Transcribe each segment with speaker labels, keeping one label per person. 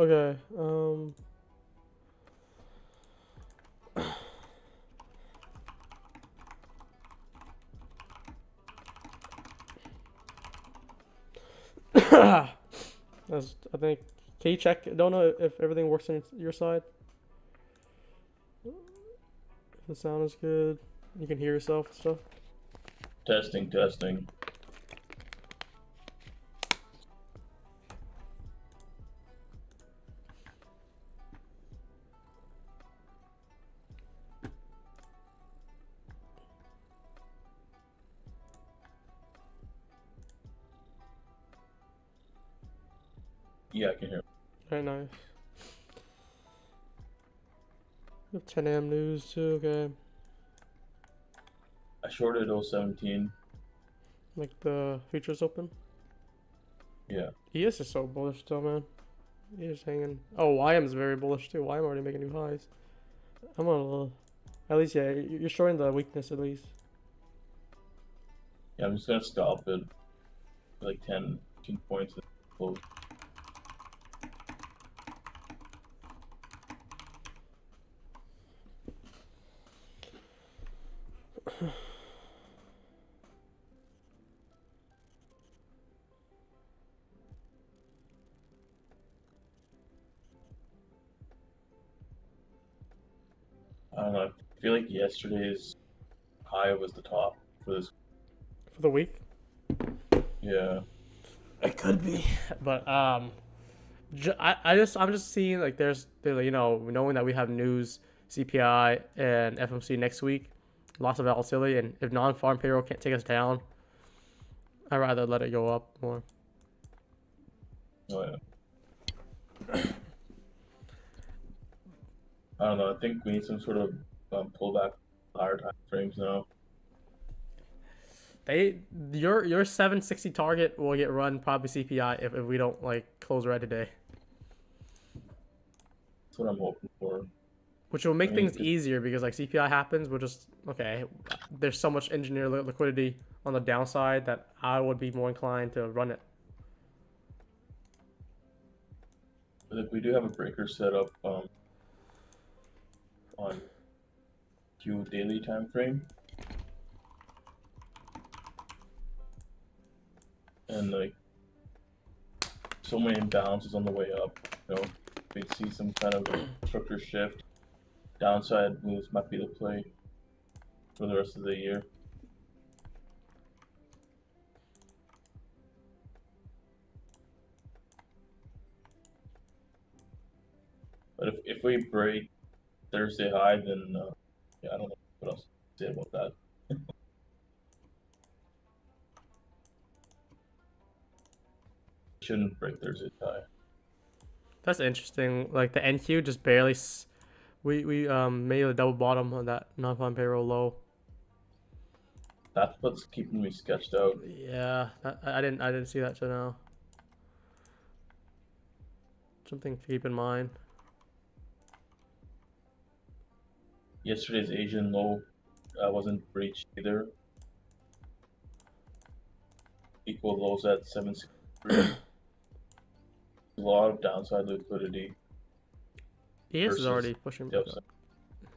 Speaker 1: Okay. That's, I think. Can you check? Don't know if everything works on your side. If the sound is good. You can hear yourself and stuff.
Speaker 2: Testing, testing. Yeah, I can hear.
Speaker 1: Very nice. We have 10 a.m. news too. Okay.
Speaker 2: I shorted 017.
Speaker 1: Like the futures open.
Speaker 2: Yeah.
Speaker 1: ES is so bullish still, man. He is hanging. Oh, YM is very bullish too. YM already making new highs. I'm on a little. At least, yeah, you're showing the weakness at least.
Speaker 2: Yeah, I'm just gonna stop it like 10, 15 points and close. I don't know. I feel like yesterday's high was the top for this.
Speaker 1: For the week?
Speaker 2: Yeah.
Speaker 1: It could be. But, I'm just seeing like you know, knowing that we have news, CPI, and FMC next week, lots of volatility, and if non-farm payroll can't take us down, I'd rather let it go up more.
Speaker 2: Oh, yeah. I don't know. I think we need some sort of pullback higher time frames now.
Speaker 1: Your 760 target will get run probably CPI if we don't like close right today,
Speaker 2: That's what I'm hoping for.
Speaker 1: which will make
Speaker 2: I mean,
Speaker 1: things easier because like CPI happens, we'll just okay. There's so much engineer liquidity on the downside that I would be more inclined to run it.
Speaker 2: like we do have a breaker set up on Q daily time frame, and like so many imbalances on the way up. You know, we see some kind of structure shift. Downside moves might be the play for the rest of the year. But if we break Thursday high, then yeah, I don't know what else to say about that. Shouldn't break Thursday high.
Speaker 1: That's interesting. Like the NQ just barely. We made a double bottom on that non-farm payroll low.
Speaker 2: That's what's keeping me sketched out.
Speaker 1: Yeah, I didn't see that till now. Something to keep in mind.
Speaker 2: Yesterday's Asian low wasn't breached either. Equal lows at 763. A lot of downside liquidity
Speaker 1: ES is
Speaker 2: versus
Speaker 1: already pushing
Speaker 2: the
Speaker 1: back up.
Speaker 2: upside.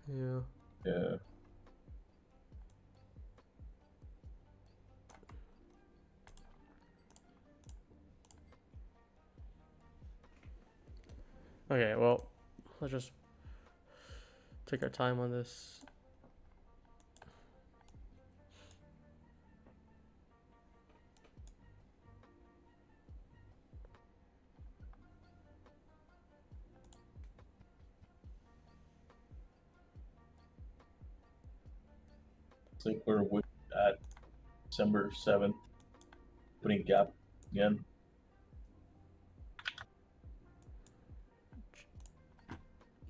Speaker 1: Yeah.
Speaker 2: Yeah.
Speaker 1: Okay, well, let's just take our time on this.
Speaker 2: It's like we're at December 7th, putting gap again.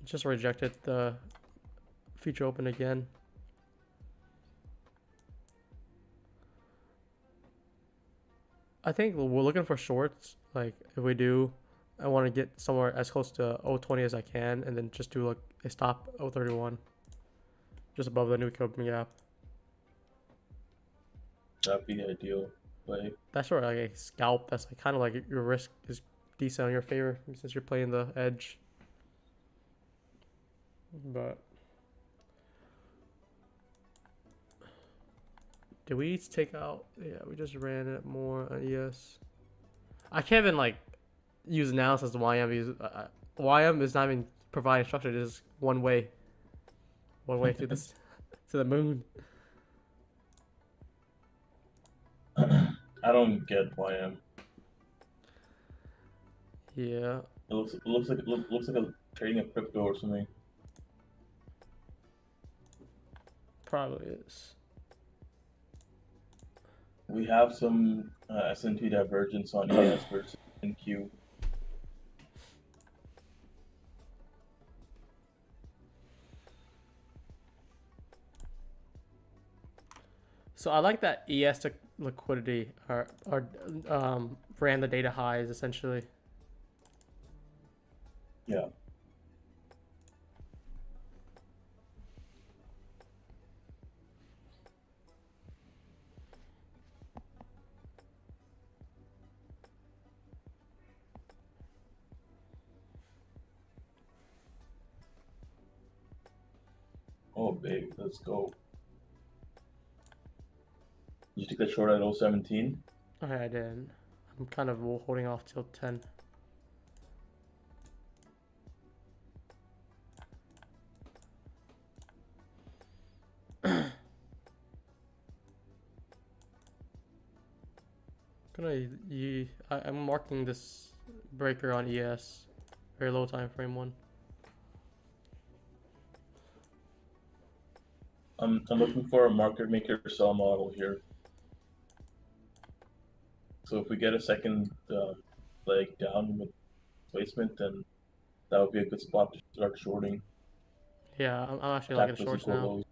Speaker 1: Just rejected the future open again. I think we're looking for shorts. Like if we do, I want to get somewhere as close to 020 as I can, and then just do like a stop 031, just above the new open gap.
Speaker 2: That'd be the ideal play.
Speaker 1: That's sort of like a scalp. That's like kind of like your risk is decent on your favor since you're playing the edge. But did we take out? Yeah, we just ran it more on ES. I can't even like use analysis to YM because YM is not even providing structure. It is one way to this to the moon.
Speaker 2: I don't get YM.
Speaker 1: Yeah,
Speaker 2: It looks like a trading a crypto or something.
Speaker 1: probably is.
Speaker 2: We have some S&P divergence on ES versus NQ.
Speaker 1: So I like that ES to liquidity or ran the data highs essentially.
Speaker 2: Yeah. Oh, big. Let's go. Did you take that short at 017?
Speaker 1: Okay, I did. I'm kind of holding off till 10. I'm marking this breaker on ES, very low time frame one.
Speaker 2: I'm looking for a market maker sell model here. So if we get a second leg down with placement, then that would be a good spot to start shorting.
Speaker 1: Yeah, I'm actually
Speaker 2: Attack
Speaker 1: liking
Speaker 2: those
Speaker 1: shorts
Speaker 2: equal
Speaker 1: now.
Speaker 2: lows.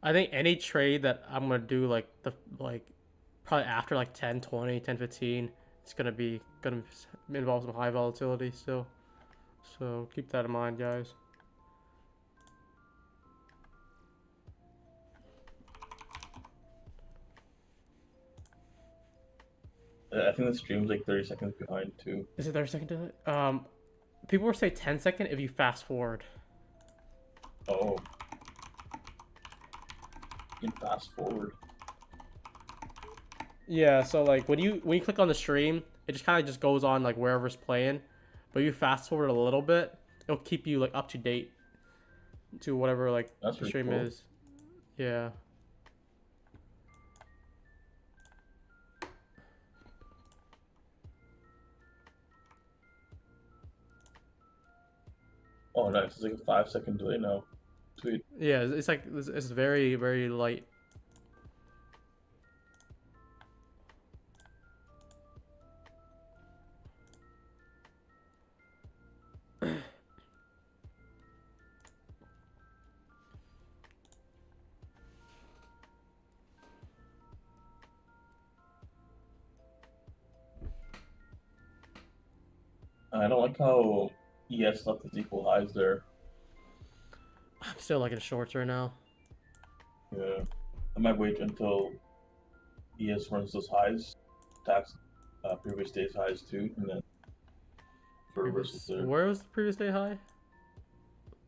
Speaker 1: I think any trade that I'm gonna do probably after like 10, 20, 10, 15, it's gonna involve some high volatility still. So keep that in mind, guys.
Speaker 2: I think the stream's like 30 seconds behind too.
Speaker 1: Is it 30-second delay? People were say 10-second if you fast forward.
Speaker 2: Oh. You can fast forward.
Speaker 1: Yeah, so like when you click on the stream, it just kind of just goes on like wherever's playing, but you fast forward a little bit, it'll keep you like up to date to whatever like
Speaker 2: That's
Speaker 1: the
Speaker 2: pretty
Speaker 1: stream
Speaker 2: cool.
Speaker 1: is. Yeah.
Speaker 2: Oh, nice. It's like a 5-second delay now. Sweet.
Speaker 1: Yeah, it's like it's very very light.
Speaker 2: I don't like how ES left its equal highs there.
Speaker 1: I'm still liking shorts right now.
Speaker 2: Yeah. I might wait until ES runs those highs, attacks previous day's highs too, and then for reversals there.
Speaker 1: Where was the previous day high?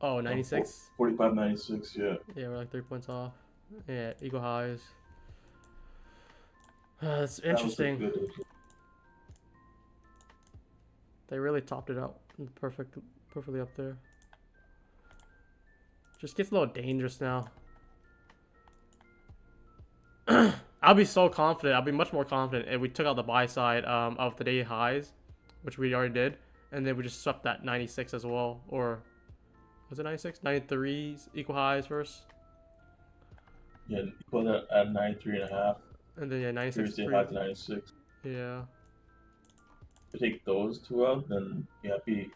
Speaker 1: Oh, 96.
Speaker 2: 45.96. Yeah.
Speaker 1: Yeah, we're like 3 points off. Yeah, equal highs. That's interesting.
Speaker 2: That was a good.
Speaker 1: They really topped it out. Perfectly up there. Just gets a little dangerous now. I'll be so confident. I'll be much more confident if we took out the buy side of the day highs, which we already did, and then we just swept that 96 as well. Or was it 96? 93's equal highs first.
Speaker 2: Yeah, equal that at 93.5.
Speaker 1: And then yeah, 96.
Speaker 2: Previous day high to 96.
Speaker 1: Yeah.
Speaker 2: If we take those two out, then yeah, I'd be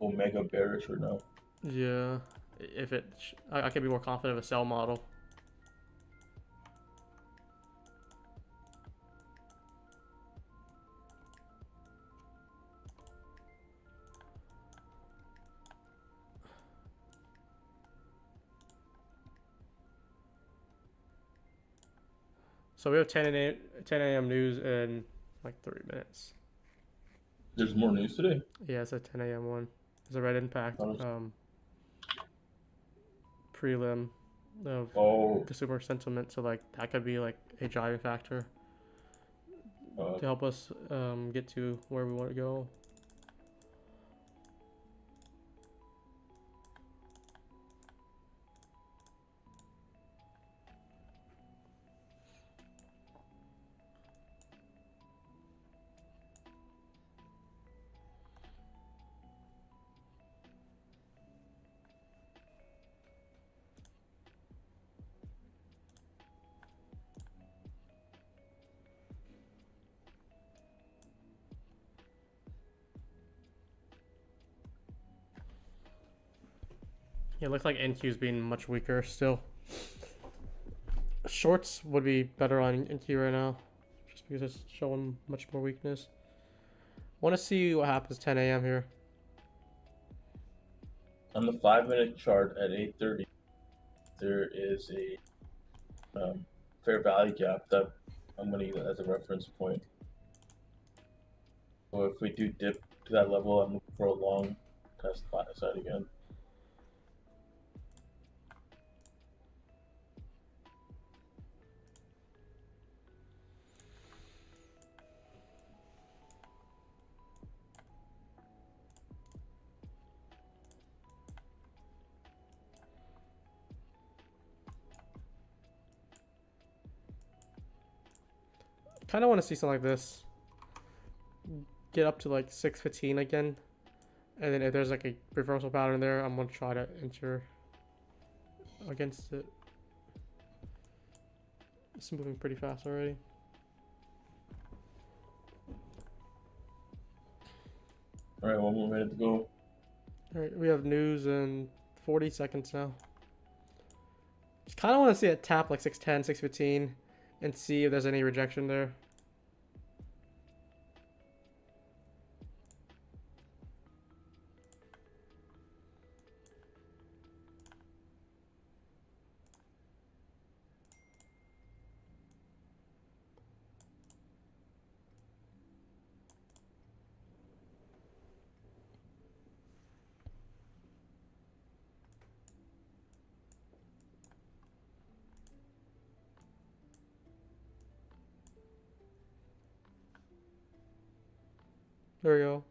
Speaker 2: omega bearish right now.
Speaker 1: Yeah. If it, I can be more confident of a sell model. So we have 10 a.m. news in like 3 minutes.
Speaker 2: There's more news today.
Speaker 1: Yeah, it's a 10 a.m. one. It's a red impact prelim of consumer sentiment. So like that could be like a driving factor to help us get to where we want to go. Yeah, it looks like NQ's being much weaker still. Shorts would be better on NQ right now, just because it's showing much more weakness. Want to see what happens 10 a.m. here.
Speaker 2: On the 5-minute chart at 8:30, there is a fair value gap that I'm going to use as a reference point. So if we do dip to that level, I'm looking for a long test side again.
Speaker 1: Kind of want to see something like this. Get up to like 615 again. And then if there's like a reversal pattern there, I'm going to try to enter against it. It's moving pretty fast already.
Speaker 2: All right, 1 more minute to go.
Speaker 1: All right, we have news in 40 seconds now. Just kind of want to see it tap like 610, 615 and see if there's any rejection there. There we go.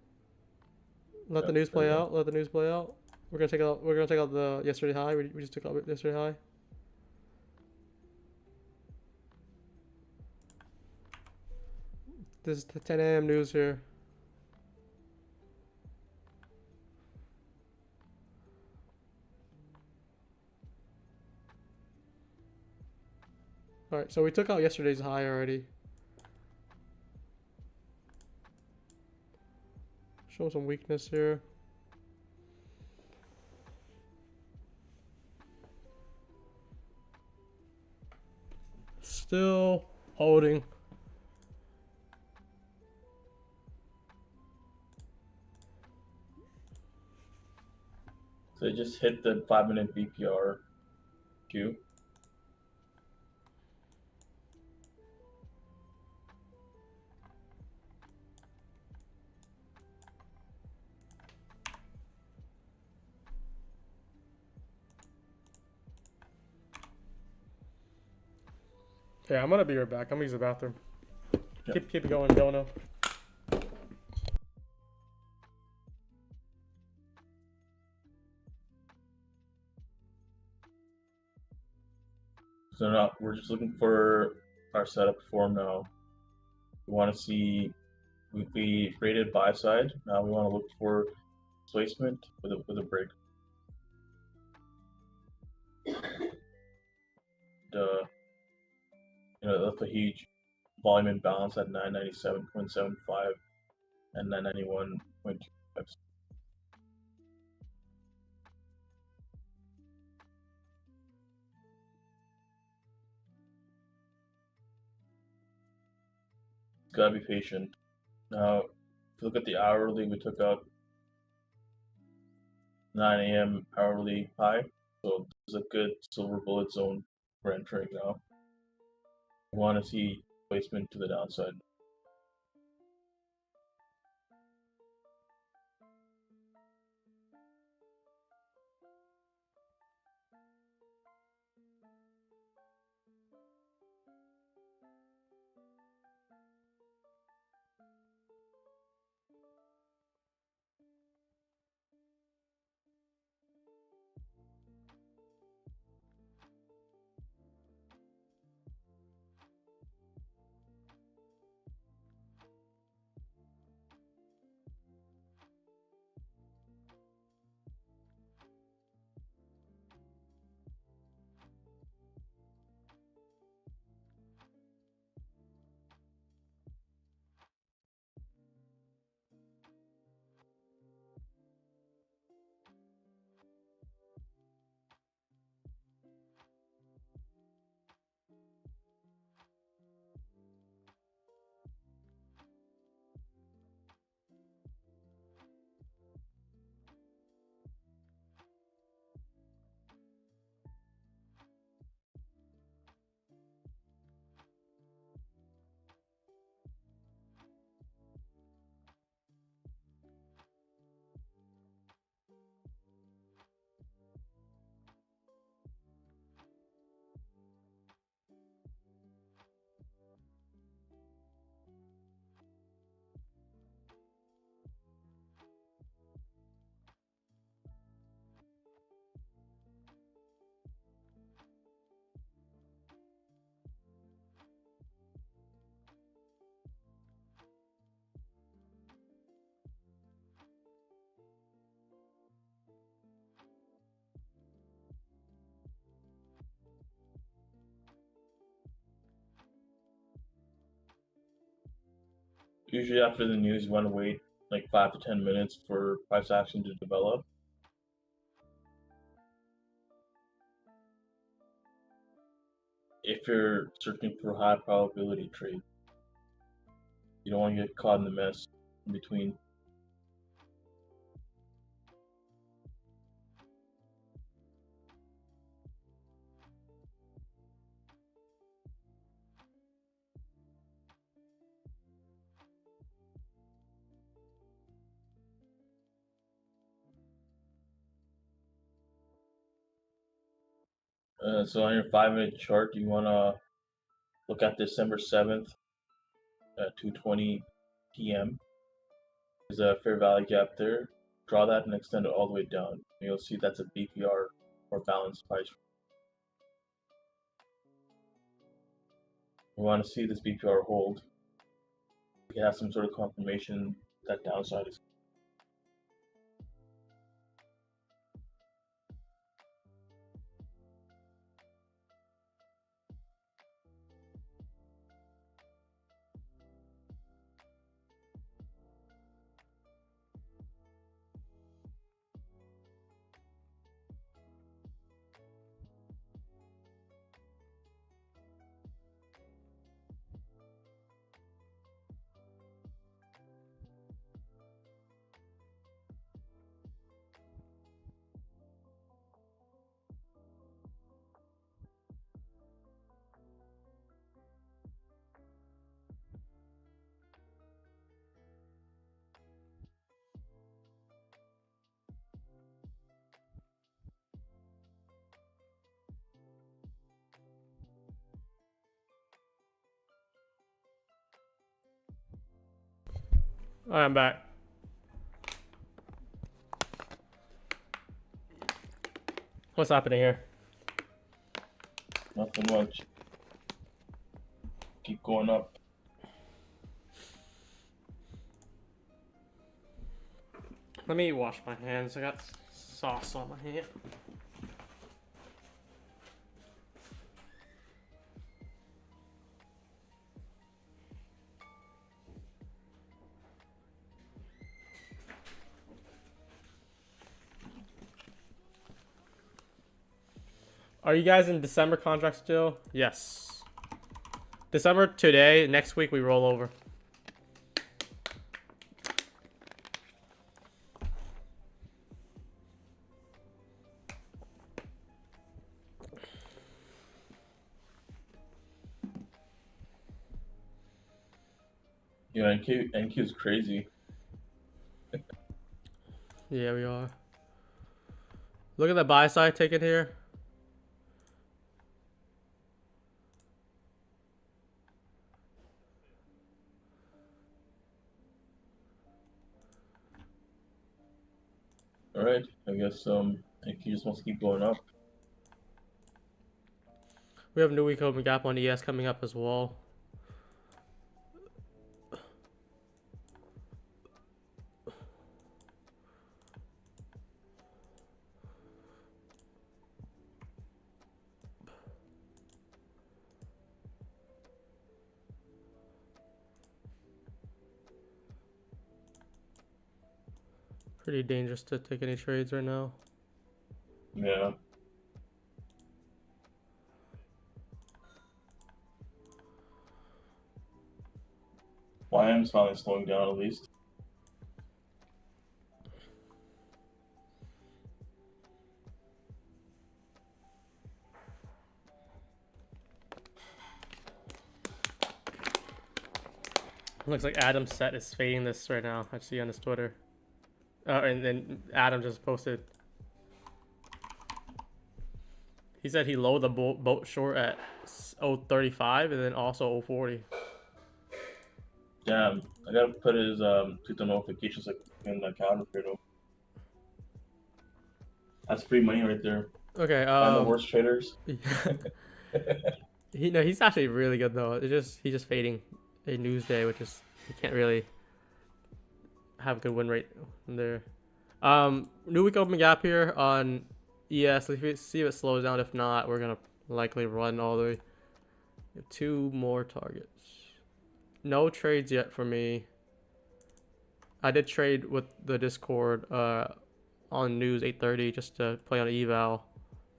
Speaker 1: Let the news play out. Let the news play out. We're gonna take out. We're gonna take out the yesterday high. We just took out yesterday high. This is the 10 a.m. news here. All right, so we took out yesterday's high already. Show some weakness here. Still holding.
Speaker 2: So it just hit the 5-minute BPR Q.
Speaker 1: Yeah, I'm gonna be right back. I'm gonna use the bathroom.
Speaker 2: Yep.
Speaker 1: Keep it going, Dono.
Speaker 2: So now we're just looking for our setup form now. We want to see we rated buy side. Now we want to look for placement with a break. That's a huge volume imbalance at 997.75 and 991.25. Gotta be patient. Now, if you look at the hourly, we took out 9 a.m. hourly high, so this is a good silver bullet zone we're entering now. We want to see placement to the downside. Usually after the news, you want to wait like 5 to 10 minutes for price action to develop. If you're searching for high probability trade, you don't want to get caught in the mess in between. So on your 5-minute chart, you want to look at December 7th at 2:20 p.m. There's a fair value gap there. Draw that and extend it all the way down. And you'll see that's a BPR or balanced price. We want to see this BPR hold. We have some sort of confirmation that downside is.
Speaker 1: All right, I'm back. What's happening here?
Speaker 2: Nothing much. Keep going up.
Speaker 1: Let me wash my hands. I got sauce on my hand. Are you guys in December contract still? Yes. December today. Next week we roll over.
Speaker 2: Yeah, NQ is crazy.
Speaker 1: Yeah, we are. Look at the buy side ticket here.
Speaker 2: All right, I guess NQ just wants to keep going up.
Speaker 1: We have new week open gap on ES coming up as well. Pretty dangerous to take any trades right now.
Speaker 2: Yeah. YM's finally slowing down at least.
Speaker 1: Looks like Adam Set is fading this right now. I see on his Twitter. And then Adam just posted. He said he lowered the boat short at 0.35 and then also 0.40.
Speaker 2: Damn, I gotta put his Twitter notifications like in the calendar for him. That's free money right there.
Speaker 1: Okay.
Speaker 2: Find the worst traders.
Speaker 1: He's actually really good though. He's just fading a news day, which is he can't really have a good win rate there. New week open gap here on ES. Let's see if it slows down. If not, we're gonna likely run all the way. We have 2 more targets. No trades yet for me. I did trade with the Discord on news 8:30 just to play on eval.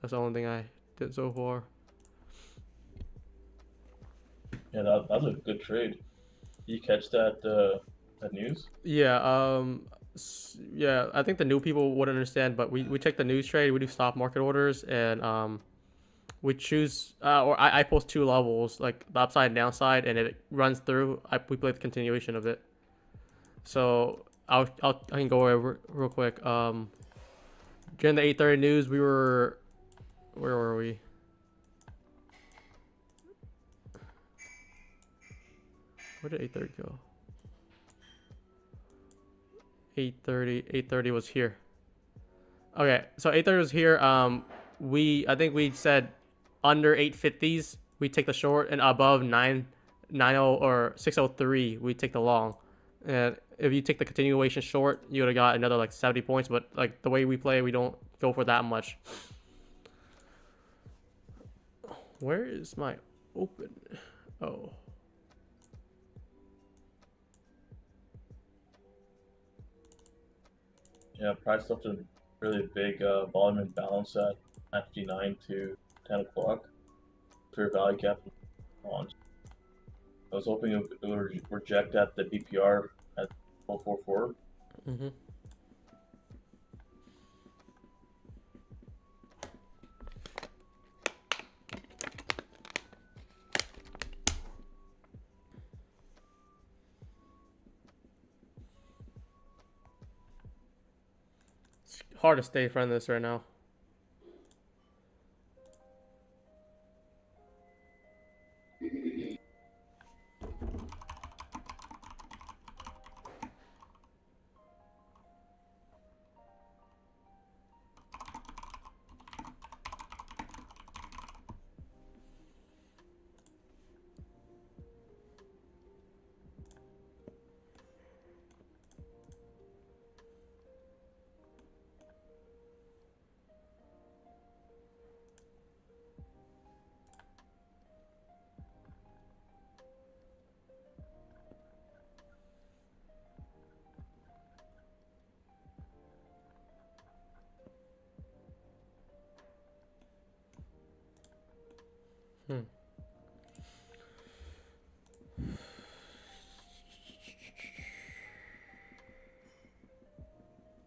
Speaker 1: That's the only thing I did so far.
Speaker 2: Yeah, that was a good trade. You catch that that news?
Speaker 1: Yeah. Yeah. I think the new people would understand, but we take the news trade. We do stop market orders, and we choose or I post 2 levels, like the upside and downside, and if it runs through, we play the continuation of it. So I can go over real quick. During the 8:30 news, we were, where were we? Where did 8:30 go? 8:30 was here. Okay, so 8:30 was here. I think we said under 850s we take the short, and above 990 or 603 we take the long. And if you take the continuation short, you would have got another like 70 points. But like the way we play, we don't go for that much. Where is my open? Oh.
Speaker 2: Yeah, price left a really big volume imbalance at 59 to 10 o'clock. Fair value cap on. I was hoping it would reject at the DPR at 044.
Speaker 1: Mm-hmm. It's hard to stay in front of this right now.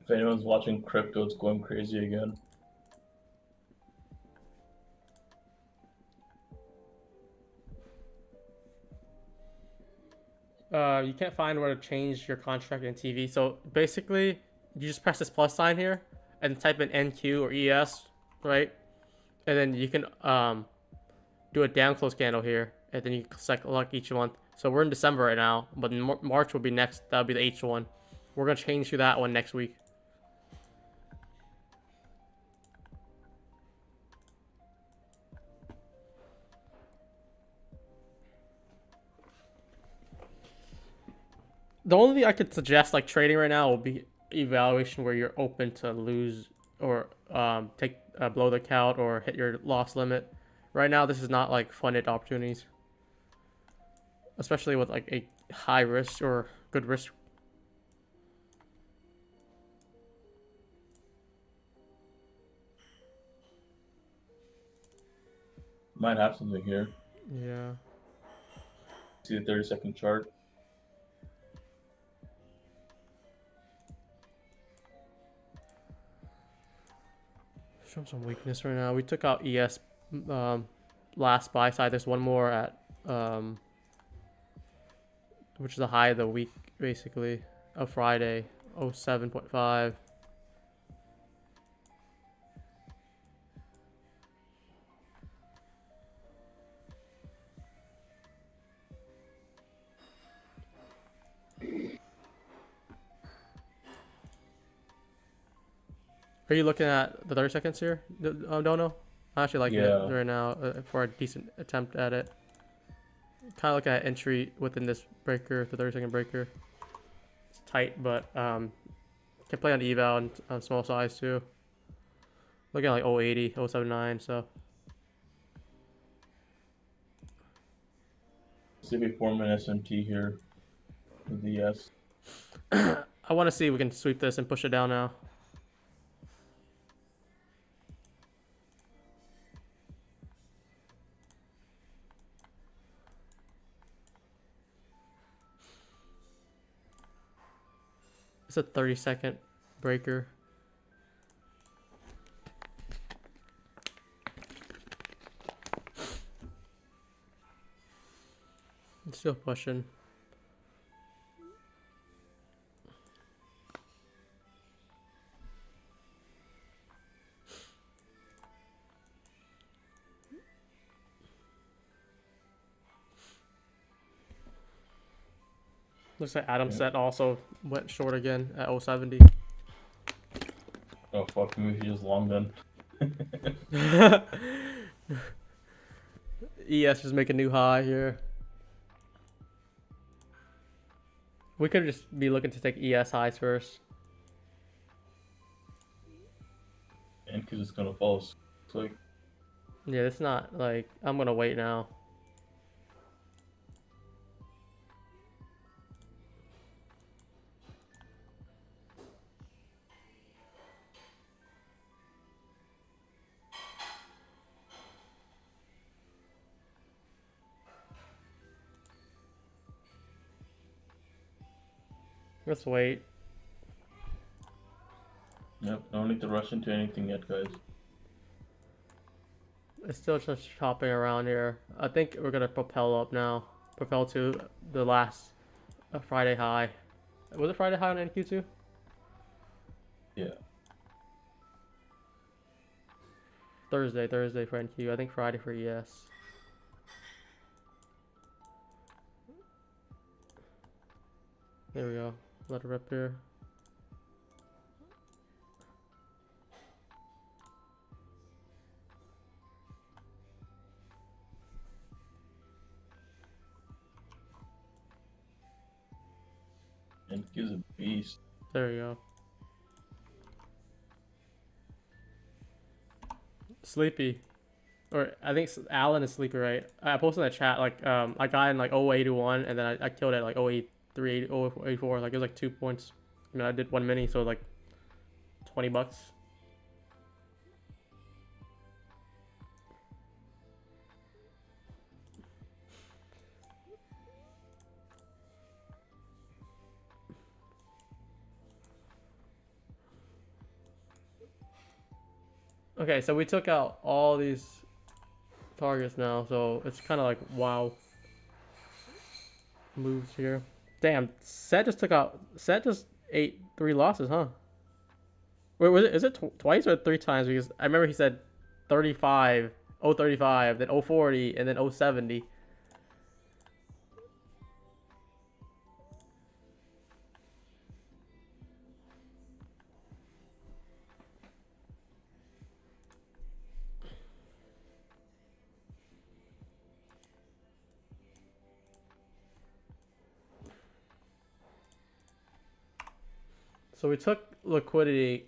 Speaker 2: If anyone's watching crypto, it's going crazy again.
Speaker 1: You can't find where to change your contract in TV. So basically, you just press this plus sign here and type in NQ or ES, right? And then you can do a down close candle here, and then you can select each month. So we're in December right now, but March will be next. That'll be the H one. We're gonna change to that one next week. The only thing I could suggest, like trading right now, will be evaluation where you're open to lose or take blow the count or hit your loss limit. Right now, this is not like funded opportunities, especially with like a high risk or good risk.
Speaker 2: Might have something here.
Speaker 1: Yeah.
Speaker 2: See the 30-second chart.
Speaker 1: Show some weakness right now. We took out ES last buy side. There's one more at which is the high of the week basically of Friday, 07.5. Are you looking at the 30 seconds here? Don't know. I actually like it right now for a decent attempt at it. Kind of looking at entry within this breaker, the 30-second breaker. It's tight, but can play on eval and on small size too. Looking at like 080, 079, so.
Speaker 2: See if we form an SMT here with the ES.
Speaker 1: I want to see if we can sweep this and push it down now. It's a 30-second breaker. It's still pushing. Looks like Adam set also went short again at 070.
Speaker 2: Oh fuck, maybe he just long then.
Speaker 1: ES just make a new high here. We could just be looking to take ES highs first.
Speaker 2: And because it's gonna fall. It's like,
Speaker 1: yeah, it's not like I'm gonna wait now. Let's wait.
Speaker 2: yep, don't need to rush into anything yet, guys.
Speaker 1: It's still just chopping around here. I think we're gonna propel up now. Propel to the last Friday high. Was it Friday high on NQ2?
Speaker 2: Yeah.
Speaker 1: Thursday for NQ. I think Friday for ES. There we go. Let it rip here.
Speaker 2: And gives a beast.
Speaker 1: There we go. Sleepy. Or I think Alan is sleepy, right? I posted in the chat, like, I got in like 081 and then I killed it like 083, 084. Like, it was like 2 points. I mean, I did one mini, so like $20. Okay, so we took out all these targets now, so it's kind of like wow moves here. Damn, Set just took out. Set just ate 3 losses, huh? Wait, was it? Is it twice or 3 times? Because I remember he said 35, 035, then 040, and then 070. So we took liquidity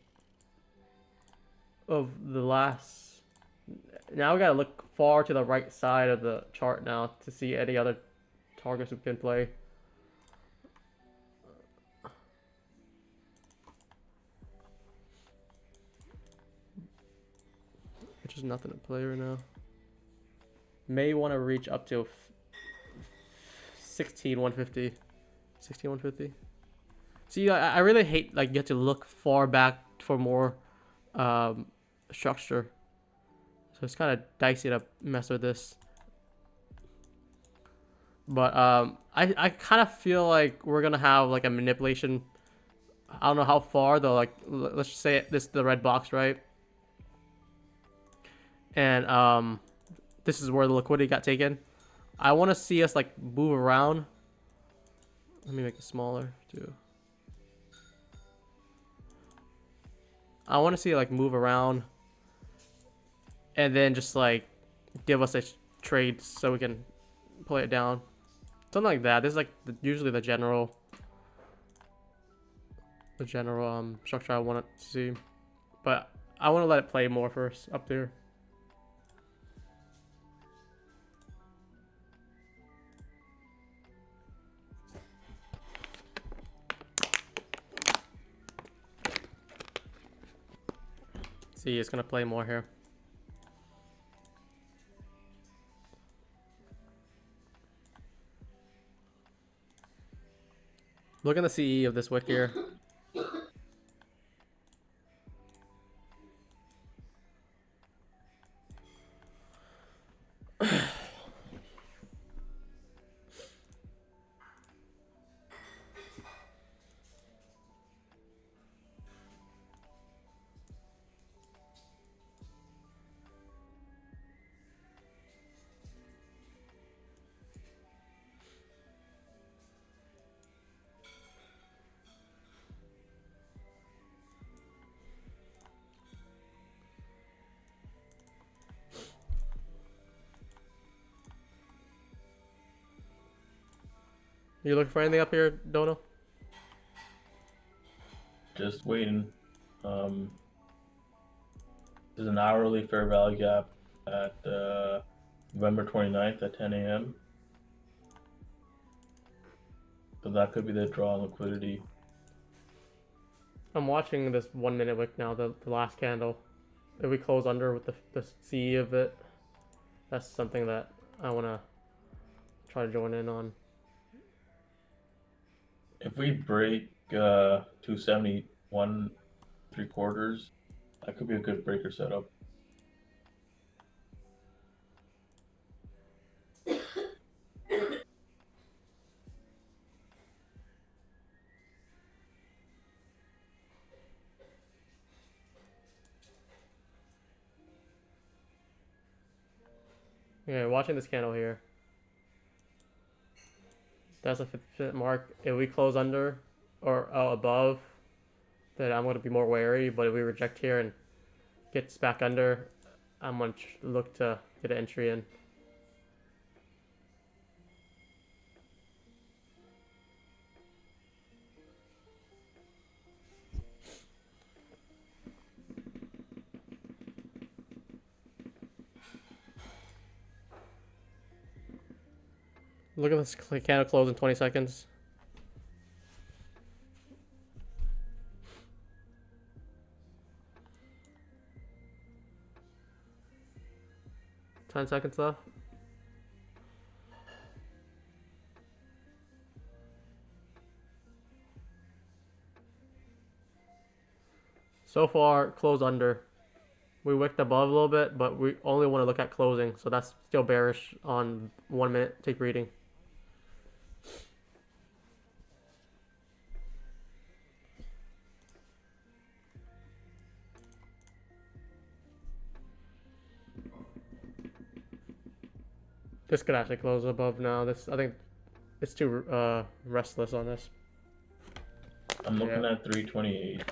Speaker 1: of the last. Now we gotta look far to the right side of the chart now to see any other targets we can play. Which is nothing to play right now. May want to reach up to 16,150. 16,150. See, I really hate like you have to look far back for more structure. So it's kind of dicey to mess with this. But I kind of feel like we're gonna have like a manipulation. I don't know how far though. Like let's just say this is the red box, right? And this is where the liquidity got taken. I want to see us like move around. Let me make it smaller too. I want to see it like move around and then just like give us a trade so we can play it down. Something like that. This is like usually the general structure I want to see. But I want to let it play more first up there. See, it's gonna play more here. Look at the CE of this wick here. You looking for anything up here, Dono?
Speaker 2: Just waiting. There's an hourly fair value gap at November 29th at 10 a.m. So that could be the draw on liquidity.
Speaker 1: I'm watching this 1 minute wick now, the last candle. If we close under with the CE of it, that's something that I want to try to join in on.
Speaker 2: If we break 271 3/4, that could be a good breaker setup.
Speaker 1: Okay, watching this candle here. That's a 50% mark. If we close under or above, then I'm going to be more wary. But if we reject here and gets back under, I'm going to look to get an entry in. Look at this candle close in 20 seconds. Ten seconds left. So far, close under. We wicked above a little bit, but we only want to look at closing, so that's still bearish on 1 minute take reading. This could actually close above now. This, I think it's too restless on this.
Speaker 2: I'm looking at 328.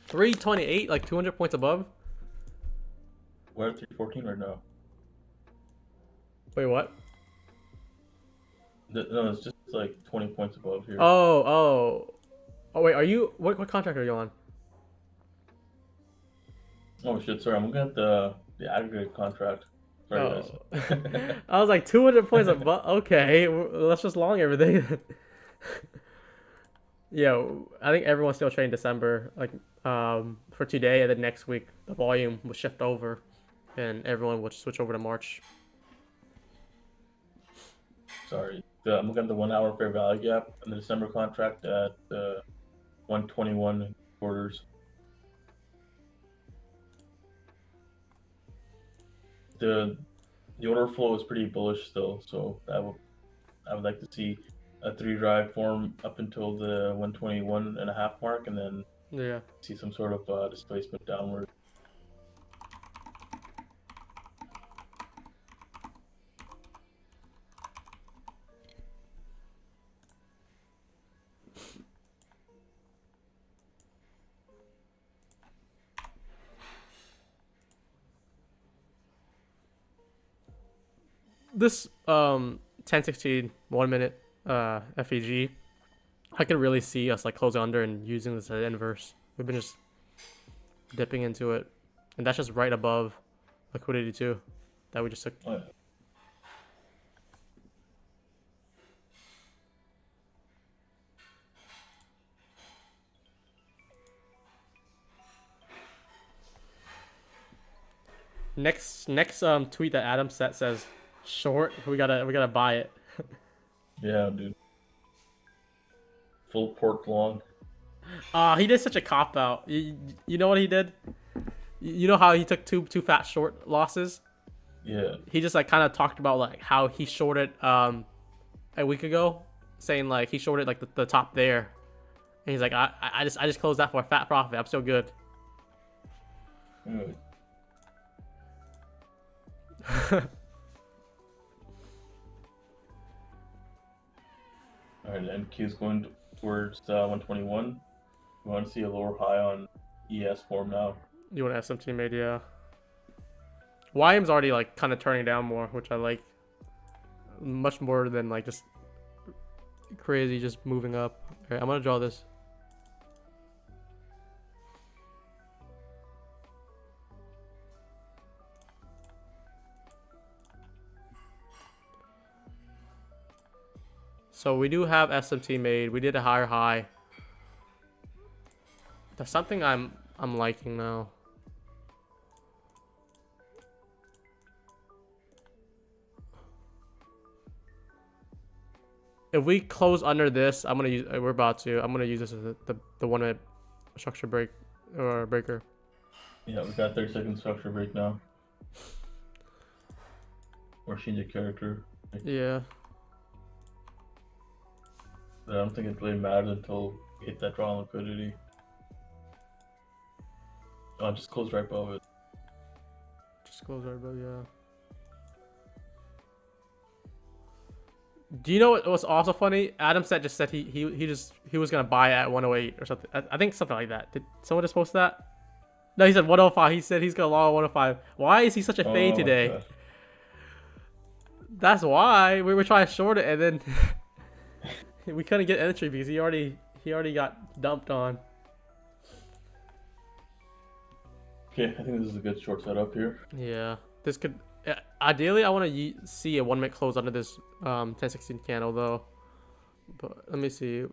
Speaker 1: 328, like 200 points above.
Speaker 2: We're at 314 right now.
Speaker 1: Wait, what?
Speaker 2: No, it's just like 20 points above here.
Speaker 1: Oh. Wait, are you? What contract are you on?
Speaker 2: Oh shit, sorry. I'm looking at the aggregate contract. Sorry, guys.
Speaker 1: I was like 200 points above. Okay, let's just long everything. Yeah, I think everyone's still trading December, like for today, and then next week the volume will shift over, and everyone will switch over to March.
Speaker 2: Sorry. I'm looking at the 1 hour fair value gap and the December contract at 121 quarters. The order flow is pretty bullish still, so I would like to see a 3 drive form up until the 121.5 mark, and then see some sort of displacement downward.
Speaker 1: This 1016 1 minute FEG, I could really see us like closing under and using this as inverse. We've been just dipping into it, and that's just right above liquidity too that we just took.
Speaker 2: Oh, yeah.
Speaker 1: Next tweet that Adam set says short. We gotta buy it.
Speaker 2: Yeah, dude. Full port long.
Speaker 1: He did such a cop out. You know what he did? You know how he took two fat short losses?
Speaker 2: Yeah.
Speaker 1: He just like kind of talked about like how he shorted a week ago, saying like he shorted like the top there, and he's like I just closed that for a fat profit. I'm still good.
Speaker 2: Mm. All right, NQ is going towards 121. We want to see a lower high on ES form now.
Speaker 1: You want SMT made, yeah. YM's already like kind of turning down more, which I like. Much more than like just crazy just moving up. Okay, I'm gonna draw this. So we do have SMT made. We did a higher high. There's something I'm liking now. If we close under this, I'm gonna use. I'm gonna use this as the 1 minute structure break or breaker.
Speaker 2: Yeah, we got 30-second structure break now. Or change a character.
Speaker 1: Yeah.
Speaker 2: But I don't think it really matters until we hit that draw on liquidity. Oh, just close right above it.
Speaker 1: Just close right above, yeah. Do you know what was also funny? Adam just said he was gonna buy at 108 or something. I think something like that. Did someone just post that? No, he said 105. He said he's gonna long 105. Why is he such a fade today?
Speaker 2: God.
Speaker 1: That's why we were trying to short it, and then we couldn't get entry because he already got dumped on.
Speaker 2: Okay, I think this is a good short setup here.
Speaker 1: Yeah, this could. Ideally, I want to see a 1 minute close under this 1016 candle though. But let me see.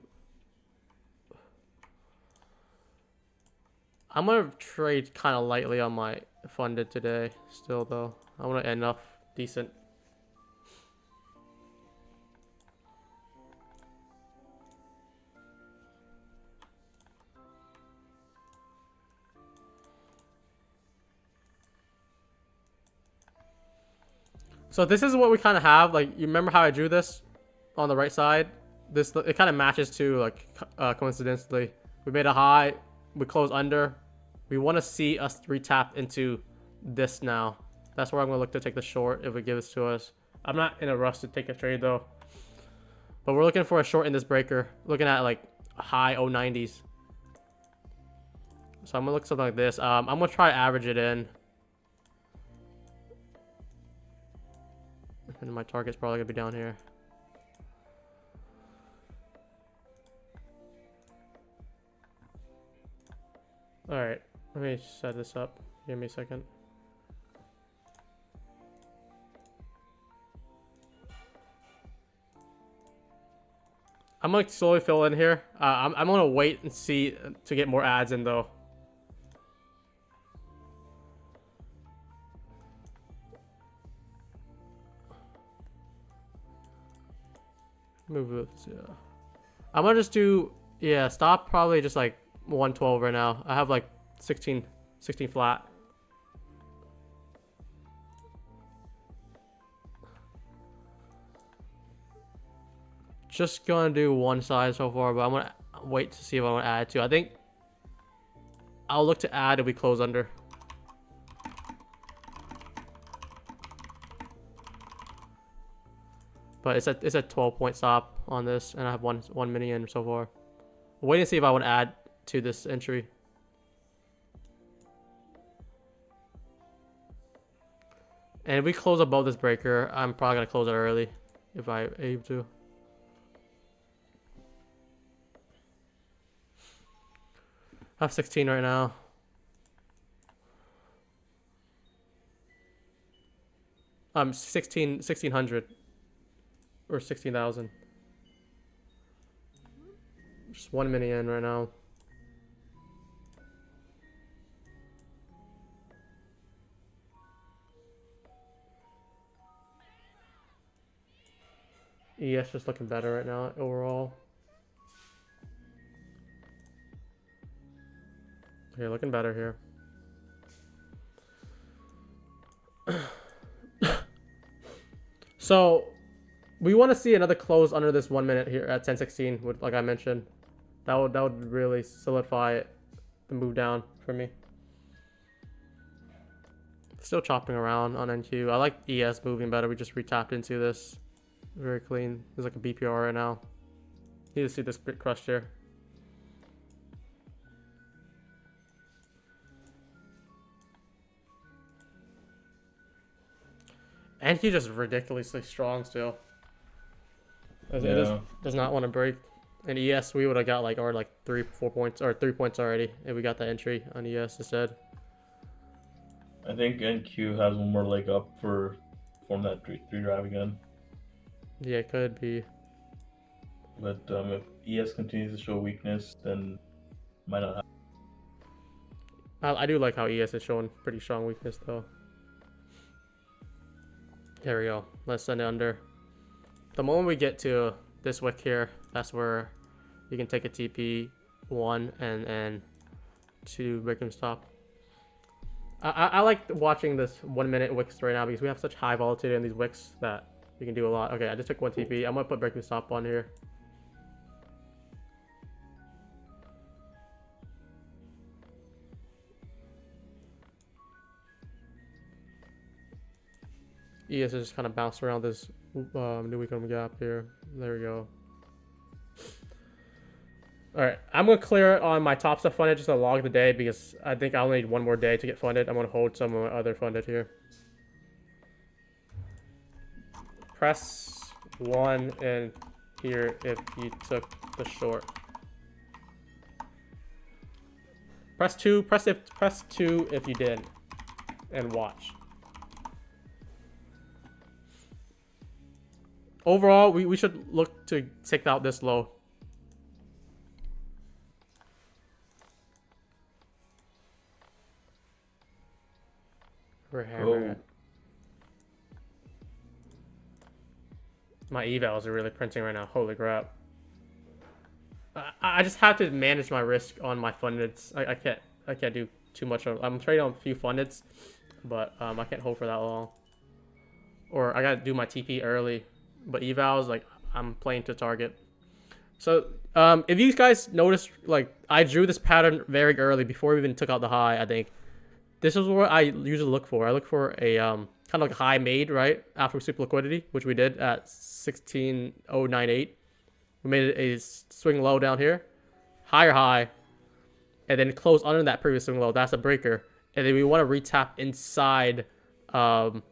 Speaker 1: I'm gonna trade kind of lightly on my funded today. Still though, I want to end off decent. So this is what we kind of have. Like, you remember how I drew this on the right side? This, it kind of matches to like coincidentally. We made a high, we close under. We want to see us retap into this now. That's where I'm gonna look to take the short if it gives to us. I'm not in a rush to take a trade though. But we're looking for a short in this breaker. Looking at like high 090s. So I'm gonna look something like this. I'm gonna try to average it in. And my target's probably gonna be down here. Alright, let me set this up. Give me a second. I'm gonna slowly fill in here. I'm gonna wait and see to get more ads in though. Move it, yeah. I'm gonna just do, yeah, stop probably just like 112 right now. I have like 16 flat. Just gonna do one side so far, but I'm gonna wait to see if I want to add to. I think I'll look to add if we close under. But it's a 12-point stop on this, and I have one mini in so far. Wait and see if I want to add to this entry. And if we close above this breaker, I'm probably gonna close it early if I'm able to. I have 16 right now. I'm 1600 or 16,000. Just 1 minute in right now. ES just looking better right now overall. Okay, looking better here. So we want to see another close under this 1 minute here at 1016, like I mentioned. That would really solidify the move down for me. Still chopping around on NQ. I like ES moving better. We just retapped into this. Very clean. There's like a BPR right now. Need to see this bit crushed here. NQ just ridiculously strong still. It does not want to break. And ES, we would have got like 3 points already if we got the entry on ES instead.
Speaker 2: I think NQ has one more leg up for form that three drive again.
Speaker 1: Yeah, it could be.
Speaker 2: But if ES continues to show weakness, then might not happen.
Speaker 1: I do like how ES is showing pretty strong weakness though. There we go. Let's send it under. The moment we get to this wick here, that's where you can take a TP 1 and 2 break them stop. I like watching this 1 minute wicks right now because we have such high volatility in these wicks that we can do a lot. Okay, I just took 1 TP. I'm gonna put breaking stop on here. ES is just kind of bounced around this new weekend gap here. There we go. Alright, I'm going to clear it on my top stuff funded just to log the day because I think I'll need one more day to get funded. I'm going to hold some of my other funded here. Press 1 and here if you took the short. Press 2 if you didn't, and watch. Overall, we should look to take out this low. We're hammering it. My evals are really printing right now. Holy crap. I just have to manage my risk on my fundeds. I can't do too much. I'm trading on a few fundeds, but I can't hold for that long. Or I gotta do my TP early. But evals, like, I'm playing to target. So if you guys notice, like, I drew this pattern very early before we even took out the high, I think. this is what I usually look for. I look for a kind of like a high made, right? After sweep liquidity, which we did at 16,098. We made it a swing low down here, higher high, and then close under that previous swing low. That's a breaker. And then we want to retap inside the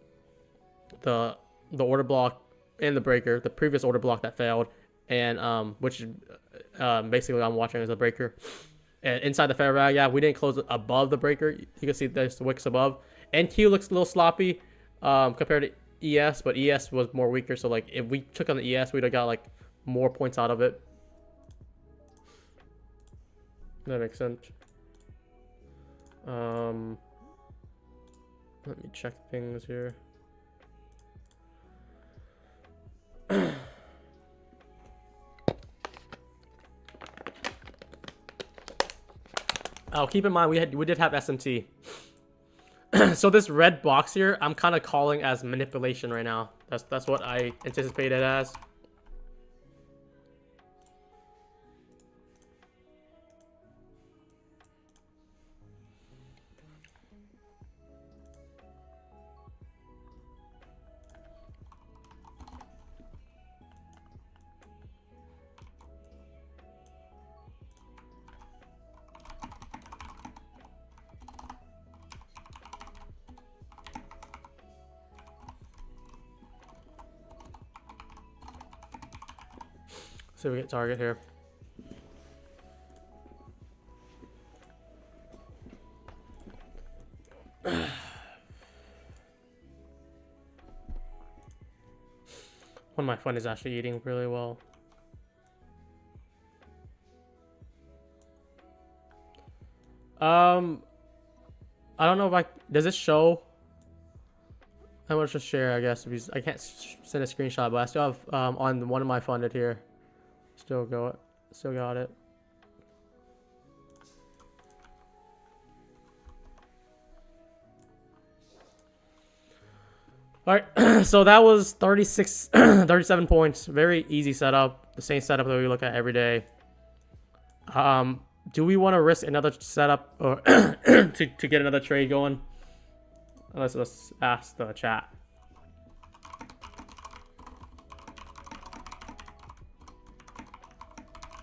Speaker 1: order block and the breaker, the previous order block that failed, and which basically what I'm watching as a breaker. And inside the fair value, yeah, we didn't close above the breaker. You can see there's the wicks above. NQ looks a little sloppy compared to ES, but ES was more weaker. So like if we took on the ES, we'd have got like more points out of it. That makes sense. Let me check things here. Oh, keep in mind we did have SMT. So this red box here, I'm kind of calling as manipulation right now. That's what I anticipate it as. So we get target here. One of my fund is actually eating really well. I don't know if does it show? I want to share, I guess, because I can't send a screenshot, but I still have on one of my funded here. Still got it. All right, so that was 37 points. Very easy setup. The same setup that we look at every day. Do we want to risk another setup or to get another trade going? Let's ask the chat.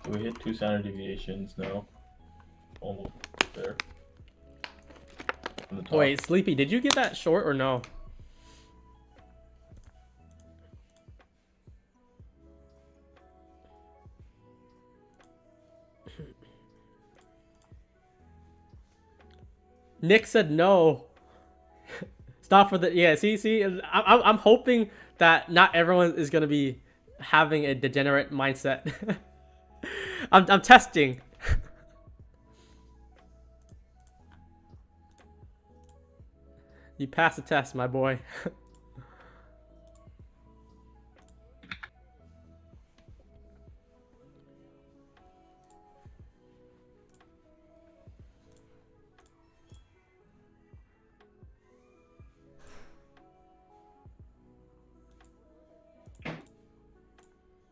Speaker 2: So we hit 2 standard deviations now. Almost there.
Speaker 1: Wait, Sleepy, did you get that short or no? Nick said no. Stop for the see. I'm hoping that not everyone is gonna be having a degenerate mindset. I'm testing. You passed the test, my boy.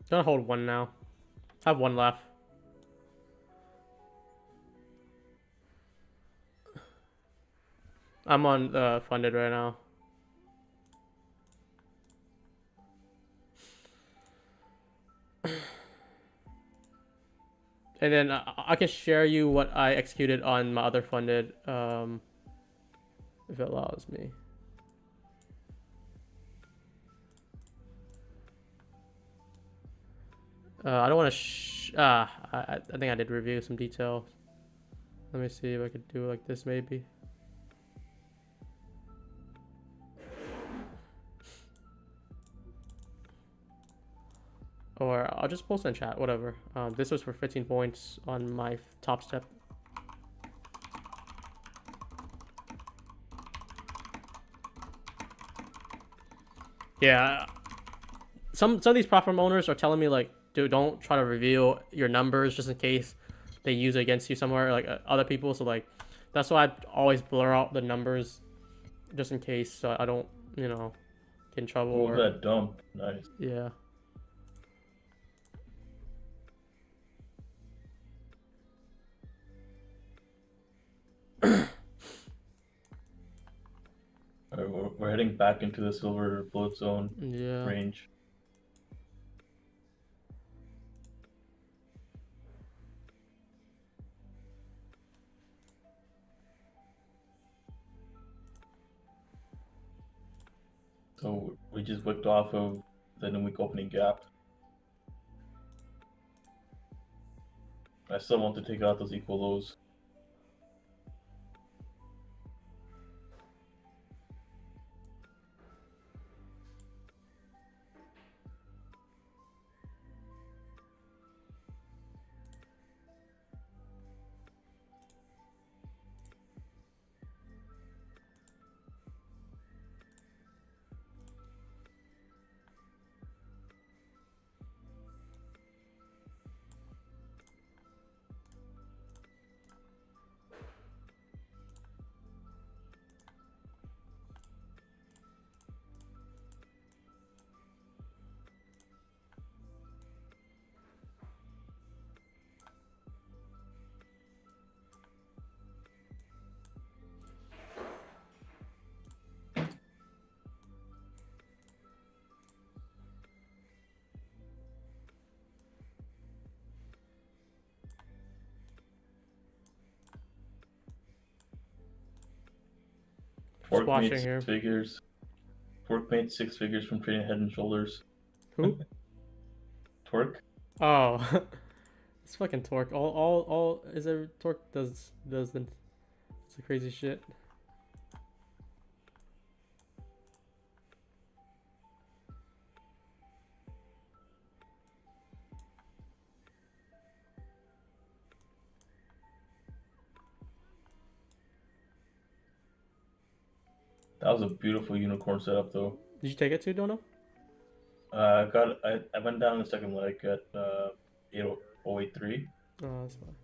Speaker 1: Gonna hold one now. I have one left. I'm on funded right now. And then I can share you what I executed on my other funded, if it allows me. I don't want to. I think I did review some details. Let me see if I could do it like this, maybe. Or I'll just post in chat, whatever. This was for 15 points on my top step. Yeah, some of these platform owners are telling me like, dude, don't try to reveal your numbers just in case they use it against you somewhere, like other people. So like, that's why I always blur out the numbers just in case, so I don't, you know, get in trouble.
Speaker 2: Or that dump, nice.
Speaker 1: Yeah.
Speaker 2: we're heading back into the silver bullet zone
Speaker 1: Yeah.
Speaker 2: range. So we just wicked off of the new week opening gap. I still want to take out those equal lows.
Speaker 1: Just
Speaker 2: Torque
Speaker 1: watching
Speaker 2: made
Speaker 1: here.
Speaker 2: 6 figures. Torque made 6 figures from trading Head and Shoulders.
Speaker 1: Who?
Speaker 2: Torque.
Speaker 1: Oh, it's fucking Torque. All is there? Torque does the crazy shit.
Speaker 2: That was a beautiful unicorn setup, though.
Speaker 1: Did you take it too, Dono?
Speaker 2: I went down the second leg at 8083.
Speaker 1: Oh, that's fine.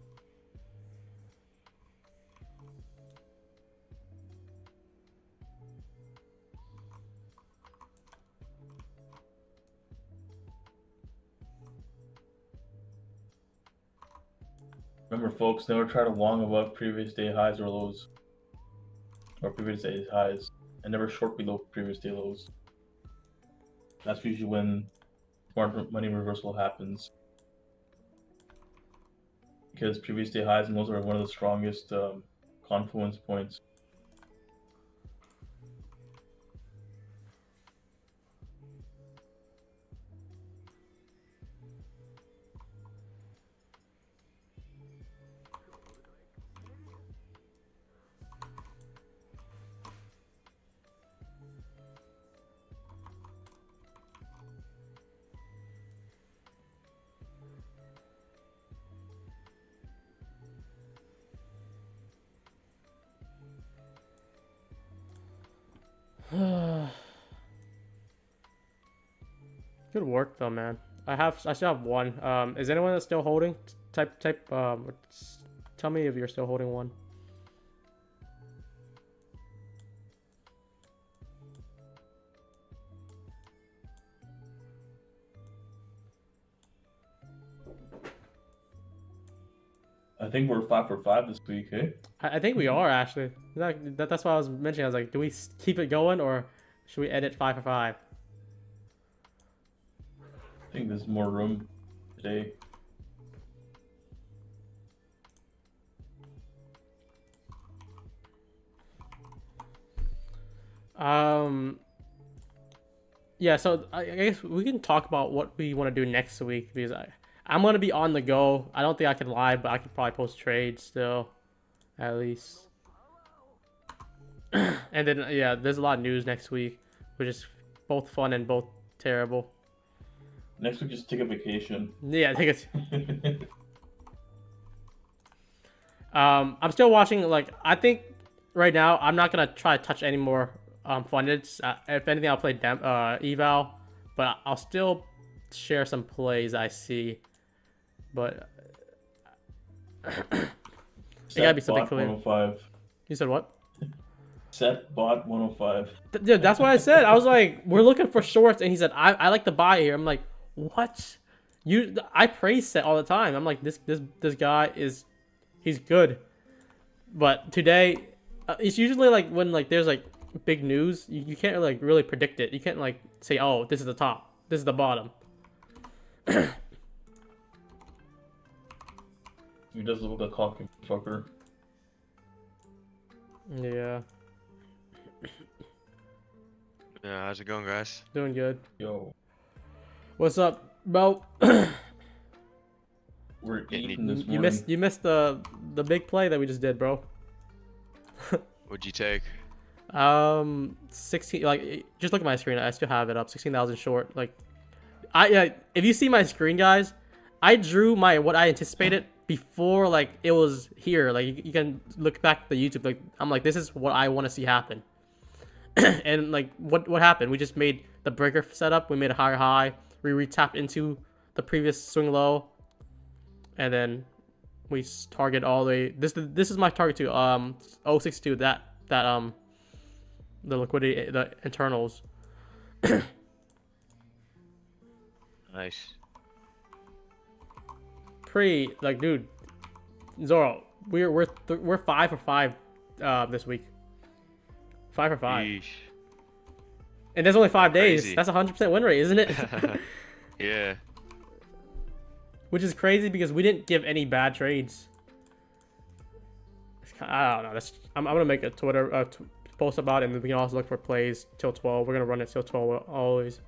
Speaker 2: Remember, folks, never try to long above previous day highs or lows, or previous day highs, and never short below previous day lows. That's usually when smart money reversal happens, because previous day highs and lows are one of the strongest confluence points.
Speaker 1: Good work though, man. I still have one. Is anyone that's still holding? Tell me if you're still holding one.
Speaker 2: I think we're 5 for 5 this week, eh?
Speaker 1: I think we are actually. That's why I was mentioning. I was like, do we keep it going or should we edit 5 for 5?
Speaker 2: I think there's more room today.
Speaker 1: Yeah, so I guess we can talk about what we want to do next week because I'm gonna be on the go. I don't think I can live, but I could probably post trades still, at least. And then yeah, there's a lot of news next week, which is both fun and both terrible.
Speaker 2: Next week, just take a vacation.
Speaker 1: Yeah, I think it's. I'm still watching. Like, I think right now I'm not gonna try to touch any more fundeds. If anything, I'll play eval, but I'll still share some plays I see. But it gotta be something clear.
Speaker 2: 105.
Speaker 1: You said what?
Speaker 2: Set bot 105.
Speaker 1: Dude, that's what I said. I was like, we're looking for shorts, and he said, I like to buy here. I'm like, what? I praise Set all the time. I'm like, this guy he's good. But today, it's usually like when like there's like big news, you can't like really predict it. You can't like say, oh, this is the top, this is the bottom.
Speaker 2: He does look like a cocky fucker.
Speaker 1: Yeah,
Speaker 3: Yeah, how's it going, guys?
Speaker 1: doing good.
Speaker 2: Yo,
Speaker 1: What's up, bro?
Speaker 2: we're
Speaker 3: Getting
Speaker 2: eating this
Speaker 1: You
Speaker 2: morning.
Speaker 1: missed the big play that we just did, bro.
Speaker 3: What'd you take?
Speaker 1: 16, like, just look at my screen. I still have it up. 16,000 short. Like, yeah, if you see my screen, guys, I drew what I anticipated before, like, it was here. Like, you can look back at the YouTube. Like, I'm like, this is what I want to see happen. And like, what happened? We just made the breaker setup. We made a higher high. We retapped into the previous swing low, and then we target all the way. This is my target too. 062. That the liquidity, the internals.
Speaker 3: Nice.
Speaker 1: Like, dude, Zoro, we're 5 for 5 this week. 5 for 5.
Speaker 3: Yeesh.
Speaker 1: And there's only 5 days.
Speaker 3: Crazy.
Speaker 1: That's 100% win rate, isn't it?
Speaker 3: Yeah.
Speaker 1: Which is crazy because we didn't give any bad trades. I don't know. I'm gonna make a Twitter post about it, and we can also look for plays till 12. We're gonna run it till 12 always.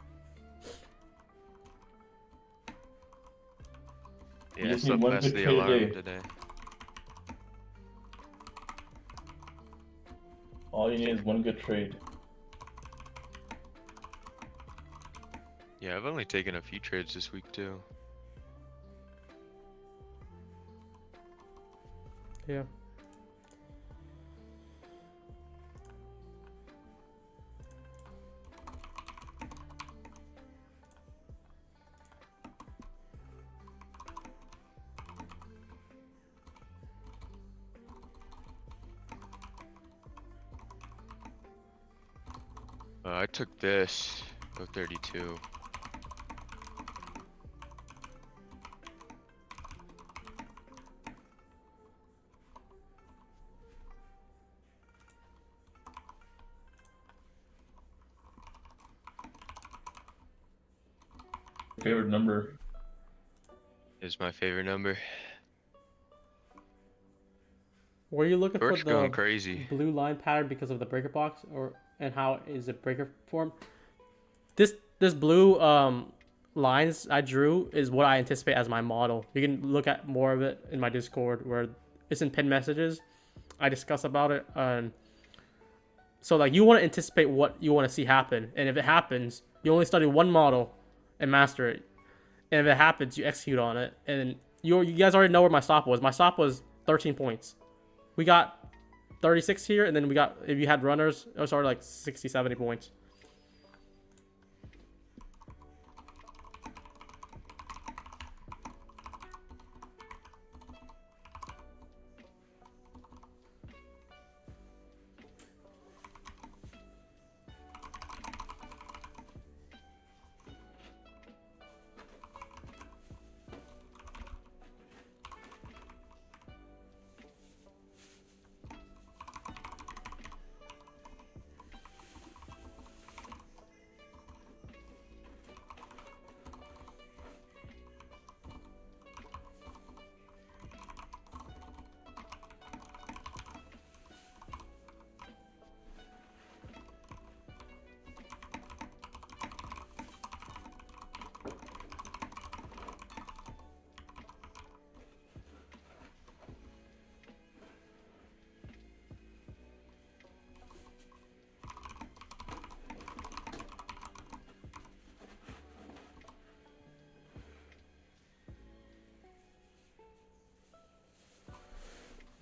Speaker 3: Yeah,
Speaker 2: just
Speaker 3: I
Speaker 2: need
Speaker 3: slept
Speaker 2: one
Speaker 3: past
Speaker 2: good
Speaker 3: the
Speaker 2: trade a
Speaker 3: alarm
Speaker 2: day.
Speaker 3: today.
Speaker 2: All you need is one good trade.
Speaker 3: Yeah, I've only taken a few trades this week too.
Speaker 1: Yeah.
Speaker 3: I took this 32.
Speaker 2: Favorite number?
Speaker 3: Is my favorite number.
Speaker 1: Were you looking
Speaker 3: Work's
Speaker 1: for
Speaker 3: going
Speaker 1: the
Speaker 3: crazy.
Speaker 1: blue line pattern because of the breaker box, and how is it breaker form? This blue lines I drew is what I anticipate as my model. You can look at more of it in my Discord where it's in pinned messages. I discuss about it, and so like you want to anticipate what you want to see happen, and if it happens, you only study one model and master it. And if it happens, you execute on it. And you guys already know where my stop was. My stop was 13 points. We got 36 here, and then we got, if you had runners, it was already like 60, 70 points.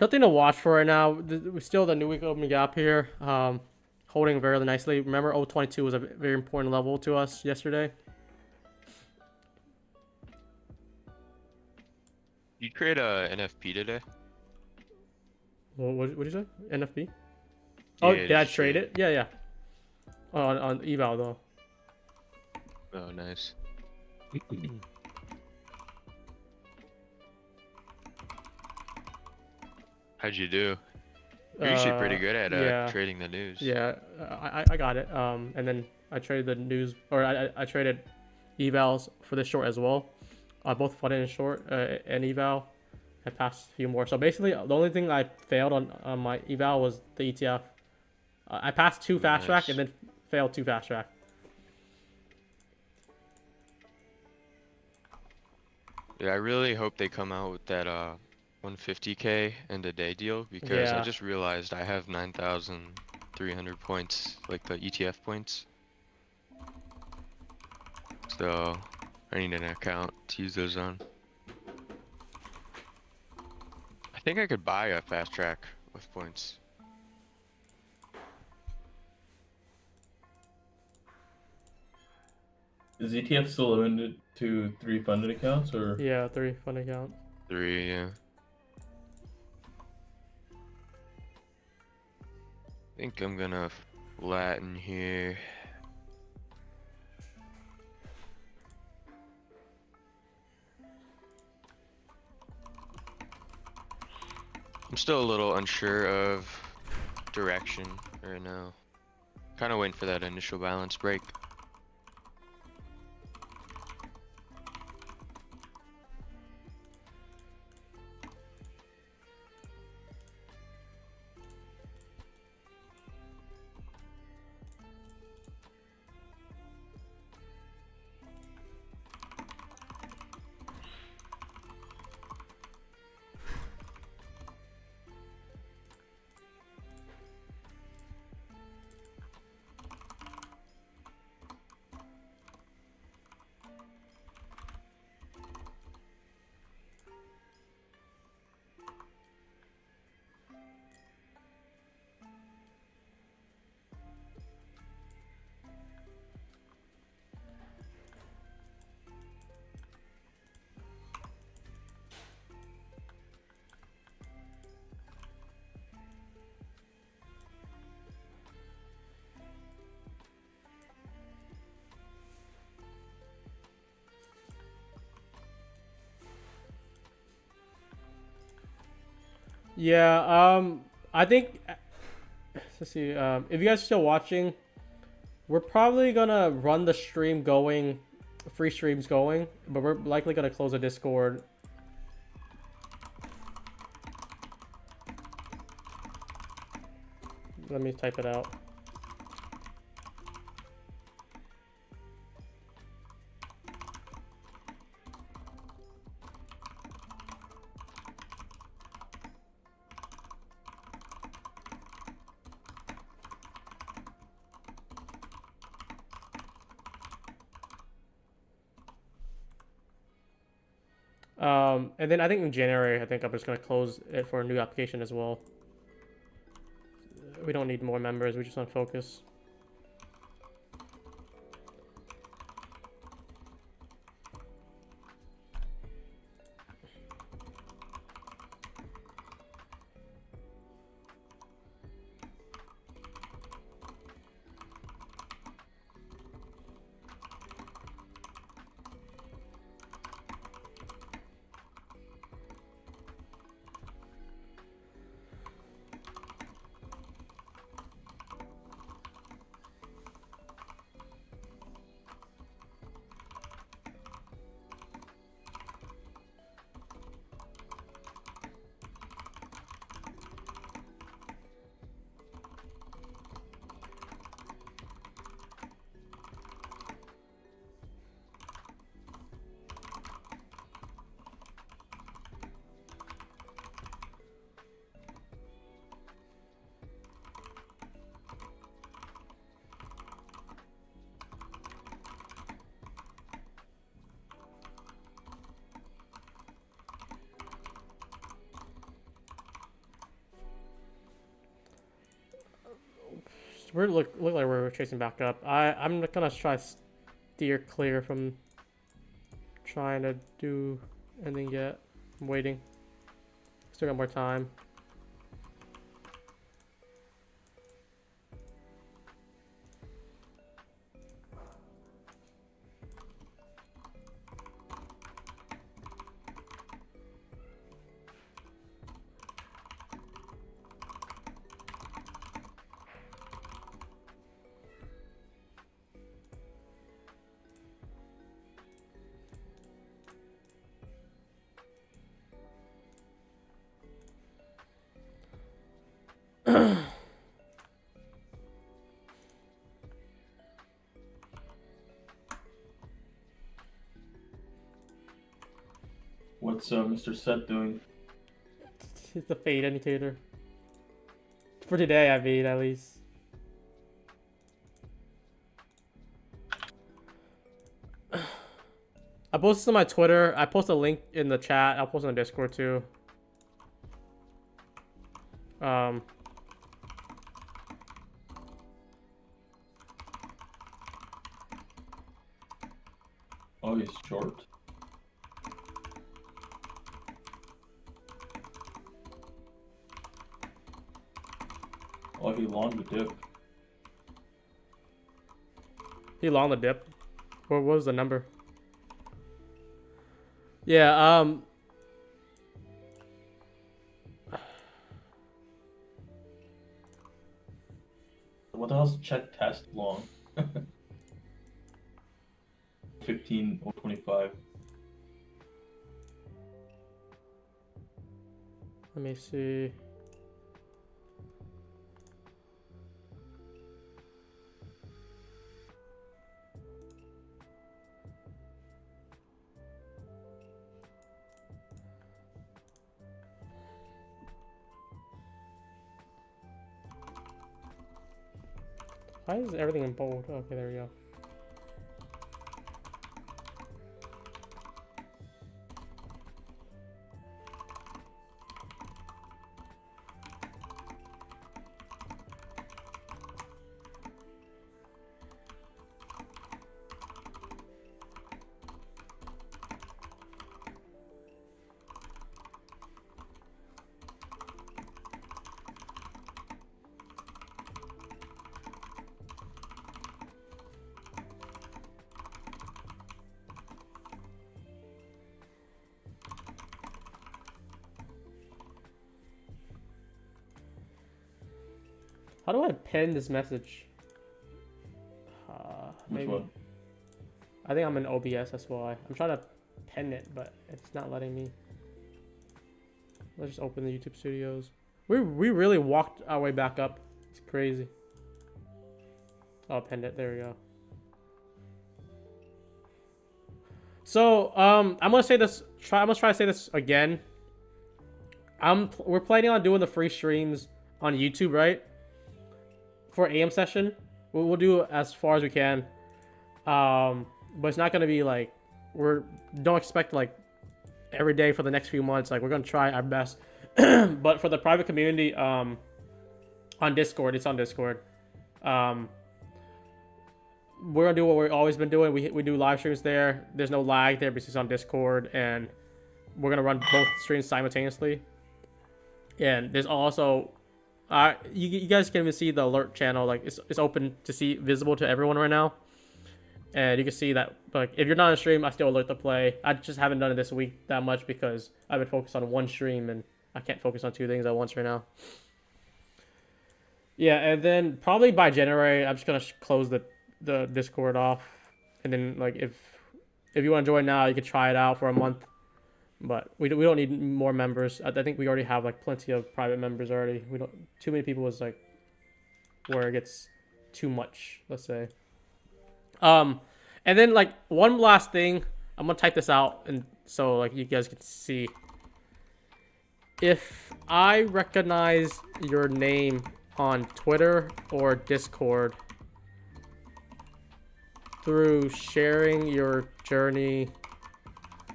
Speaker 1: Nothing to watch for right now. We're still the new week opening gap here. Holding very nicely. Remember, 022 was a very important level to us yesterday.
Speaker 3: You create a NFP today?
Speaker 1: What did you say? NFP? Oh,
Speaker 3: Yeah,
Speaker 1: did I
Speaker 3: just
Speaker 1: trade it? Yeah, yeah. Oh, on eval though.
Speaker 3: Oh, nice. How'd you do? You're usually pretty good at
Speaker 1: Yeah,
Speaker 3: trading the news.
Speaker 1: yeah, I got it. And then I traded the news, or I traded evals for this short as well. Both funded and short and eval. I passed a few more. So basically, the only thing I failed on my eval was the ETF. I passed 2 fast track and
Speaker 3: Nice.
Speaker 1: then failed 2 fast track.
Speaker 3: Yeah, I really hope they come out with that 150K and a day deal because I
Speaker 1: Yeah.
Speaker 3: just realized I have 9,300 points, like the ETF points. So I need an account to use those on. I think I could buy a fast track with points.
Speaker 2: Is ETF still limited to 3 funded accounts or?
Speaker 1: Yeah, 3 fund accounts.
Speaker 3: 3, yeah. I think I'm gonna flatten here. I'm still a little unsure of direction right now. Kind of waiting for that initial balance break.
Speaker 1: Yeah, I think, let's see, if you guys are still watching, we're probably gonna run the stream going, free streams going, but we're likely gonna close the Discord. Let me type it out. And then I think in January, I think I'm just gonna close it for a new application as well. We don't need more members. We just want to focus. We look like we're chasing back up. I'm gonna try to steer clear from trying to do anything yet. I'm waiting. Still got more time.
Speaker 2: What's Mr. Set doing?
Speaker 1: It's the fade indicator. For today, I mean, at least. I posted on my Twitter. I posted a link in the chat. I'll post on Discord too.
Speaker 2: Oh, he's short. Oh, he long the dip.
Speaker 1: He long the dip. What was the number? Yeah,
Speaker 2: What the hell's check test long? 15 or 25.
Speaker 1: let me see. Why is everything in bold? Okay, there we go. How do I pin this message?
Speaker 2: Which
Speaker 1: Maybe.
Speaker 2: one?
Speaker 1: I think I'm in OBS, that's why. I'm trying to pin it, but it's not letting me. Let's just open the YouTube Studios. We really walked our way back up. It's crazy. Oh, I pinned it. There we go. So, I'm gonna say this. I'm gonna try to say this again. We're planning on doing the free streams on YouTube, right? For AM session, we'll do as far as we can. But it's not gonna be like don't expect like every day for the next few months. Like we're gonna try our best. But for the private community, on Discord, it's on Discord. We're gonna do what we've always been doing. We do live streams there. There's no lag there because it's on Discord, and we're gonna run both streams simultaneously. And there's also, you guys can even see the alert channel. Like it's open to see, visible to everyone right now. And you can see that, like, if you're not on stream, I still alert the play. I just haven't done it this week that much because I've been focused on one stream and I can't focus on two things at once right now. Yeah, and then probably by January, I'm just gonna close the Discord off, and then like if you want to join now, you can try it out for a month. But we don't need more members. I think we already have like plenty of private members already. We don't, too many people is like where it gets too much, let's say. And then like one last thing, I'm gonna type this out and so like you guys can see. If I recognize your name on Twitter or Discord through sharing your journey,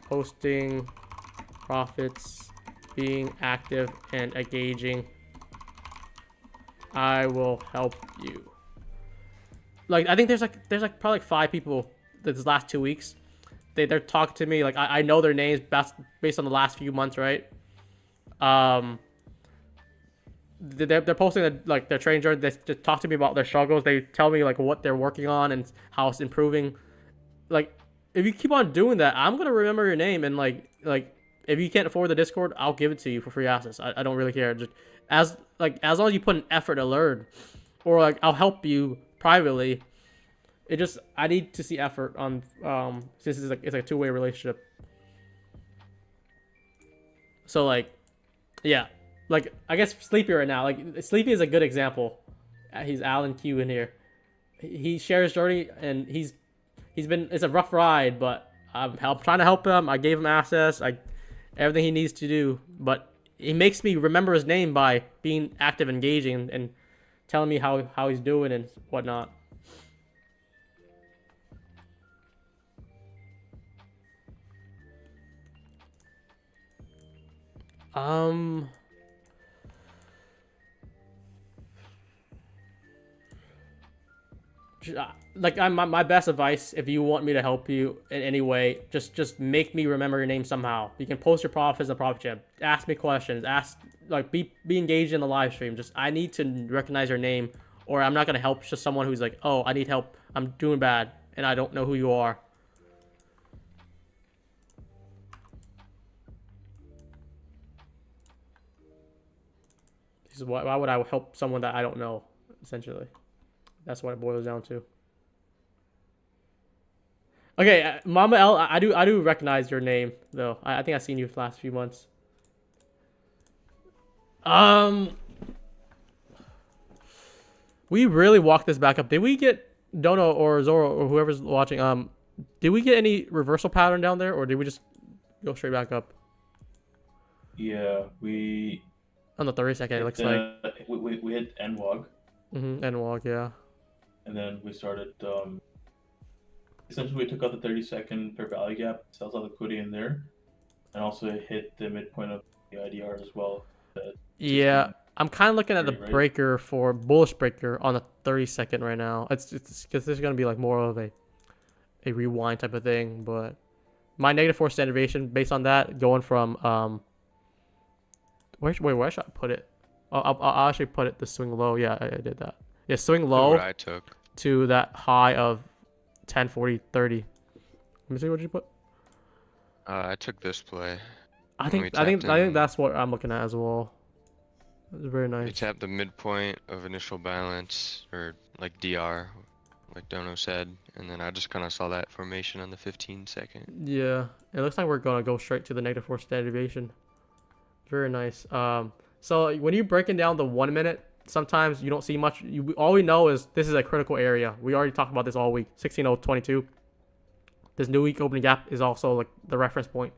Speaker 1: posting profits, being active and engaging, I will help you. Like I think there's probably like 5 people this last 2 weeks. They're talking to me like I know their names based on the last few months, right? They're posting like their training journey. They talk to me about their struggles. They tell me like what they're working on and how it's improving. Like if you keep on doing that, I'm gonna remember your name, and like if you can't afford the Discord, I'll give it to you for free access. I don't really care. Just as long as you put an effort to learn, or like I'll help you privately. I need to see effort on since it's like a two-way relationship. So like, yeah, like I guess Sleepy right now, like Sleepy is a good example. He's Alan Q in here. He shares journey, and it's a rough ride, but I'm trying to help him. I gave him access. everything he needs to do, but he makes me remember his name by being active, engaging, and telling me how he's doing and whatnot. Like my best advice, if you want me to help you in any way, just make me remember your name somehow. You can post your profits in the profit chat, ask me questions, be engaged in the live stream. Just I need to recognize your name, or I'm not gonna help just someone who's like, oh, I need help, I'm doing bad, and I don't know who you are. This is why would I help someone that I don't know? Essentially, that's what it boils down to. Okay, Mama L, I do recognize your name though. I think I've seen you the last few months. We really walked this back up. Did we get Dono or Zoro or whoever's watching? Did we get any reversal pattern down there, or did we just go straight back up?
Speaker 2: Yeah, we.
Speaker 1: On the 30-second, it looks like.
Speaker 2: We hit NWOG.
Speaker 1: NWOG, yeah.
Speaker 2: And then we started. Essentially, we took out the 30-second fair value gap, sells out liquidity in there, and also hit the midpoint of the IDR as well.
Speaker 1: Yeah, I'm kind of looking at the breaker for bullish breaker on the 30-second right now. It's because there's gonna be like more of a rewind type of thing, but my -4 standard deviation based on that going from where should I put it? I'll actually put it the swing low. Yeah, I did that. Yeah, swing low.
Speaker 3: What I took
Speaker 1: to that high of 10, 40, 30. Let me see what you put.
Speaker 3: I took this play.
Speaker 1: I think that's what I'm looking at as well. It's very nice.
Speaker 3: We tapped the midpoint of initial balance, or like DR, like Dono said, and then I just kind of saw that formation on the 15-second.
Speaker 1: Yeah, it looks like we're gonna go straight to the -4 standard deviation. Very nice. So when you're breaking down the 1 minute, sometimes you don't see much. All we know is this is a critical area. We already talked about this all week. 16.022. This new week opening gap is also like the reference point,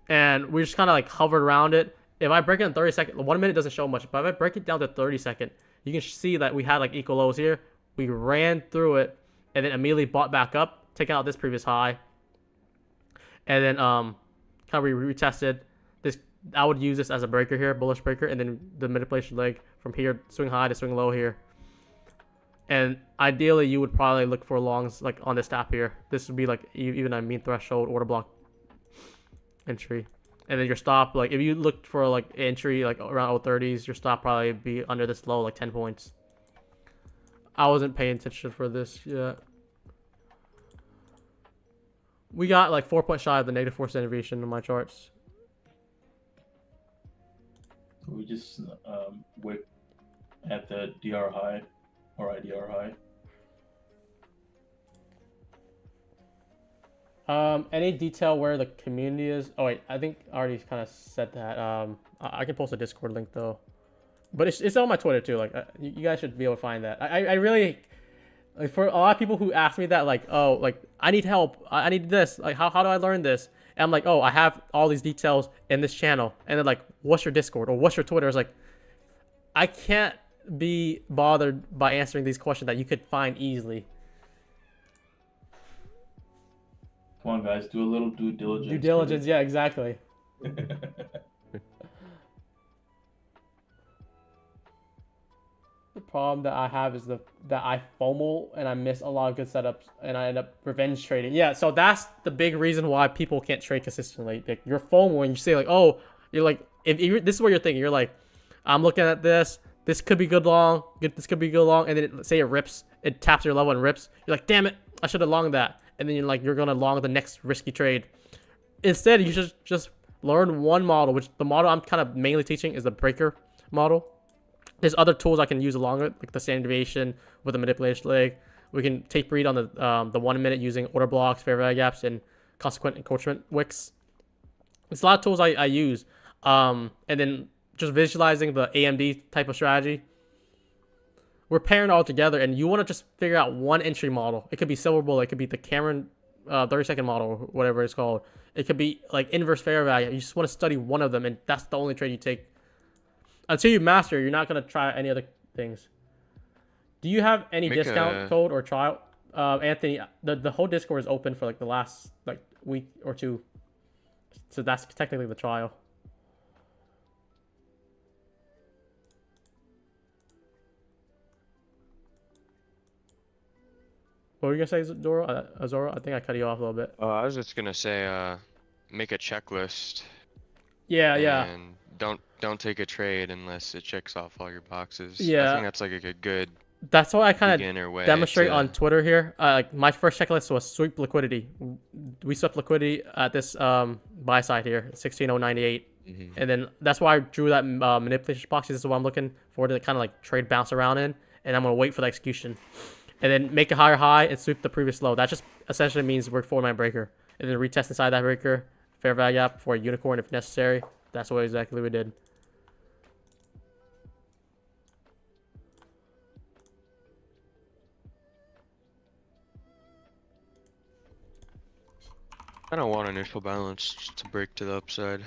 Speaker 1: and we just kind of like hovered around it. If I break it in 30-second, 1 minute doesn't show much, but if I break it down to 30-second, you can see that we had like equal lows here. We ran through it and then immediately bought back up, taking out this previous high, and then kind of retested this. I would use this as a breaker here, bullish breaker, and then the manipulation leg from here, swing high to swing low here. And ideally, you would probably look for longs like on this tap here. This would be like even a mean threshold order block entry. And then your stop, like if you looked for like entry like around 030s, your stop probably be under this low, like 10 points. I wasn't paying attention for this yet. We got like 4 points shy of the -4 standard deviation in my charts.
Speaker 2: We just wick at the DR high or IDR high.
Speaker 1: Any detail where the community is? Oh wait, I think I already kind of said that. I can post a Discord link though, but it's on my Twitter too. Like you guys should be able to find that. I really, like, for a lot of people who ask me that, like, oh, like I need help, I need this, like how do I learn this? And I'm like, oh, I have all these details in this channel, and then like, what's your Discord or what's your Twitter? It's like, I can't be bothered by answering these questions that you could find easily.
Speaker 2: Come on, guys, do a little due diligence.
Speaker 1: Due diligence, yeah, exactly. The problem that I have is that I FOMO and I miss a lot of good setups and I end up revenge trading. Yeah, so that's the big reason why people can't trade consistently. Like, you're FOMO and you say like, oh, you're like, if this is what you're thinking. You're like, I'm looking at this. This could be good long. This could be good long. And then say it rips. It taps your level and rips. You're like, damn it, I should have longed that. And then you're gonna long the next risky trade. Instead, you should just learn one model, which the model I'm kind of mainly teaching is the breaker model. There's other tools I can use along it, like the standard deviation with the manipulation leg. We can tape read on the 1 minute using order blocks, fair value gaps, and consequent encroachment wicks. There's a lot of tools I use. And then just visualizing the AMD type of strategy. We're pairing it all together, and you want to just figure out one entry model. It could be Silver Bullet, it could be the Cameron 30-second model, whatever it's called. It could be like inverse fair value. You just want to study one of them, and that's the only trade you take. Until you master, you're not gonna try any other things. Do you have any
Speaker 3: Make
Speaker 1: discount
Speaker 3: a
Speaker 1: code or trial? Anthony, the whole Discord is open for like the last like week or two, so that's technically the trial. What were you gonna say, Zoro? I think I cut you off a little bit.
Speaker 3: I was just gonna say, make a checklist
Speaker 1: Yeah, yeah,
Speaker 3: and don't take a trade unless it checks off all your boxes. I
Speaker 1: yeah.
Speaker 3: think that's like a good
Speaker 1: That's what I kind of
Speaker 3: beginner way
Speaker 1: demonstrate
Speaker 3: to.
Speaker 1: on Twitter here. Like my first checklist was sweep liquidity. We swept liquidity at this buy side here, 16,098.
Speaker 3: Mhm.
Speaker 1: And then that's why I drew that manipulation box. This is what I'm looking for to kind of like trade bounce around in. And I'm going to wait for the execution. And then make a higher high and sweep the previous low. That just essentially means we're for my breaker. And then retest inside that breaker. Fair value gap for a unicorn if necessary. That's what exactly we did.
Speaker 3: I don't want initial balance just to break to the upside.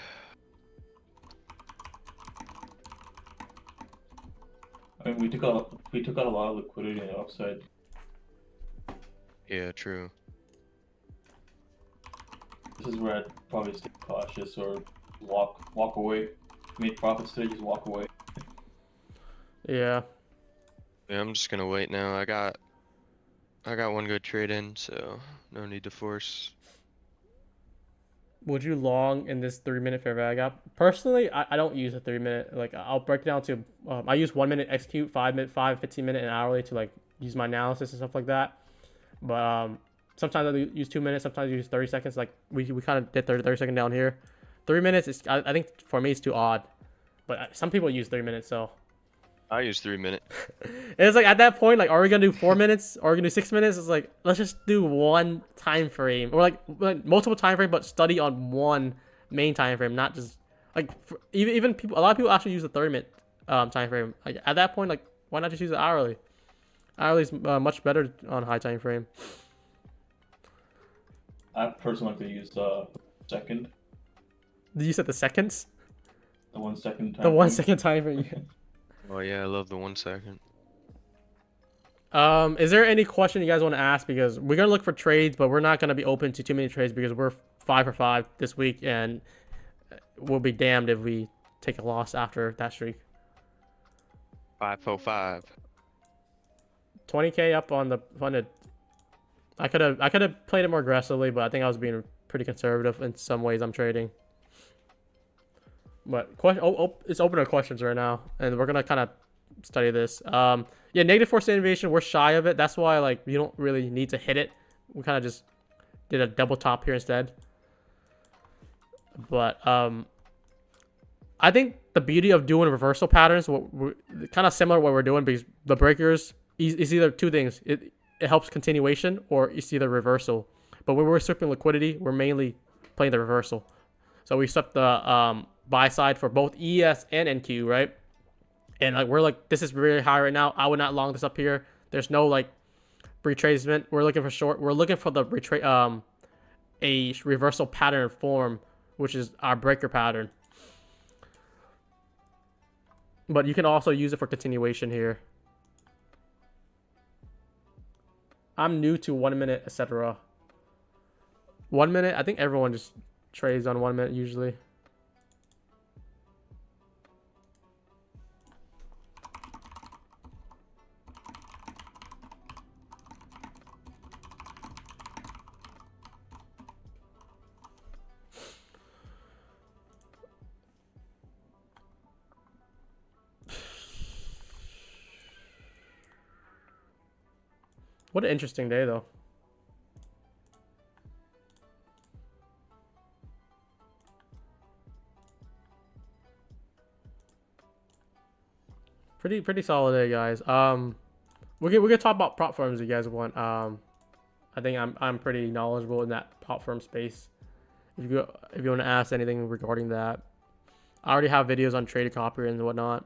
Speaker 2: I mean, we took out a lot of liquidity on the upside.
Speaker 3: Yeah, true.
Speaker 2: This is where I'd probably stay cautious or walk away. Make profits today, just walk away.
Speaker 1: Yeah.
Speaker 3: Yeah, I'm just gonna wait now. I got one good trade in, so no need to force.
Speaker 1: Would you long in this 3-minute fair value gap? Personally, I don't use a 3-minute. Like I'll break it down to I use 1 minute execute, 5, 15 minute, and hourly to like use my analysis and stuff like that. But sometimes I use 2 minutes, sometimes I use 30 seconds. Like we kind of did 30 second down here. 3 minutes is I think for me it's too odd, but some people use 3 minutes. So
Speaker 3: I use 3 minute.
Speaker 1: it's like at that point, like, are we gonna do 4 minutes or are we gonna do 6 minutes? It's like let's just do one time frame or like multiple time frame, but study on one main time frame, not just like even people. A lot of people actually use the 30-minute time frame. Like at that point, like why not just use the hourly? Hourly is much better on high time frame.
Speaker 2: I personally like to use the second.
Speaker 1: You said the seconds?
Speaker 2: The 1 second time.
Speaker 1: The 1
Speaker 2: frame.
Speaker 1: second time frame.
Speaker 3: Oh yeah, I love the 1 second.
Speaker 1: Is there any question you guys want to ask? Because we're gonna look for trades, but we're not gonna be open to too many trades because we're 5 for 5 this week, and we'll be damned if we take a loss after that streak.
Speaker 3: 505.
Speaker 1: 20K up on the funded. I could have played it more aggressively, but I think I was being pretty conservative in some ways. I'm trading. But it's open to questions right now, and we're gonna kind of study this. Yeah, negative force innovation. We're shy of it. That's why like you don't really need to hit it. We kind of just did a double top here instead. But I think the beauty of doing reversal patterns, kind of similar to what we're doing, because the breakers is either two things. It helps continuation or it's either reversal. But when we're sweeping liquidity, we're mainly playing the reversal. So we swept the buy side for both ES and NQ, right? And like we're like, this is really high right now. I would not long this up here. There's no like retracement. We're looking for short. We're looking for the a reversal pattern form, which is our breaker pattern. But you can also use it for continuation here. I'm new to 1 minute, etc. 1 minute, I think everyone just trades on 1 minute usually. What an interesting day, though. Pretty solid day, guys. We can talk about prop firms if you guys want. I think I'm pretty knowledgeable in that prop firm space. If you want to ask anything regarding that, I already have videos on traded copy and whatnot.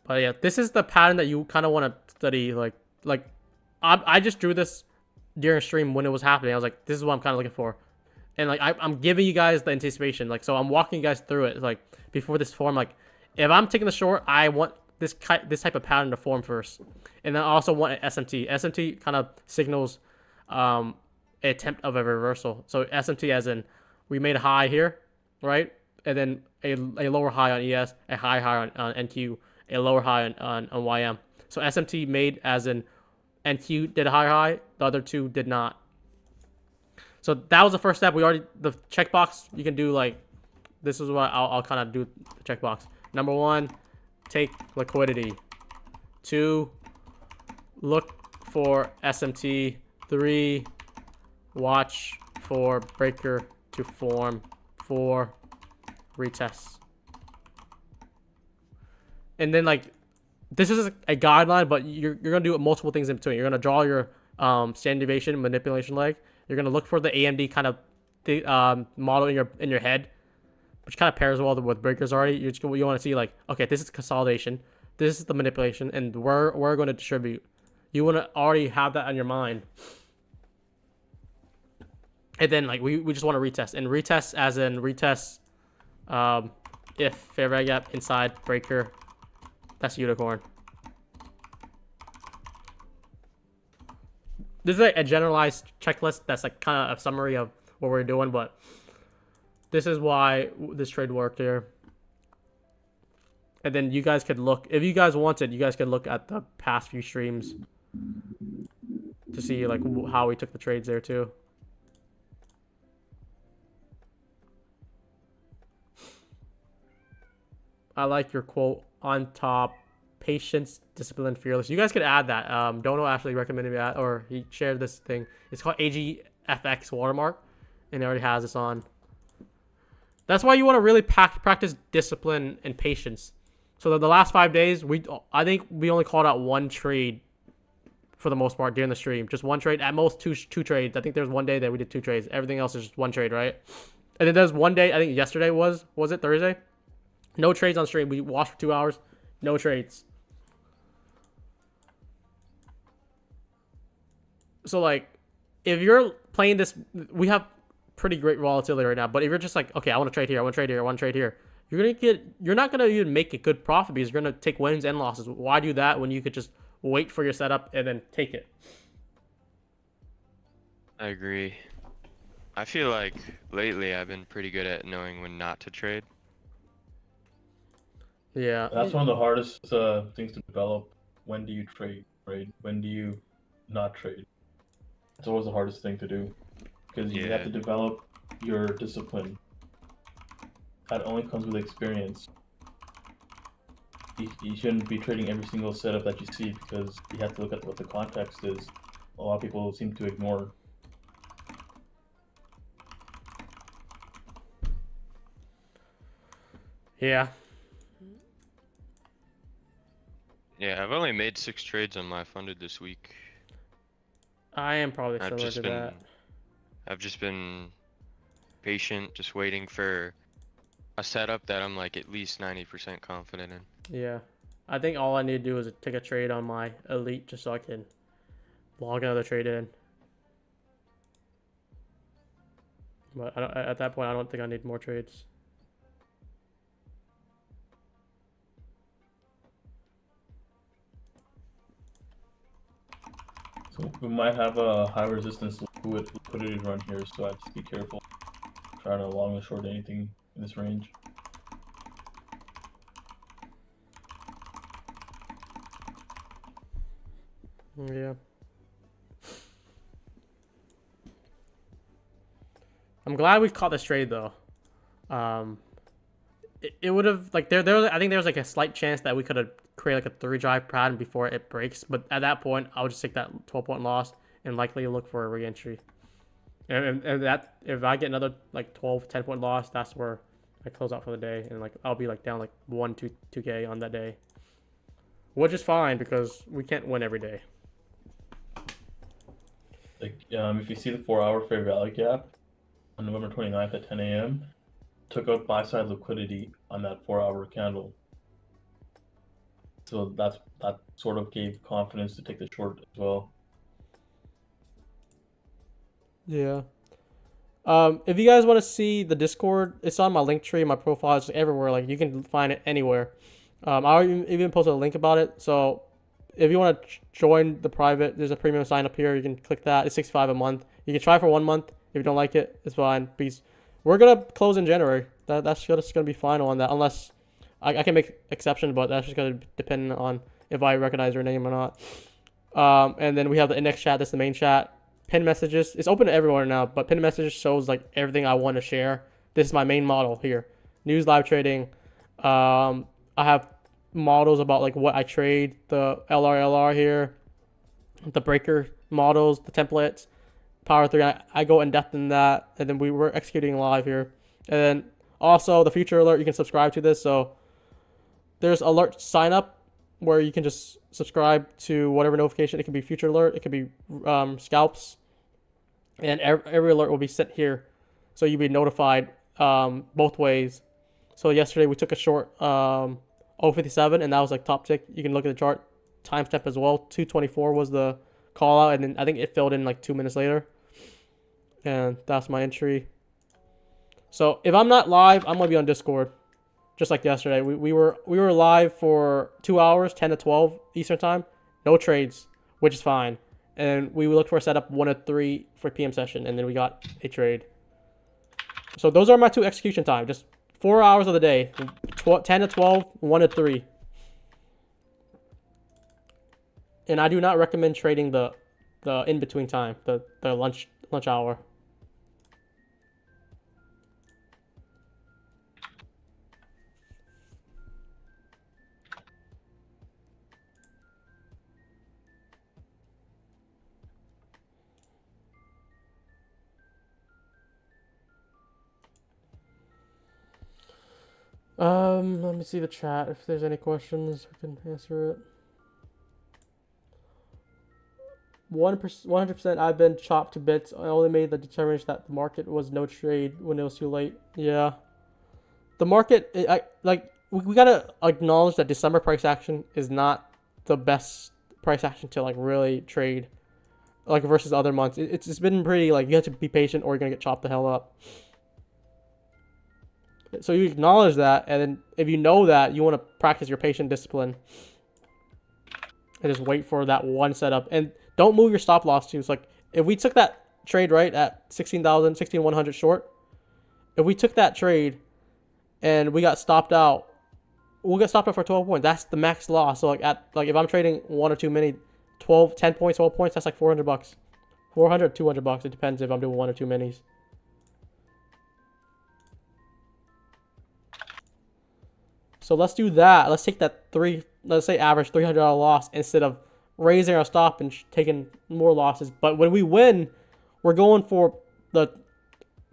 Speaker 1: But yeah, this is the pattern that you kind of want to study. Like I just drew this during stream when it was happening. I was like, this is what I'm kind of looking for. And like I'm giving you guys the anticipation. Like, so I'm walking you guys through it. Like before this form, like if I'm taking the short, I want this type of pattern to form first. And then I also want an SMT. SMT kind of signals an attempt of a reversal. So SMT as in we made a high here, right? And then a lower high on ES, a high on NQ, a lower high on YM. So SMT made as in NQ did a high, the other two did not. So that was the first step. We already, the checkbox, you can do like, this is what I'll kind of do the checkbox. Number 1, take liquidity. 2, look for SMT. 3, watch for breaker to form. 4, retest. And then like, this is a guideline, but you're gonna do multiple things in between. You're gonna draw your standard deviation manipulation leg. You're gonna look for the AMD kind of model in your head, which kind of pairs well with breakers already. You want to see like, okay, this is consolidation, this is the manipulation, and we're going to distribute. You want to already have that on your mind. And then like we just want to retest, and retest as in retest if fair value gap inside breaker, that's unicorn. This is like a generalized checklist that's like kind of a summary of what we're doing, but this is why this trade worked here. And then you guys could look, if you guys wanted, you guys could look at the past few streams to see like how we took the trades there too. I like your quote on top. Patience, discipline, fearless. You guys could add that. Dono actually recommended me that, or he shared this thing. It's called AGFX watermark, and it already has this on. That's why you want to really practice discipline and patience. So the last 5 days, I think we only called out 1 trade for the most part during the stream. Just 1 trade, at most two trades. I think there's 1 day that we did 2 trades. Everything else is just 1 trade, right? And then there's 1 day, I think yesterday was it Thursday? No trades on stream. We watched for 2 hours. No trades. So like, if you're playing this, we have pretty great volatility right now. But if you're just like, okay, I want to trade here, I want to trade here, I want to trade here, you're not gonna even make a good profit because you're gonna take wins and losses. Why do that when you could just wait for your setup and then take it?
Speaker 3: I agree. I feel like lately I've been pretty good at knowing when not to trade.
Speaker 1: Yeah.
Speaker 2: That's one of the hardest things to develop. When do you trade, right? When do you not trade? It's always the hardest thing to do because you have to develop your discipline. That only comes with experience. You shouldn't be trading every single setup that you see because you have to look at what the context is. A lot of people seem to ignore.
Speaker 1: Yeah.
Speaker 3: Yeah, I've only made 6 trades on my funded this week.
Speaker 1: I am probably similar to that.
Speaker 3: I've just been patient, just waiting for a setup that I'm like at least 90% confident in.
Speaker 1: Yeah. I think all I need to do is take a trade on my elite just so I can log another trade in. But at that point, I don't think I need more trades.
Speaker 2: So we might have a high resistance liquidity run here, so I have to be careful trying to long or short anything in this range.
Speaker 1: Yeah. I'm glad we caught this trade though. It would have like there I think there was like a slight chance that we could have created like a 3-drive pattern before it breaks, but at that point I would just take that 12-point loss and likely look for a re-entry. And that if I get another like 10-point loss, that's where I close out for the day, and like I'll be like down like 2K on that day, which is fine because we can't win every day.
Speaker 2: Like if you see the 4-hour fair value gap on November 29th at 10 a.m. took out buy side liquidity on that 4-hour candle. So that sort of gave confidence to take the short as well.
Speaker 1: Yeah. If you guys want to see the Discord, it's on my link tree, my profile, it's everywhere. Like you can find it anywhere. I even posted a link about it. So if you want to join the private, there's a premium sign up here. You can click that. It's $65 a month. You can try for 1 month. If you don't like it, it's fine. Because we're gonna close in January. That's just gonna be final on that. Unless I can make exceptions, but that's just gonna depend on if I recognize your name or not. And then we have the index chat. That's the main chat. Pin messages. It's open to everyone now, but pin messages shows like everything I want to share. This is my main model here. News, live trading. I have models about like what I trade. The LR here. The breaker models, the templates. Power 3. I go in depth in that, and then we're executing live here. And then also the future alert. You can subscribe to this. So there's alert sign up where you can just subscribe to whatever notification. It can be future alert, it could be scalps, and every alert will be sent here, so you'll be notified both ways. So yesterday we took a short 057, and that was like top tick. You can look at the chart timestamp as well. 224 was the call out, and then I think it filled in like 2 minutes later, and that's my entry. So if I'm not live, I'm gonna be on Discord. Just like yesterday, we were live for 2 hours, 10 to 12 Eastern time, no trades, which is fine. And we looked for a setup 1 to 3 for PM session, and then we got a trade. So those are my 2 execution time, just 4 hours of the day, 10 to 12, 1 to 3. And I do not recommend trading the in between time, the lunch hour. Let me see the chat. If there's any questions, we can answer it. 100%. I've been chopped to bits. I only made the determination that the market was no trade when it was too late. Yeah, the market. We gotta acknowledge that December price action is not the best price action to like really trade, like versus other months. It's been pretty like you have to be patient or you're gonna get chopped the hell up. So you acknowledge that, and then if you know that, you want to practice your patient discipline and just wait for that one setup. And don't move your stop loss too. It's like if we took that trade right at 16,100 short, if we took that trade and we got stopped out, we'll get stopped out for 12 points. That's the max loss. So like if I'm trading 1 or 2 mini, 10 points, 12 points, that's like $400. 400, $200. It depends if I'm doing 1 or 2 minis. So let's do that. Let's take that let's say average $300 loss instead of raising our stop and taking more losses. But when we win, we're going for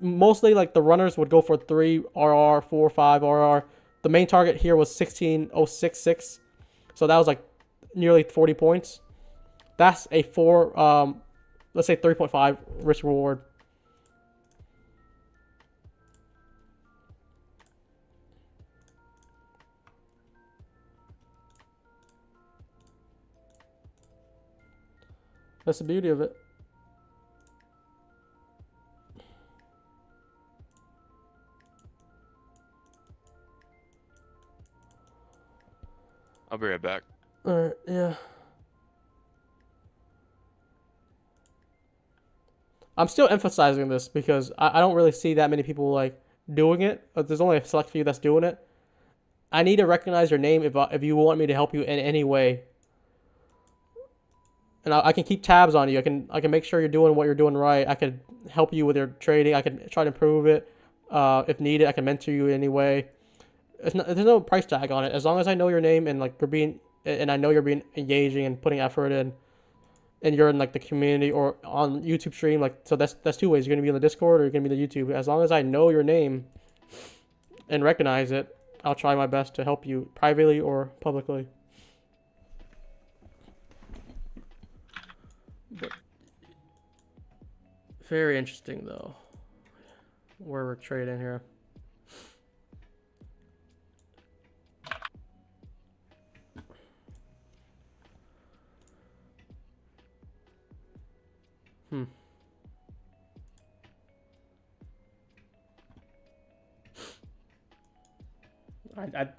Speaker 1: mostly like the runners would go for 3 RR, 4, 5 RR. The main target here was 16,066. So that was like nearly 40 points. That's a let's say 3.5 risk reward. That's the beauty of it.
Speaker 3: I'll be right back.
Speaker 1: Alright, yeah. I'm still emphasizing this because I don't really see that many people like doing it. There's only a select few that's doing it. I need to recognize your name if you want me to help you in any way. And I can keep tabs on you. I can make sure you're doing what you're doing right. I could help you with your trading. I can try to improve it. If needed, I can mentor you in any way. There's no price tag on it. As long as I know your name and like I know you're being engaging and putting effort in, and you're in like the community or on YouTube stream, like so that's 2 ways. You're gonna be on the Discord or you're gonna be on the YouTube. As long as I know your name and recognize it, I'll try my best to help you privately or publicly. But very interesting though, where we're trading here. Hmm.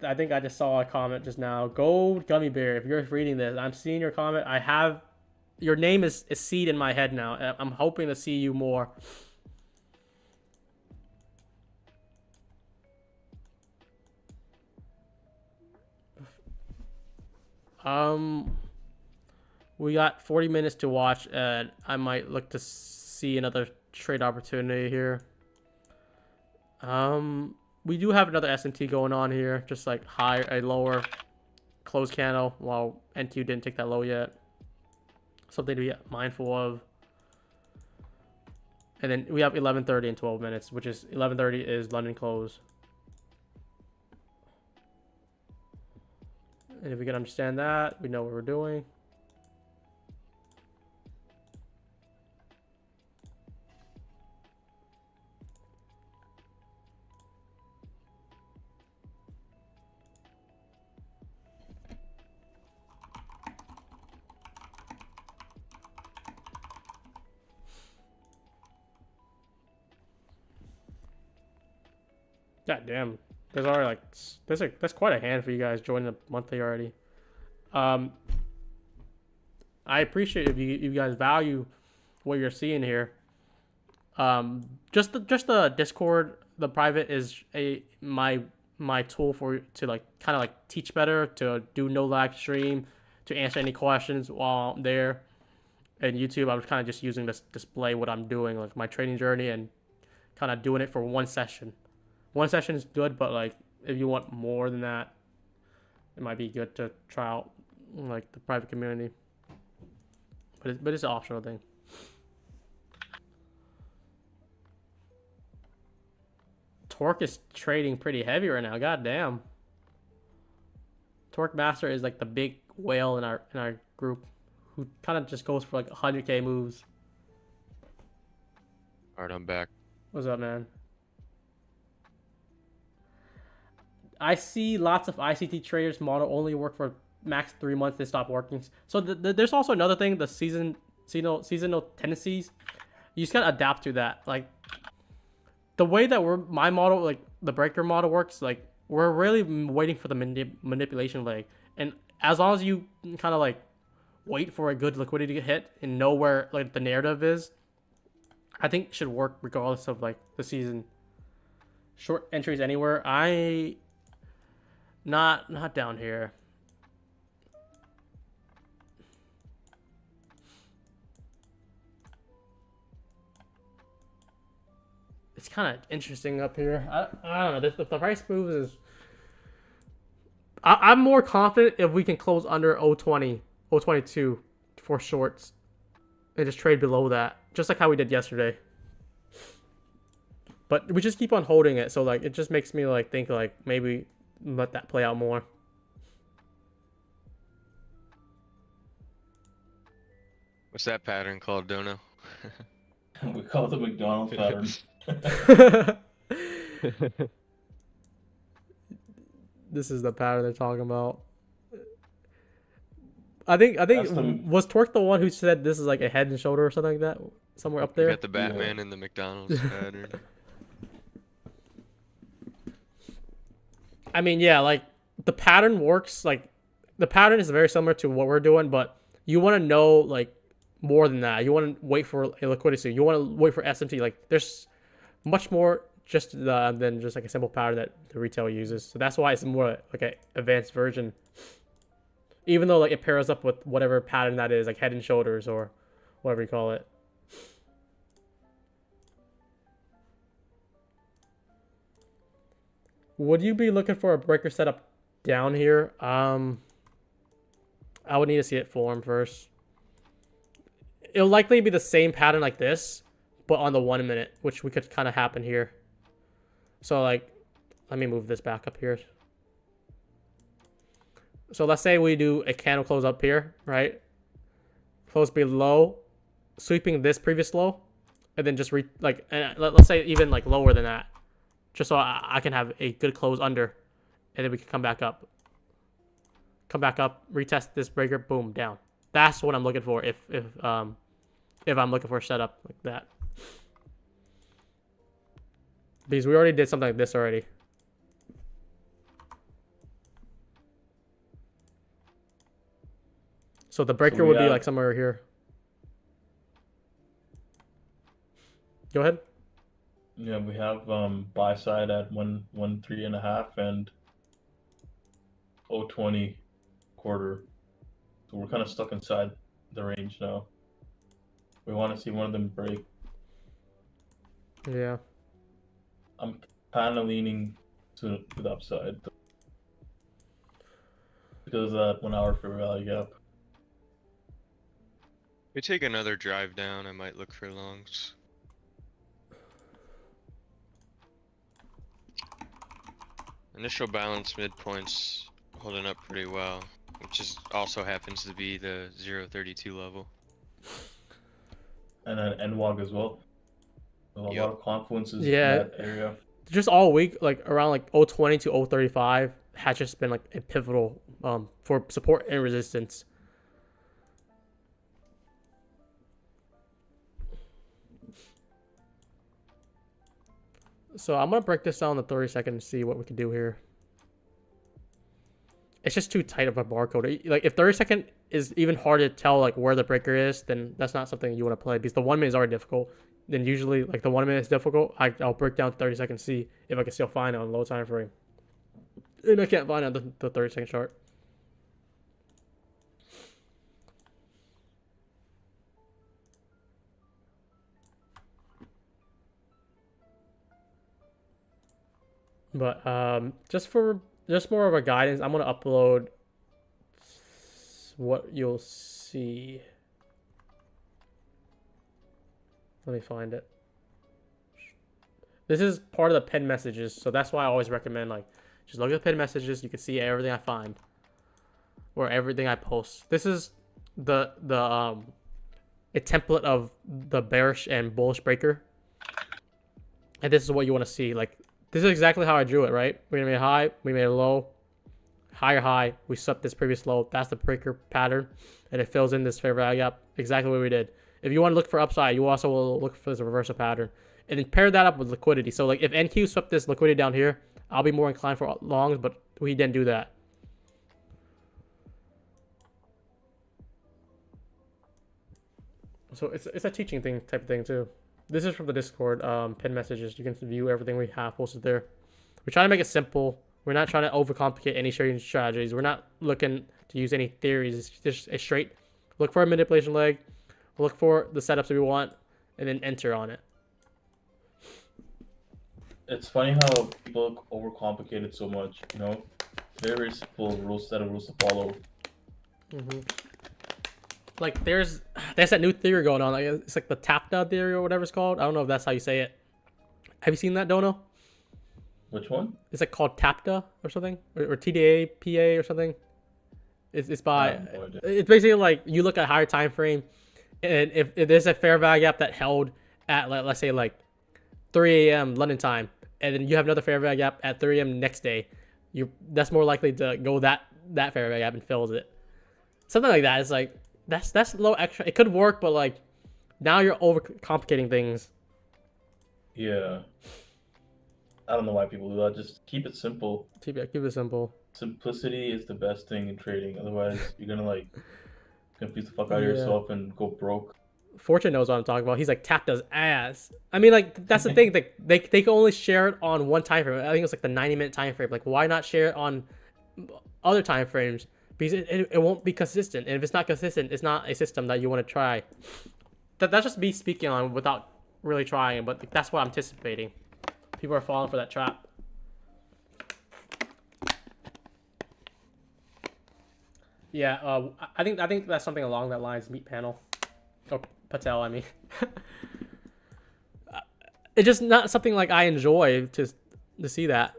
Speaker 1: I think I just saw a comment just now. Gold Gummy Bear, if you're reading this, I'm seeing your comment. I have your name is seed in my head now. I'm hoping to see you more. We got 40 minutes to watch, and I might look to see another trade opportunity here. We do have another S&T going on here, just like a lower close candle, while NQ didn't take that low yet. Something to be mindful of. And then we have 11:30 in 12 minutes, which is 11:30 is London close. And if we can understand that, we know what we're doing. God damn. There's already like that's quite a hand for you guys joining the monthly already. I appreciate if you guys value what you're seeing here. Just the Discord, the private is my tool to like kind of like teach better, to do no lag stream, to answer any questions while I'm there. And YouTube, I'm kind of just using this display what I'm doing, like my trading journey, and kind of doing it for one session. One session is good, but like if you want more than that, it might be good to try out like the private community. But it's an optional thing. Torque is trading pretty heavy right now. God damn. Torque Master is like the big whale in our group, who kind of just goes for like 100k moves.
Speaker 3: Alright, I'm back.
Speaker 1: What's up, man? I see lots of ICT traders model only work for max 3 months, they stop working. So there's also another thing, the seasonal tendencies. You just gotta adapt to that. Like the way that my model, like the breaker model works, like we're really waiting for the manipulation leg, and as long as you kind of like wait for a good liquidity to hit and know where like the narrative is, I think it should work regardless of like the season. Short entries anywhere. Not down here. It's kind of interesting up here. I don't know. The price moves is. I'm more confident if we can close under 020, 022 for shorts, and just trade below that, just like how we did yesterday. But we just keep on holding it, so like it just makes me like think like maybe let that play out more.
Speaker 3: What's that pattern called, Dono?
Speaker 2: We call it the McDonald's pattern.
Speaker 1: This is the pattern they're talking about. I think was Torque the one who said this is like a head and shoulder or something like that, somewhere up there?
Speaker 3: You got the Batman and the McDonald's pattern.
Speaker 1: I mean, yeah, like the pattern works. Like the pattern is very similar to what we're doing, but you want to know like more than that. You want to wait for a liquidity. You want to wait for SMT. Like there's much more just than just like a simple pattern that the retail uses. So that's why it's more like an advanced version. Even though like it pairs up with whatever pattern that is, like head and shoulders or whatever you call it. Would you be looking for a breaker setup down here? I would need to see it form first. It'll likely be the same pattern like this, but on the 1 minute, which we could kind of happen here. So like, let me move this back up here. So let's say we do a candle close up here, right? Close below, sweeping this previous low, and then just let's say even like lower than that, just so I can have a good close under, and then we can come back up. Come back up, retest this breaker, boom, down. That's what I'm looking for if if I'm looking for a setup like that. Because we already did something like this already. So the breaker would be like somewhere here. Go ahead.
Speaker 2: Yeah, we have buy side at 113.5 and 020 quarter. So we're kind of stuck inside the range now. We want to see one of them break.
Speaker 1: Yeah.
Speaker 2: I'm kind of leaning to the upside because of that 1 hour fair value gap.
Speaker 3: If we take another drive down, I might look for longs. Initial balance midpoints holding up pretty well, which is also happens to be the 0.32 level.
Speaker 2: And then NWAG as well. A lot of confluences in that area.
Speaker 1: Just all week, like around like 020 to 035 has just been like a pivotal for support and resistance. So I'm gonna break this down to 30 seconds and see what we can do here. It's just too tight of a barcode. Like if 30 second is even hard to tell like where the breaker is, then that's not something you want to play because the 1 minute is already difficult. Then usually like the 1 minute is difficult. I'll break down to 30 seconds, see if I can still find it on low time frame. And I can't find it on the 30 second chart. But just more of a guidance, I'm gonna upload what you'll see. Let me find it. This is part of the pinned messages, so that's why I always recommend like just look at the pinned messages. You can see everything I find or everything I post. This is a template of the bearish and bullish breaker, and this is what you want to see. Like this is exactly how I drew it, right? We made a high, we made a low, higher high, we swept this previous low. That's the breaker pattern, and it fills in this fair value gap. Exactly what we did. If you want to look for upside, you also will look for this reversal pattern. And then pair that up with liquidity. So like if NQ swept this liquidity down here, I'll be more inclined for longs, but we didn't do that. So it's a teaching thing type of thing too. This is from the Discord, pin messages. You can view everything we have posted there. We're trying to make it simple. We're not trying to overcomplicate any trading strategies. We're not looking to use any theories. It's just a straight look for a manipulation leg, look for the setups that we want, and then enter on it.
Speaker 2: It's funny how people overcomplicate it so much, you know? Very simple set of rules to follow.
Speaker 1: Like there's that new theory going on. Like it's like the TAPTA theory or whatever it's called. I don't know if that's how you say it. Have you seen that, Dono?
Speaker 2: Which one?
Speaker 1: It's like called TAPTA or something, or TDA PA or something. It's by it's basically like you look at higher time frame, and if there's a fair value gap that held at let's say like 3 a.m. London time, and then you have another fair value gap at 3 a.m. next day, that's more likely to go that fair value gap and fills it. Something like that. It's like that's a little extra. It could work, but like now you're overcomplicating things.
Speaker 2: Yeah. I don't know why people do that. Just keep it simple.
Speaker 1: Keep it simple.
Speaker 2: Simplicity is the best thing in trading. Otherwise, you're gonna like confuse the fuck out of yourself and go broke.
Speaker 1: Fortune knows what I'm talking about. He's like tapped his ass. I mean, like that's the thing. They can only share it on one time frame. I think it's like the 90-minute time frame. Like, why not share it on other time frames? Because it won't be consistent. And if it's not consistent, it's not a system that you want to try. That's just me speaking on without really trying. But like, that's what I'm anticipating. People are falling for that trap. Yeah, I think that's something along that lines. Meat panel, or Patel. I mean, it's just not something like I enjoy to see that.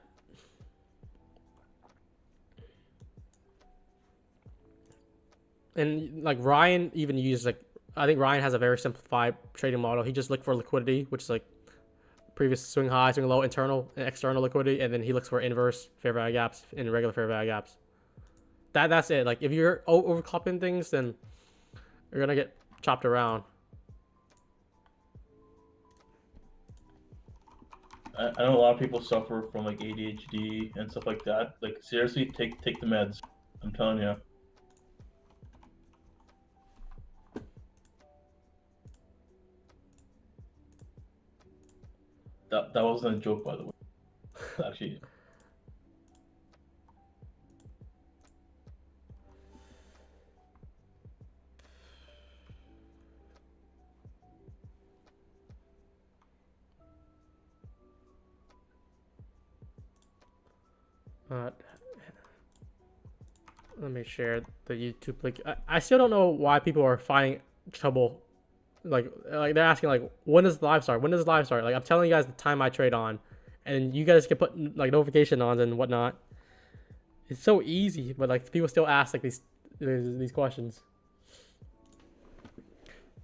Speaker 1: And like Ryan even uses like I think Ryan has a very simplified trading model. He just looked for liquidity, which is like previous swing high, swing low, internal and external liquidity, and then he looks for inverse fair value gaps and regular fair value gaps. That's it. Like if you're overclopping things, then you're gonna get chopped around.
Speaker 2: I know a lot of people suffer from like ADHD and stuff like that. Like seriously, take the meds. I'm telling you. That wasn't a joke, by the way. Actually,
Speaker 1: Uh, let me share the YouTube link. I still don't know why people are finding trouble. Like they're asking like, when does live start? When does live start? Like I'm telling you guys the time I trade on, and you guys can put like notification on and whatnot. It's so easy, but like people still ask like these questions.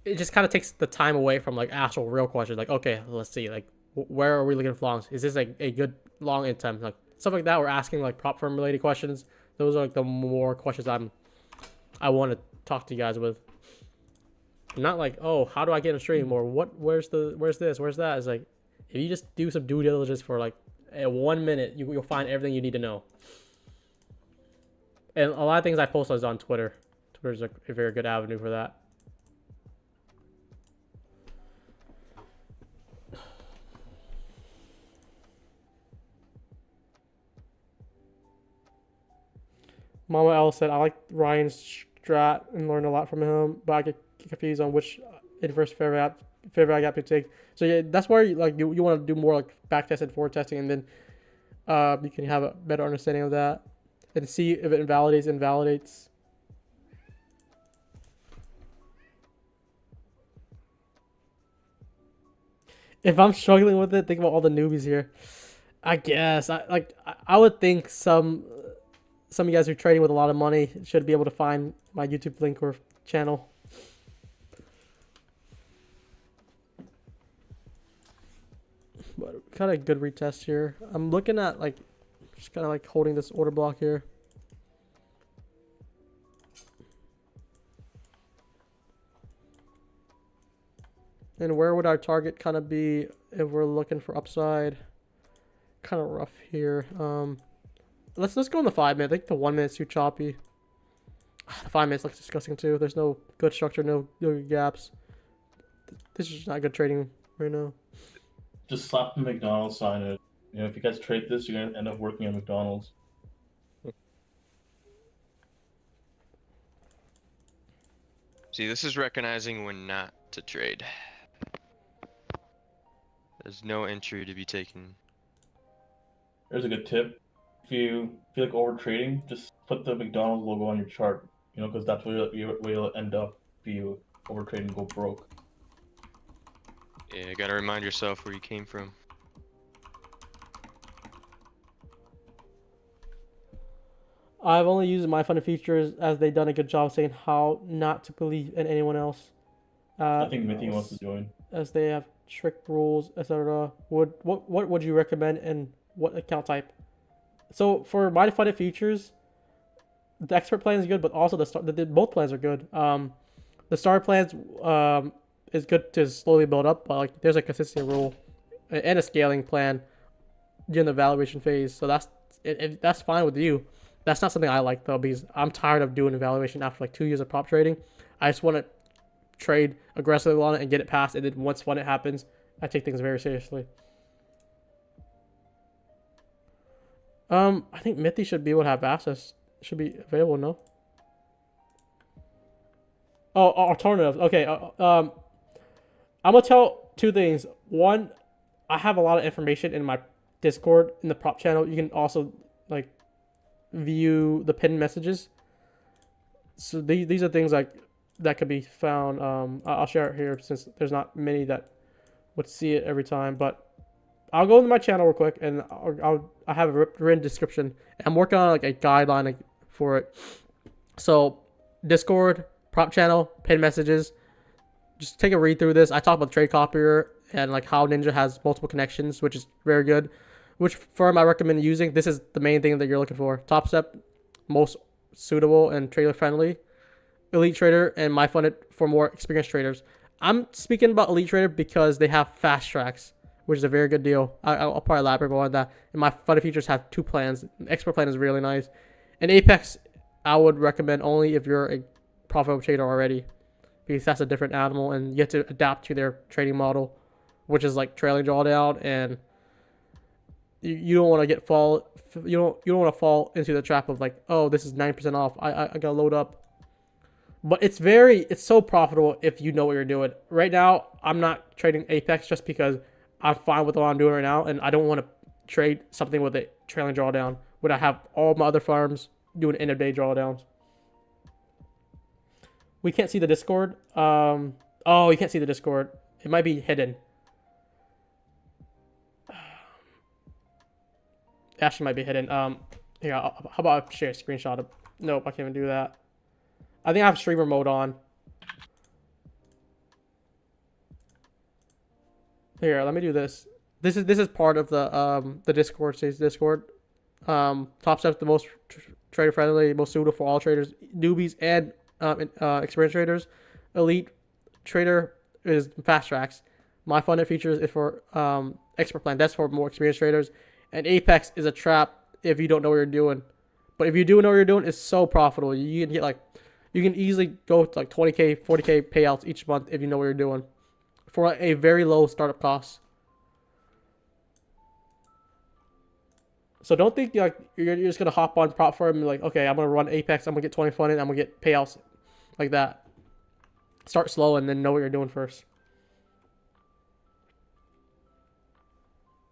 Speaker 1: It just kind of takes the time away from like actual real questions. Like, okay, let's see, like where are we looking for longs? Is this like a good long in time? Like stuff like that. We're asking like prop firm related questions. Those are like the more questions I want to talk to you guys with. Not like, oh, how do I get in a stream, or where's this, where's that? It's like, if you just do some due diligence for like 1 minute, you'll find everything you need to know. And a lot of things I post is on Twitter. Twitter's like a very good avenue for that. Mama L said, I like Ryan's strat and learned a lot from him, but I get confused on which inverse fair value gap to take. So yeah, that's where you want to do more like backtest and forward testing, and then you can have a better understanding of that and see if it invalidates. If I'm struggling with it, think about all the newbies here. I guess I would think some of you guys who are trading with a lot of money should be able to find my YouTube link or channel. But kind of good retest here. I'm looking at like, just kind of like holding this order block here. And where would our target kind of be if we're looking for upside? Kind of rough here. Let's go on the 5 minute. I think the 1 minute's too choppy. The 5 minutes looks disgusting too. There's no good structure, no good gaps. This is just not good trading right now.
Speaker 2: just slap the McDonald's sign. And, you know, if you guys trade this, you're gonna end up working at McDonald's.
Speaker 3: See, this is recognizing when not to trade. There's no entry to be taken.
Speaker 2: There's a good tip. If you feel like over trading, just put the McDonald's logo on your chart. You know, because that's where you'll end up if you over trade and go broke.
Speaker 3: Yeah, you gotta remind yourself where you came from.
Speaker 1: I've only used my funded features as they've done a good job saying how not to believe in anyone else.
Speaker 2: I think Mithy wants to join.
Speaker 1: As they have strict rules, etc. What would you recommend and what account type? So for my funded features, the expert plan is good, but also both plans are good. The star plans is good to slowly build up, but like there's a consistency rule and a scaling plan during the evaluation phase. So that's fine with you. That's not something I like though, because I'm tired of doing evaluation after like 2 years of prop trading. I just want to trade aggressively on it and get it passed, and then once when it happens, I take things very seriously. I think Mithy should be able to have access. Should be available, no? Oh, alternatives. Okay. I'm gonna tell two things. One, I have a lot of information in my Discord in the prop channel. You can also like view the pinned messages. So these are things like that could be found. I'll share it here since there's not many that would see it every time. But I'll go into my channel real quick and I have a written description. I'm working on like a guideline for it. So Discord, prop channel, pinned messages. Just take a read through this. I talk about trade copier and like how Ninja has multiple connections, which is very good. Which firm I recommend using? This is the main thing that you're looking for. Top Step, most suitable and trader friendly. Elite Trader and MyFunded for more experienced traders. I'm speaking about Elite Trader because they have fast tracks, which is a very good deal. I'll probably elaborate more on that. And my funded futures have 2 plans. The expert plan is really nice. And Apex, I would recommend only if you're a profitable trader already, because that's a different animal, and you have to adapt to their trading model, which is like trailing drawdown, and you don't want to you don't want to fall into the trap of like, oh, this is 9% off. I gotta load up. But it's so profitable if you know what you're doing. Right now, I'm not trading Apex just because I'm fine with what I'm doing right now, and I don't want to trade something with a trailing drawdown when I have all my other farms doing end of day drawdowns. We can't see the Discord. Oh, you can't see the Discord. It might be hidden. Actually, might be hidden. Here, how about I share a screenshot of? Nope, I can't even do that. I think I have streamer mode on. Here, let me do this. This is part of the Discord. Says Discord. Top Step's the most trader friendly, most suitable for all traders, newbies and experienced traders. Elite trader is fast tracks. My funded features is for expert plan. That's for more experienced traders. And Apex is a trap if you don't know what you're doing. But if you do know what you're doing, it's so profitable. You can get like, you can easily go to like 20K, 40K payouts each month if you know what you're doing for a very low startup cost. So don't think like you're just gonna hop on prop firm and like, okay, I'm gonna run Apex, I'm gonna get 20 funded, I'm gonna get payouts like that. Start slow and then know what you're doing first.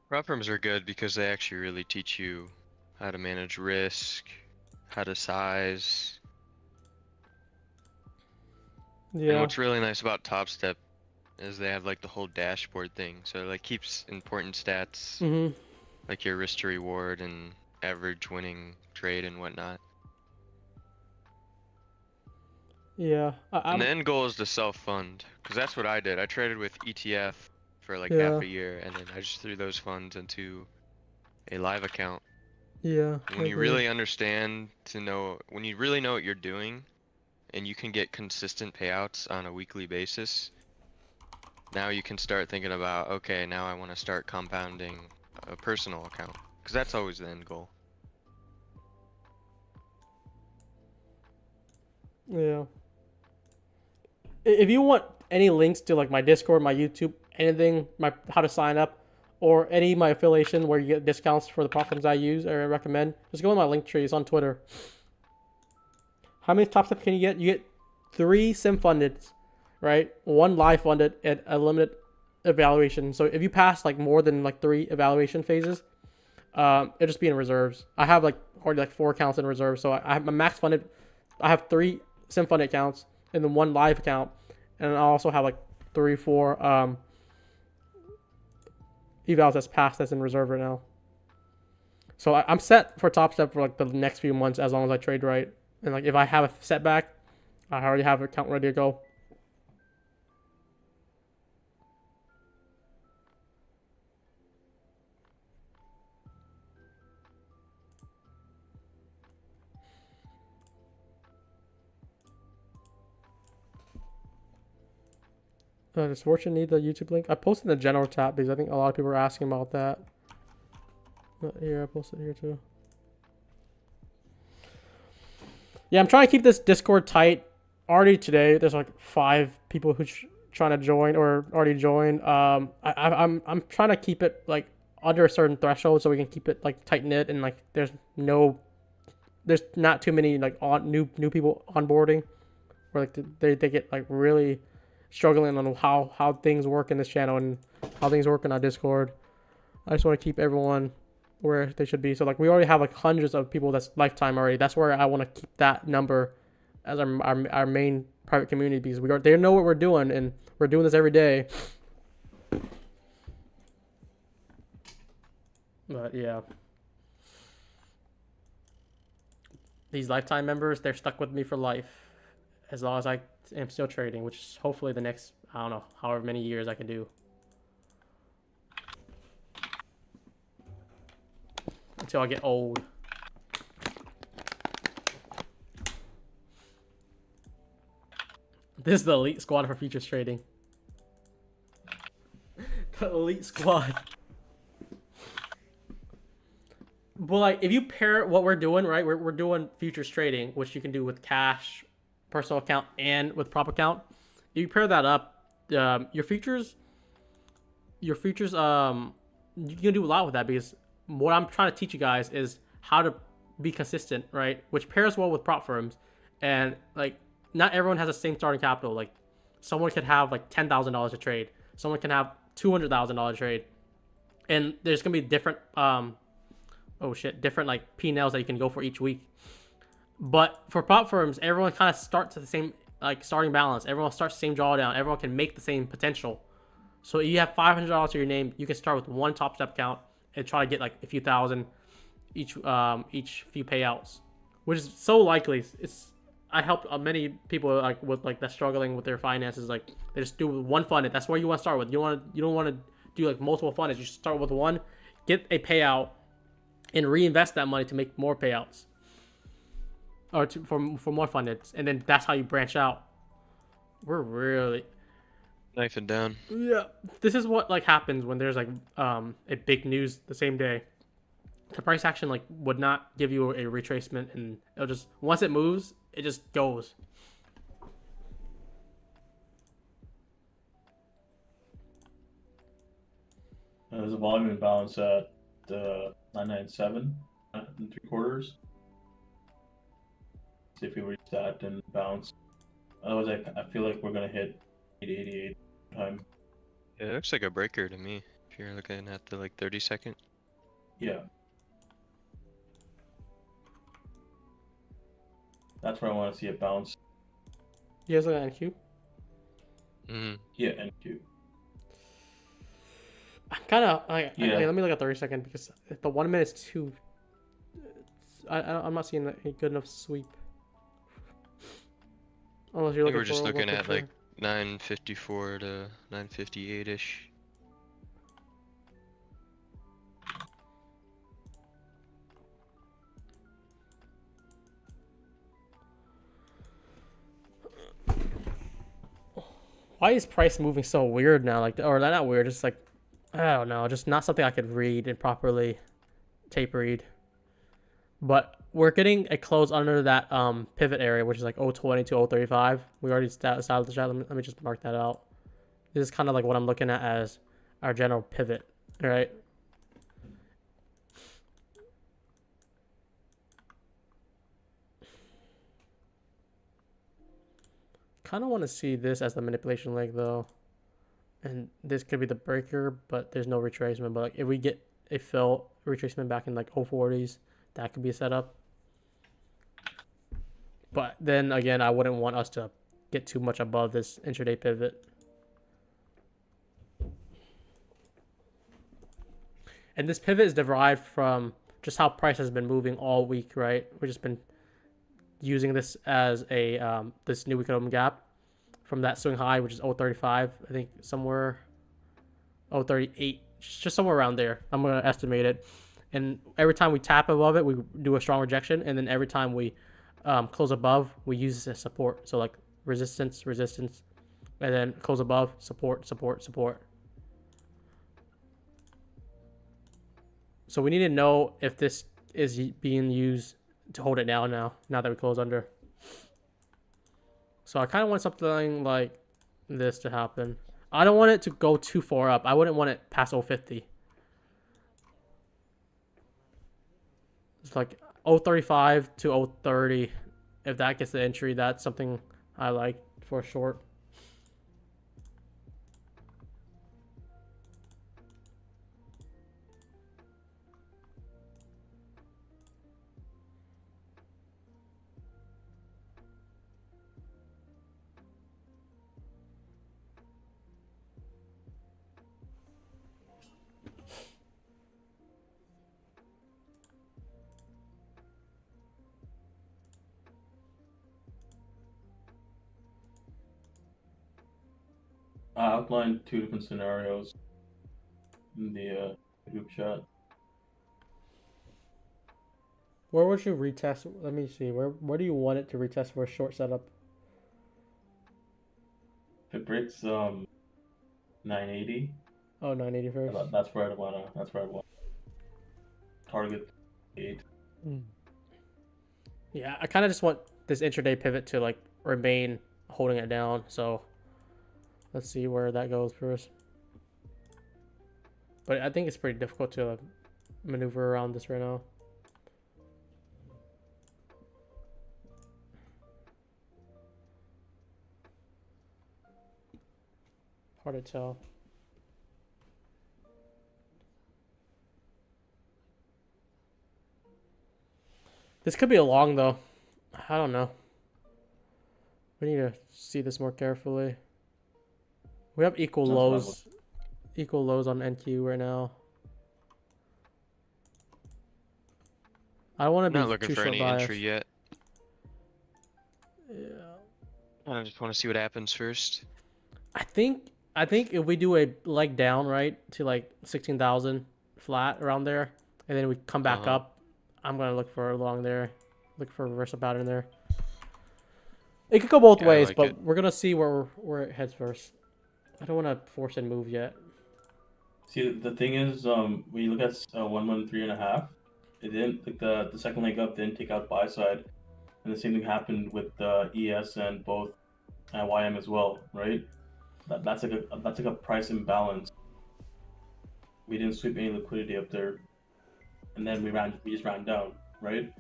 Speaker 3: Prop firms are good because they actually really teach you how to manage risk, how to size.
Speaker 1: Yeah.
Speaker 3: And what's really nice about Top Step is they have like the whole dashboard thing. So it like keeps important stats, like your risk to reward and average winning trade and whatnot.
Speaker 1: Yeah.
Speaker 3: And the end goal is to self-fund, because that's what I did. I traded with ETF for like
Speaker 1: Yeah.
Speaker 3: half a year, and then I just threw those funds into a live account.
Speaker 1: Yeah.
Speaker 3: When you really understand when you really know what you're doing, and you can get consistent payouts on a weekly basis, now you can start thinking about, okay, now I want to start compounding a personal account, because that's always the end goal.
Speaker 1: Yeah. If you want any links to like my Discord, my YouTube, anything, how to sign up, or any of my affiliation where you get discounts for the platforms I use or I recommend, just go in my link tree. It's on Twitter. How many top steps can you get? You get 3 sim funded, right? 1 live funded at a limited evaluation. So if you pass like more than like 3 evaluation phases, it'll just be in reserves. I have like already like 4 accounts in reserve. So I have my max funded. I have 3 sim funded accounts and then 1 live account, and I also have like 3, 4 evals that's passed that's in reserve right now. So I'm set for Top Step for like the next few months as long as I trade right. And like if I have a setback, I already have an account ready to go. Does Fortune need the YouTube link? I posted in the general tab because I think a lot of people are asking about that. Here, I posted here too. Yeah, I'm trying to keep this Discord tight. Already today, there's like 5 people who trying to join or already joined. I'm trying to keep it like under a certain threshold so we can keep it like tight knit and like there's not too many like new people onboarding, where like they get like really struggling on how things work in this channel and how things work in our Discord. I just want to keep everyone where they should be. So like we already have like hundreds of people that's lifetime already. That's where I want to keep that number as our main private community, because they know what we're doing and we're doing this every day. But yeah, these lifetime members, they're stuck with me for life as long as I am still trading, which is hopefully the next, I don't know, however many years I can do. Until I get old. This is the elite squad for futures trading. Elite squad. But like, if you pair what we're doing, right? We're doing futures trading, which you can do with cash, personal account, and with prop account. If you pair that up, your futures, you can do a lot with that because what I'm trying to teach you guys is how to be consistent, right? Which pairs well with prop firms, and like, not everyone has the same starting capital. Like, someone could have like $10,000 to trade, someone can have $200,000 to trade, and there's gonna be different different like P&Ls that you can go for each week. But for prop firms, everyone kind of starts at the same like starting balance. Everyone starts the same drawdown. Everyone can make the same potential. So if you have $500 to your name, you can start with one Top Step account and try to get like a few thousand each few payouts, which is so likely. I helped many people like with like that struggling with their finances. Like, they just do one funded. That's where you want to start with. You don't want to do like multiple funded. You start with one, get a payout, and reinvest that money to make more payouts, or for more funded, and then that's how you branch out. We're really
Speaker 3: Knife it down.
Speaker 1: yeah. This is what like happens when there's like a big news the same day. The price action like would not give you a retracement, and it'll just once it moves, it just goes.
Speaker 2: There's a volume imbalance at 997 and 3/4. See if we reach that and bounce. Otherwise, I feel like we're gonna hit 888 time.
Speaker 3: Yeah, it looks like a breaker to me. If you're looking at the like 30-second.
Speaker 2: Yeah. That's where I want to see it bounce.
Speaker 1: You guys look at NQ?
Speaker 3: Mm-hmm.
Speaker 2: Yeah, NQ.
Speaker 1: I'm kind of like,
Speaker 2: Yeah.
Speaker 1: let me look at 30-second because if the 1 minute is too. I'm not seeing a good enough sweep. Unless you're
Speaker 3: I think
Speaker 1: looking
Speaker 3: we're just
Speaker 1: for
Speaker 3: looking
Speaker 1: what
Speaker 3: at
Speaker 1: the-
Speaker 3: like 954 to 958 ish.
Speaker 1: Why is price moving so weird now? Like, or not weird, just like, I don't know, just not something I could read and properly tape read. But we're getting a close under that pivot area, which is like 020 to 035. We already established that. Let me just mark that out. This is kind of like what I'm looking at as our general pivot, all right? Kind of want to see this as the manipulation leg though, and this could be the breaker, but there's no retracement. But like, if we get a fill retracement back in like 040s, that could be a setup. But then again, I wouldn't want us to get too much above this intraday pivot. And this pivot is derived from just how price has been moving all week, right? We've just been using this as a this new week open gap from that swing high, which is 035, I think somewhere 038, just somewhere around there. I'm gonna estimate it. And every time we tap above it, we do a strong rejection, and then every time we close above, we use this as support. So like resistance, resistance, and then close above, support, support, support. So we need to know if this is being used to hold it down now that we close under. So I kind of want something like this to happen. I don't want it to go too far up. I wouldn't want it past 050. It's like 035 to 030. If that gets the entry, that's something I like for a short.
Speaker 2: I outlined 2 different scenarios in the group chat.
Speaker 1: Where would you retest? Let me see. Where do you want it to retest for a short setup?
Speaker 2: If it breaks 980,
Speaker 1: Oh, 980 first.
Speaker 2: That's where I wanna. That's where I want target 8.
Speaker 1: Yeah, I kind of just want this intraday pivot to like remain holding it down. So let's see where that goes first. But I think it's pretty difficult to maneuver around this right now. Hard to tell. This could be a long though. I don't know. We need to see this more carefully. We have equal lows on NQ right now. I don't want to
Speaker 3: Not
Speaker 1: be
Speaker 3: looking
Speaker 1: too
Speaker 3: for
Speaker 1: short
Speaker 3: any
Speaker 1: bias.
Speaker 3: entry yet.
Speaker 1: Yeah.
Speaker 3: I just want to see what happens first.
Speaker 1: I think if we do a leg down right to like 16,000 flat around there, and then we come back up, I'm gonna look for a long there, look for a reversal pattern there. It could go both
Speaker 3: Yeah, I
Speaker 1: ways,
Speaker 3: like
Speaker 1: but
Speaker 3: it.
Speaker 1: we're gonna see where it heads first. I don't want to force and move yet.
Speaker 2: See, the thing is, when you look at 113.5, it didn't like the second leg up didn't take out buy side, and the same thing happened with ES and both YM as well, right? That's like a price imbalance. We didn't sweep any liquidity up there, and then we just ran down, right?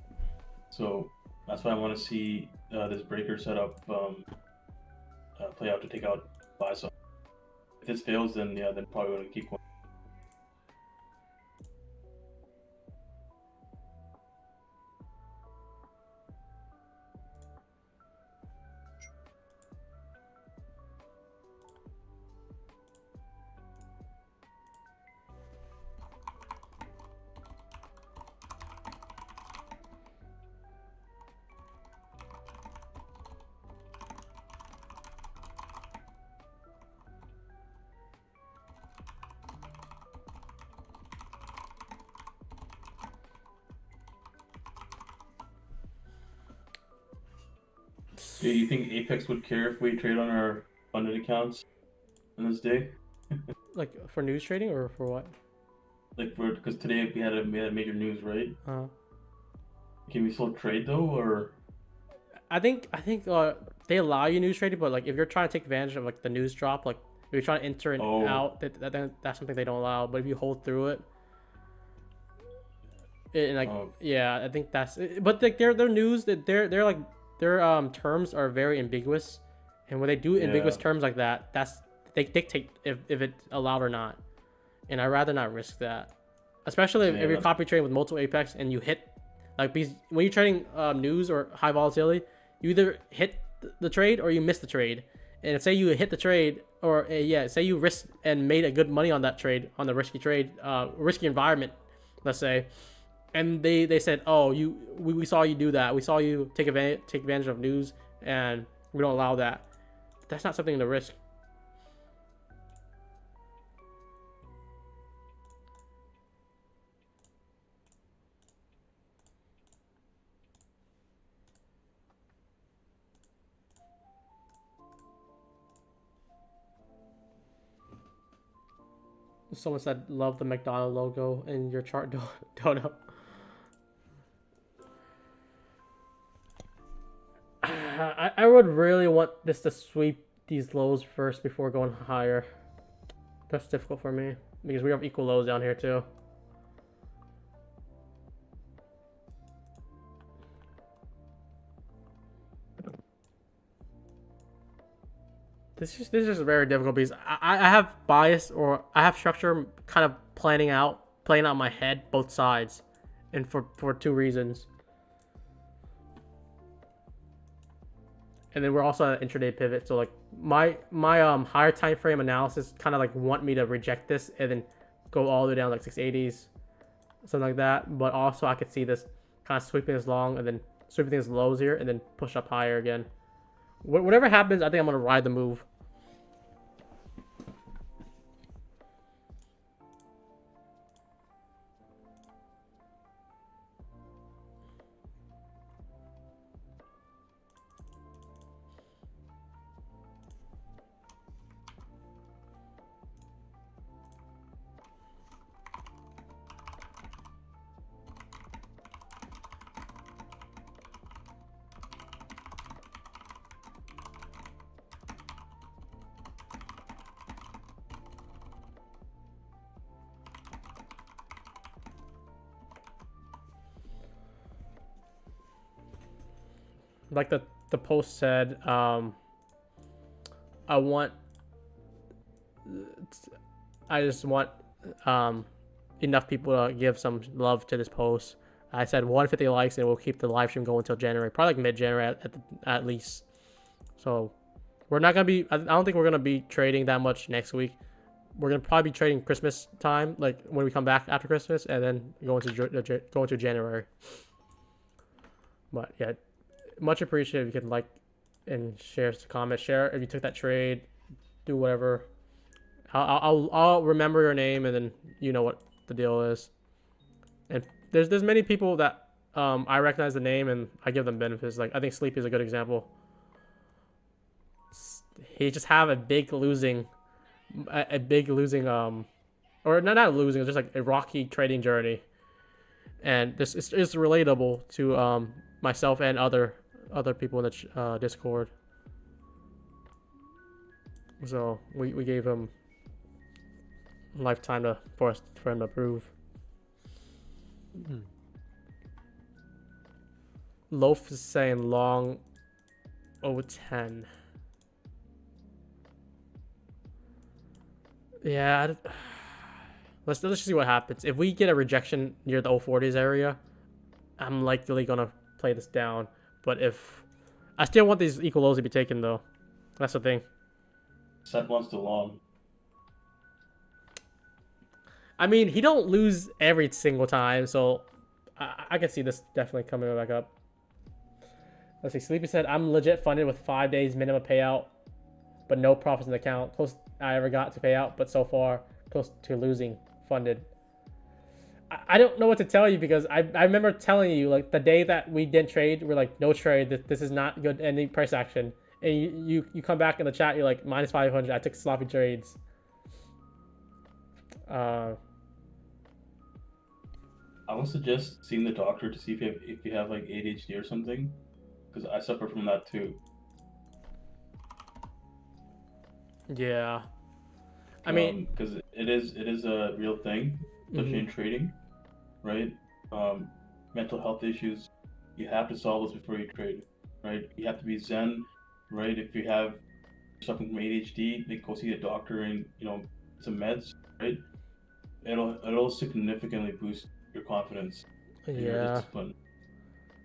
Speaker 2: So that's why I want to see this breaker setup play out to take out buy side. If this fails, then yeah, then probably going to keep going. Do you think Apex would care if we trade on our funded accounts on this day?
Speaker 1: Like for news trading or for what?
Speaker 2: Like because today we had major news, right?
Speaker 1: Uh,
Speaker 2: Can we still trade though, or
Speaker 1: I think they allow you news trading, but like if you're trying to take advantage of like the news drop, like if you're trying to enter and out, that's something they don't allow. But if you hold through it, and like yeah, I think that's. But like their news that they're like their terms are very ambiguous, and when they do ambiguous terms like that, that's they dictate if it's allowed or not. And I'd rather not risk that, especially if you're copy trading with multiple Apex and you hit like because when you're trading news or high volatility, you either hit the trade or you miss the trade. And if say you hit the trade or say you risk and made a good money on that trade on the risky trade, risky environment, let's say, and they said, oh, we saw you do that, we saw you take advantage of news, and we don't allow that. That's not something to risk. Someone said love the McDonald logo in your chart. Don't know. I would really want this to sweep these lows first before going higher. That's difficult for me because we have equal lows down here too. This is very difficult because I have bias or I have structure kind of playing out in my head both sides, and for two reasons. And then we're also at an intraday pivot, so like my higher time frame analysis kind of like want me to reject this and then go all the way down like 680s, something like that. But also I could see this kind of sweeping this long and then sweeping these lows here and then push up higher again. Whatever happens, I think I'm gonna ride the move. like the post said, I just want enough people to give some love to this post. I said 150 likes and we'll keep the live stream going until January, probably like mid-January at least. So we're not gonna be. I don't think we're gonna be trading that much next week. We're gonna probably be trading Christmas time, like when we come back after Christmas, and then go into January. But yeah, much appreciated if you could like and share, comment, share if you took that trade, do whatever. I'll remember your name, and then you know what the deal is. And there's many people that I recognize the name and I give them benefits. Like I think Sleepy is a good example. He just have a big losing or not losing, just like a rocky trading journey, and this is relatable to myself and other people in the Discord. So we gave him lifetime for him to approve. Loaf is saying long 010. Yeah, let's just see what happens. If we get a rejection near the 040s area, I'm likely gonna play this down. But if I still want these equal lows to be taken though, that's the thing.
Speaker 2: Set wants to long.
Speaker 1: I mean, he don't lose every single time, so I can see this definitely coming back up. Let's see. Sleepy said, "I'm legit funded with 5 days minimum payout, but no profits in the account. Close I ever got to pay out, but so far close to losing funded." I don't know what to tell you because I remember telling you like the day that we didn't trade, we're like no trade. This is not good any price action, and you come back in the chat, you're like minus 500. I took sloppy trades.
Speaker 2: I would suggest seeing the doctor to see if you have like ADHD or something, because I suffer from that too.
Speaker 1: Yeah, I mean,
Speaker 2: because it is a real thing, especially in trading, right? Mental health issues, you have to solve those before you trade, right? You have to be zen, right? If you have suffering from ADHD, then go see a doctor and some meds, right? It'll significantly boost your confidence and your discipline.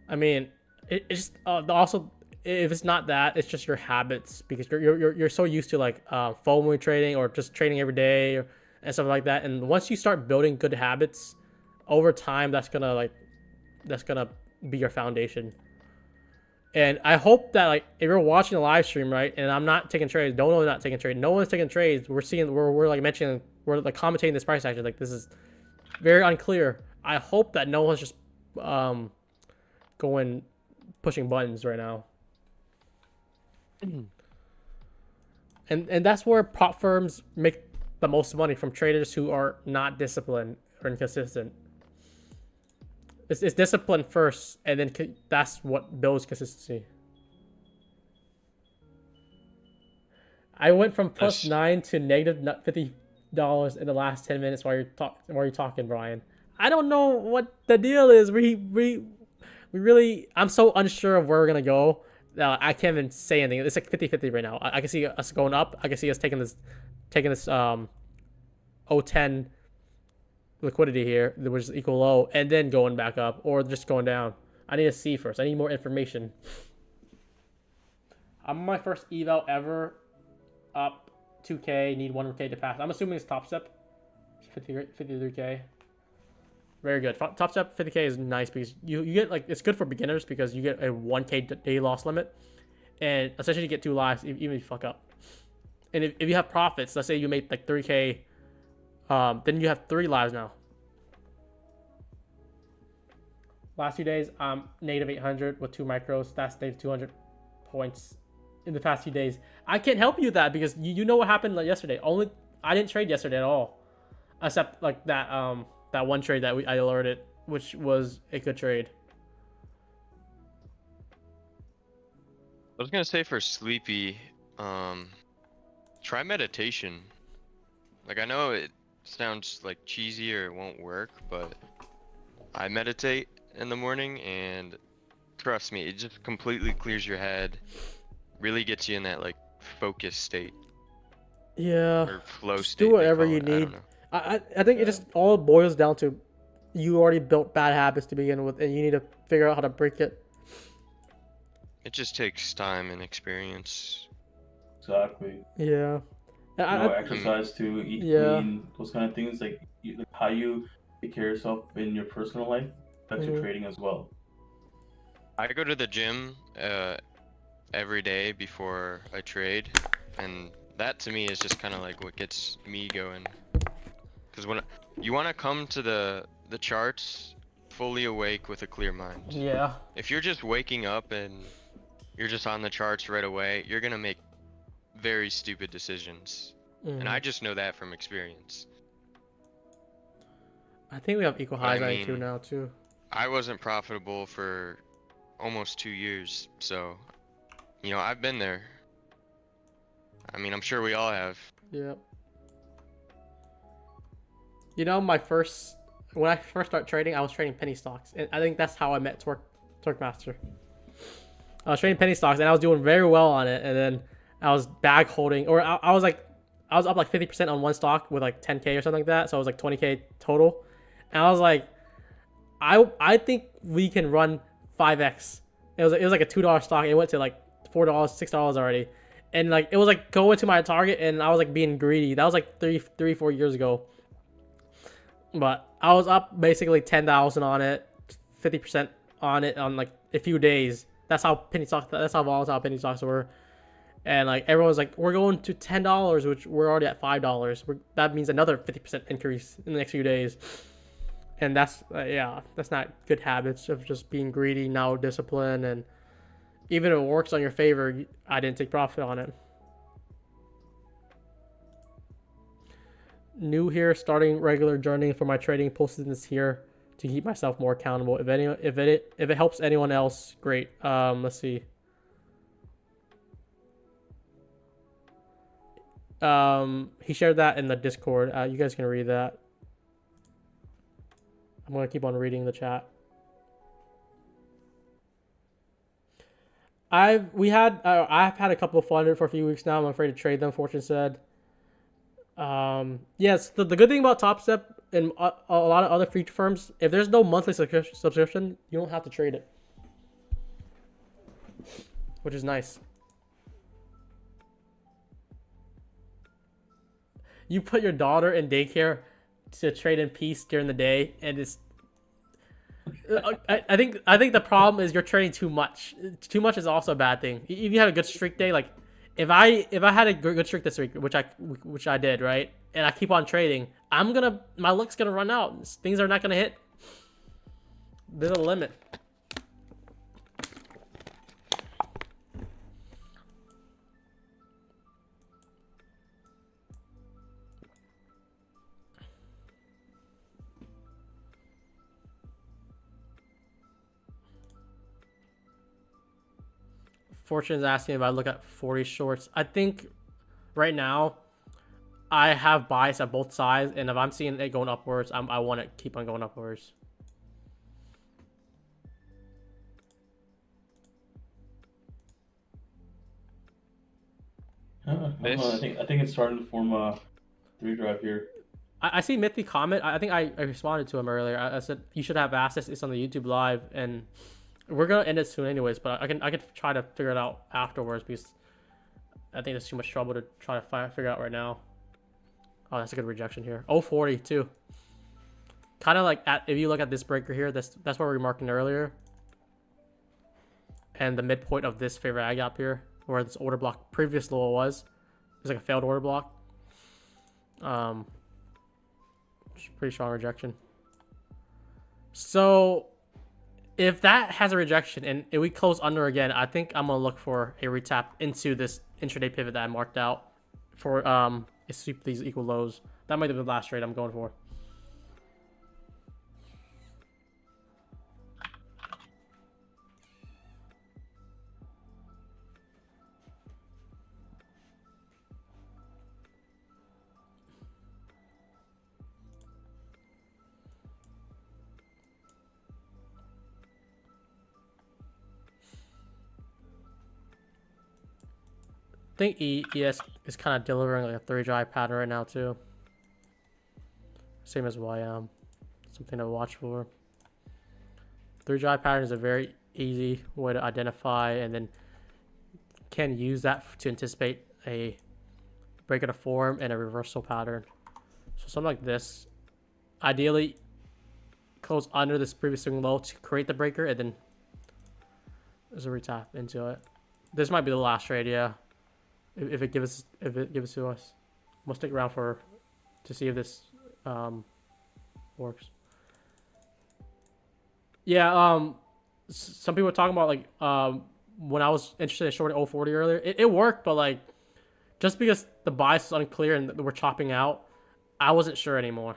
Speaker 1: I mean, it's just also if it's not that, it's just your habits because you're so used to like FOMO trading or just trading every day and stuff like that. And once you start building good habits over time, that's gonna be your foundation. And I hope that like if you're watching the live stream, right, and I'm not taking trades, don't know I'm not taking trades. No one's taking trades. We're like mentioning, we're like commentating this price action. Like this is very unclear. I hope that no one's just going pushing buttons right now. And that's where prop firms make the most money, from traders who are not disciplined or inconsistent. It's discipline first, and then that's what builds consistency. I went from plus 9 to negative $50 in the last 10 minutes while you're talking, Brian. I don't know what the deal is. We really, I'm so unsure of where we're gonna go that I can't even say anything. It's like 50-50 right now. I can see us going up. I can see us taking this 010 liquidity here, which is equal low, and then going back up, or just going down. I need to see first. I need more information. I'm on my first eval ever, up 2K, need 1K to pass. I'm assuming it's top step, 53K. Very good. Top step 50K is nice because you get like, it's good for beginners because you get a 1K day loss limit, and essentially you get 2 lives even if you fuck up. And if you have profits, let's say you made like 3K, then you have 3 lives now. Last few days, negative 800 with 2 micros. That's negative 200 points in the past few days. I can't help you with that because you know what happened like yesterday. I didn't trade yesterday at all, except like that one trade that I alerted, which was a good trade.
Speaker 3: I was gonna say for Sleepy, try meditation. Like I know it sounds like cheesy or it won't work, but I meditate in the morning and Trust me, it just completely clears your head. Really gets you in that like focus state
Speaker 1: Yeah.
Speaker 3: or flow
Speaker 1: Just do
Speaker 3: state they
Speaker 1: whatever
Speaker 3: call
Speaker 1: you
Speaker 3: it. I don't
Speaker 1: need.
Speaker 3: know.
Speaker 1: I think it just all boils down to you already built bad habits to begin with, and you need to figure out how to break it.
Speaker 3: It just takes time and experience.
Speaker 2: Exactly.
Speaker 1: Yeah. I
Speaker 2: Exercise to eat
Speaker 1: yeah.
Speaker 2: clean, those kind of things. Like how you take care of yourself in your personal life affects your
Speaker 1: Mhm.
Speaker 2: trading as well.
Speaker 3: I go to the gym every day before I trade, and that to me is just kind of like what gets me going. Because when you want to come to the charts fully awake with a clear mind.
Speaker 1: Yeah.
Speaker 3: If you're just waking up and you're just on the charts right away, you're gonna make very stupid decisions. And I
Speaker 1: Mhm.
Speaker 3: just know that from experience.
Speaker 1: I think we have equal
Speaker 3: But I
Speaker 1: highs 92
Speaker 3: mean,
Speaker 1: now too.
Speaker 3: I wasn't profitable for almost 2 years, so you know, I've been there. I mean, I'm sure we all have.
Speaker 1: Yep. You know, when I first started trading, I was trading penny stocks, and I think that's how I met Torque Master. I was trading penny stocks, and I was doing very well on it, and then I was bag holding, or I was like, I was up like 50% on one stock with like 10K or something like that, so I was like 20K total, and I was like, I think we can run 5x. It was like a $2 stock, and it went to like $4, $6 already, and like it was like going to my target, and I was like being greedy. That was like 4 years ago. But I was up basically 10,000 on it, 50% on it on like a few days. That's how penny stocks. That's how volatile penny stocks were. And like everyone was like, we're going to $10, which we're already at $5. That means another 50% increase in the next few days. And that's that's not good habits of just being greedy, no discipline, and even if it works on your favor, I didn't take profit on it. New here, starting regular journaling for my trading. Posted this here to keep myself more accountable. If it helps anyone else, great. Let's see. He shared that in the Discord. You guys can read that. I'm gonna keep on reading the chat. I've had a couple of funded for a few weeks now. I'm afraid to trade them. Fortune said. Yes, the good thing about Top Step and a lot of other future firms, if there's no monthly subscription, you don't have to trade it, which is nice. You put your daughter in daycare to trade in peace during the day, and it's. I think the problem is you're trading too much. Too much is also a bad thing. If you have a good streak day, like if I had a good streak this week, which I did, right, and I keep on trading, my luck's gonna run out. Things are not gonna hit. There's a limit. Fortune is asking if I look at 40 shorts. I think right now I have bias at both sides, and if I'm seeing it going upwards, I want to keep on going upwards.
Speaker 2: I think it's starting to form a 3 drive here.
Speaker 1: I see Mithy comment. I think I responded to him earlier. I said you should have access. It's on the YouTube live, and we're gonna end it soon anyways. But I can try to figure it out afterwards because I think there's too much trouble to try to figure out right now. Oh, that's a good rejection here. 040 too. Kind of like if you look at this breaker here, that's what we were marking earlier, and the midpoint of this favorite ag gap here, where this order block previous low was, it's like a failed order block. Pretty strong rejection. So if that has a rejection and if we close under again, I think I'm gonna look for a retap into this intraday pivot that I marked out for sweep these equal lows. That might be the last trade I'm going for. think ES is kind of delivering like a 3 drive pattern right now too. Same as YM. Something to watch for. 3 drive pattern is a very easy way to identify, and then can use that to anticipate a break in a form and a reversal pattern. So something like this, ideally close under this previous swing low to create the breaker, and then there's a retap into it. This might be the last trade, yeah. If it gives to us, we'll stick around to see if this works. Yeah, some people were talking about like when I was interested in shorting 040 earlier, it worked, but like just because the bias is unclear and we're chopping out, I wasn't sure anymore.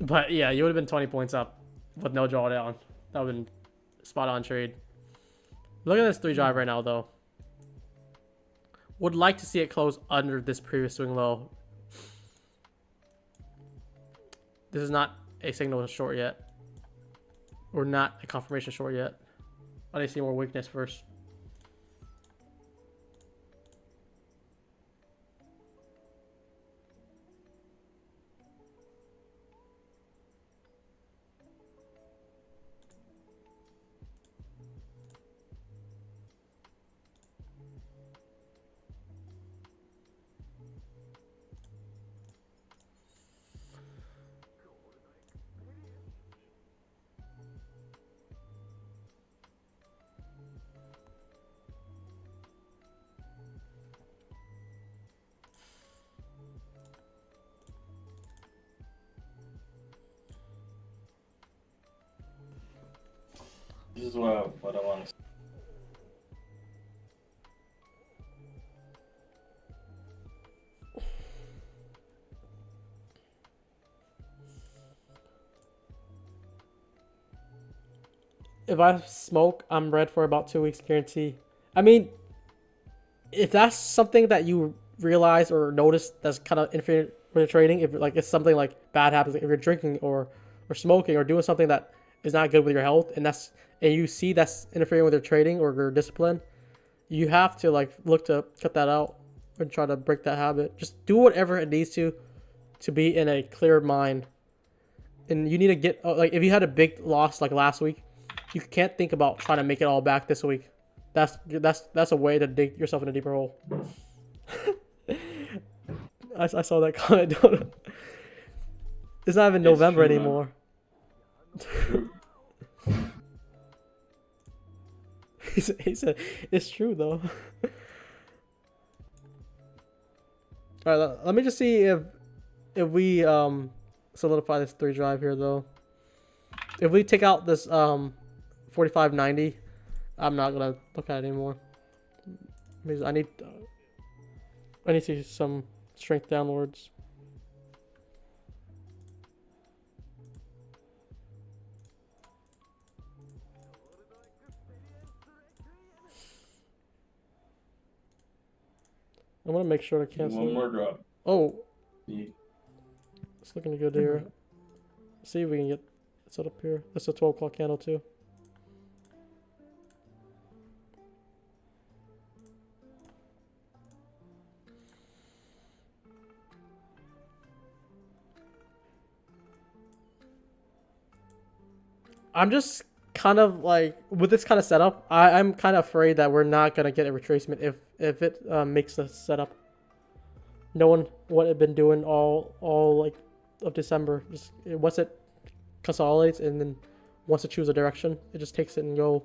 Speaker 1: But yeah, you would have been 20 points up with no drawdown. That would have been spot on trade. Look at this 3 drive right now though. Would like to see it close under this previous swing low. This is not a signal short yet. Or not a confirmation short yet. I need to see more weakness first.
Speaker 2: This is what I want to see.
Speaker 1: If I smoke, I'm red for about 2 weeks guarantee. I mean, if that's something that you realize or notice that's kind of interfering with your trading, if like it's something like bad happens, if you're drinking or smoking or doing something that is not good with your health, and you see that's interfering with your trading or your discipline, you have to like look to cut that out and try to break that habit. Just do whatever it needs to be in a clear mind. And you need to get like, if you had a big loss like last week, you can't think about trying to make it all back this week. That's a way to dig yourself in a deeper hole. I saw that comment. It's not even November anymore. He said it's true though. All right, let me just see if we solidify this 3 drive here though. If we take out this 4590, I'm not gonna look at it anymore. Because I need to see some strength downwards. I want to make sure to cancel.
Speaker 2: One more drop.
Speaker 1: Oh,
Speaker 2: Yeah.
Speaker 1: it's looking good here. See if we can get it set up here. That's a 12 o'clock candle too. I'm just kind of like, with this kind of setup, I'm kind of afraid that we're not gonna get a retracement if it makes the setup. Knowing what it's been doing all like of December, just once it consolidates and then once it chooses a direction, it just takes it and go.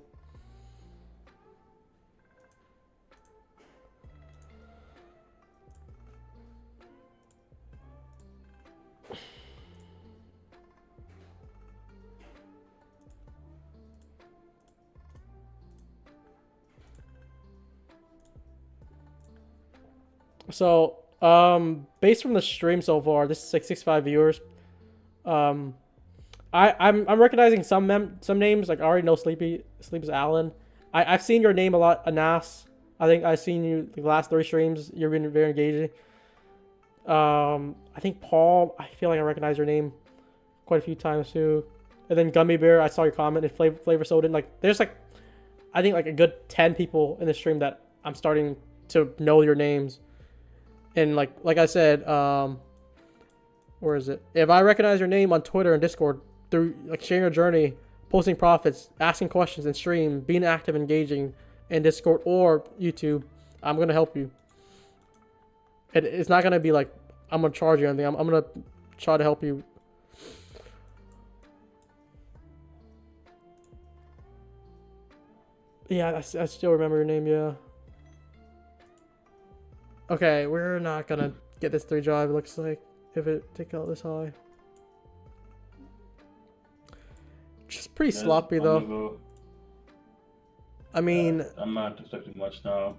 Speaker 1: So, based from the stream so far, this is like 65 viewers. I'm recognizing some names. Like I already know Sleepy's Alan. I've seen your name a lot, Anas. I think I've seen you the last 3 streams. You've been very engaging. I think Paul. I feel like I recognize your name quite a few times too. And then Gummy Bear, I saw your comment. And Flavor Soda. Like there's like I think like a good 10 people in the stream that I'm starting to know your names. And like I said, where is it? If I recognize your name on Twitter and Discord through like sharing your journey, posting profits, asking questions in stream, being active, engaging in Discord or YouTube, I'm gonna help you. It's not gonna be like I'm gonna charge you anything. I'm gonna try to help you. Yeah, I still remember your name. Yeah. Okay, we're not gonna get this 3 drive. It looks like if it take out this high. Just pretty sloppy though. I mean,
Speaker 2: I'm not expecting much now.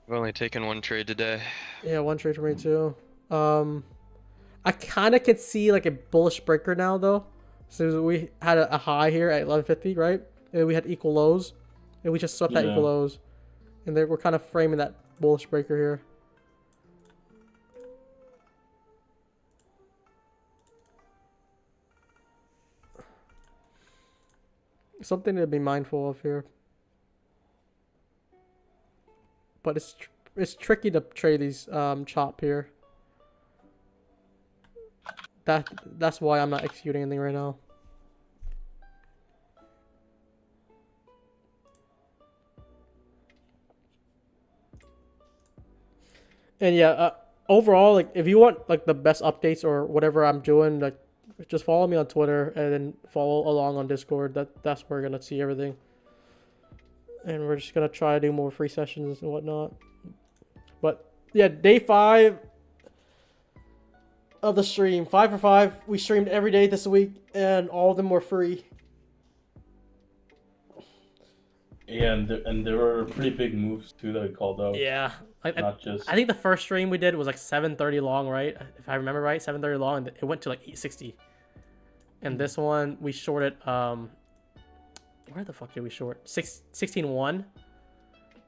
Speaker 3: I've only taken 1 trade today.
Speaker 1: Yeah, 1 trade for me too. I kind of could see like a bullish breaker now though. So we had a high here at 1150, right? And we had equal lows, and we just swept that equal lows, and we're kind of framing that bullish breaker here. Something to be mindful of here. But it's tricky to trade these chop here. That's why I'm not executing anything right now. And yeah, overall, like if you want like the best updates or whatever I'm doing, like just follow me on Twitter and then follow along on Discord. That's where you're gonna see everything. And we're just gonna try to do more free sessions and whatnot. But yeah, day 5 of the stream, 5 for 5. We streamed every day this week, and all of them were free.
Speaker 2: Yeah, and there were pretty big moves too that I called out.
Speaker 1: Yeah,
Speaker 2: Not just.
Speaker 1: I think the first stream we did was like 730 long, right? If I remember right, 730 long, and it went to like 860. And this one we shorted. Where the fuck did we short? 16-1.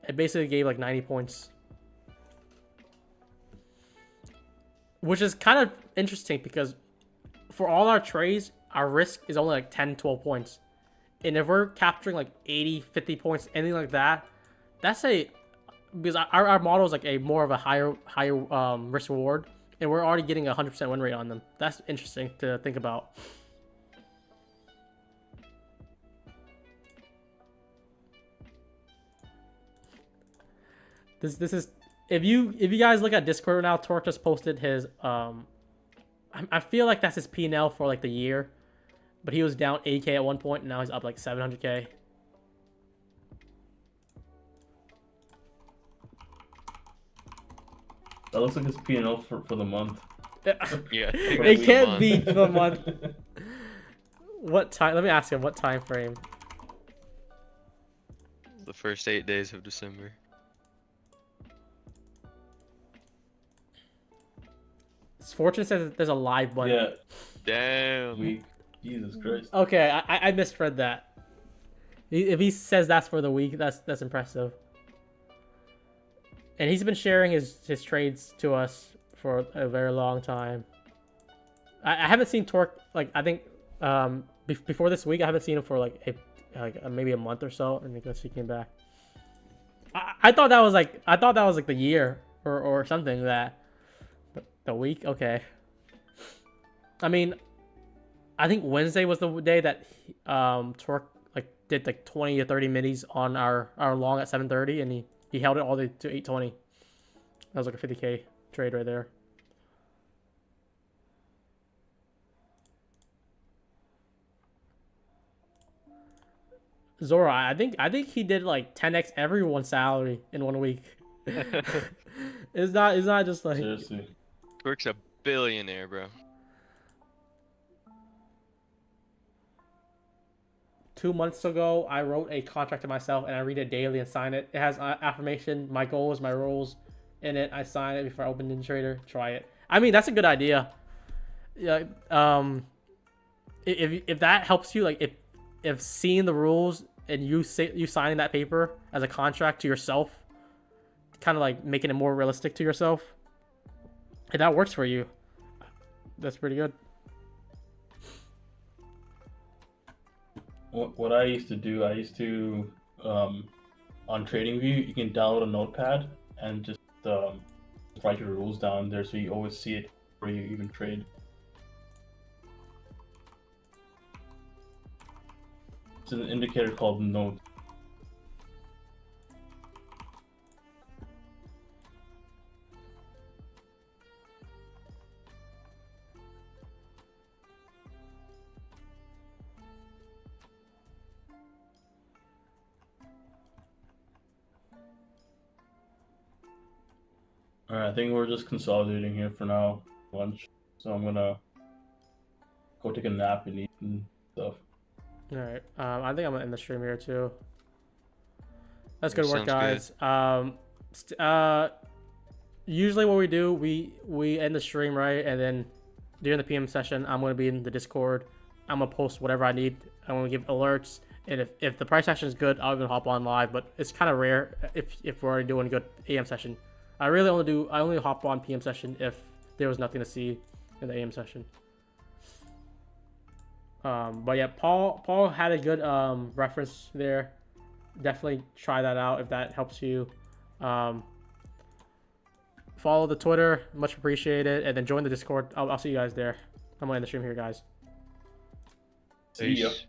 Speaker 1: It basically gave like 90 points. Which is kind of interesting because for all our trades, our risk is only like 10, 12 points. And if we're capturing like 80, 50 points, anything like that, that's because our model is like a more of a higher risk reward, and we're already getting a 100% win rate on them. That's interesting to think about. This is if you guys look at Discord now, Torque just posted his I feel like that's his P&L for like the year, but he was down 80K at one point, and now he's up like 700K.
Speaker 2: That looks like his P&L for the month.
Speaker 3: Yeah,
Speaker 1: it can't be for the month. What time? Let me ask him what time frame.
Speaker 3: The first 8 days of December.
Speaker 1: Fortune says there's a live button.
Speaker 2: Yeah.
Speaker 3: Damn.
Speaker 2: Jesus Christ.
Speaker 1: Okay, I misread that. If he says that's for the week, that's impressive. And he's been sharing his trades to us for a very long time. I haven't seen Torque, like, I think before this week I haven't seen him for like maybe a month or so, and I guess he came back. I thought that was like the year or something. That the week, okay. I mean, I think Wednesday was the day that Torque like did like 20 to 30 minis on our long at 730, and he held it all the way to 820. That was like a 50K trade right there. Zora, I think he did like 10x everyone's salary in 1 week. It's not just like
Speaker 2: Seriously.
Speaker 3: Torque's a billionaire, bro.
Speaker 1: 2 months ago, I wrote a contract to myself and I read it daily and sign it. It has affirmation, my goals, my roles in it. I sign it before I open Trader. Try it. I mean, that's a good idea. Yeah. If that helps you, like if seeing the rules and you signing that paper as a contract to yourself, kind of like making it more realistic to yourself, if that works for you, that's pretty good.
Speaker 2: what I used to do, on TradingView, you can download a notepad and just write your rules down there, so you always see it before you even trade. It's an indicator called note. Alright, I think we're just consolidating here for now. Lunch. So I'm gonna go take a nap and eat and stuff.
Speaker 1: All right. I think I'm gonna end the stream here too. That's good work,
Speaker 3: Sounds
Speaker 1: guys. Usually what we do, we end the stream, right, and then during the PM session, I'm gonna be in the Discord. I'm gonna post whatever I need. I'm gonna give alerts, and if the price action is good, I'll even hop on live. But it's kind of rare if we're already doing a good AM session. I only hop on PM session if there was nothing to see in the AM session. But yeah, Paul had a good reference there. Definitely try that out if that helps you. Follow the Twitter, much appreciated, and then join the Discord. I'll see you guys there. I'm gonna end the stream here, guys.
Speaker 2: See ya.
Speaker 3: Peace.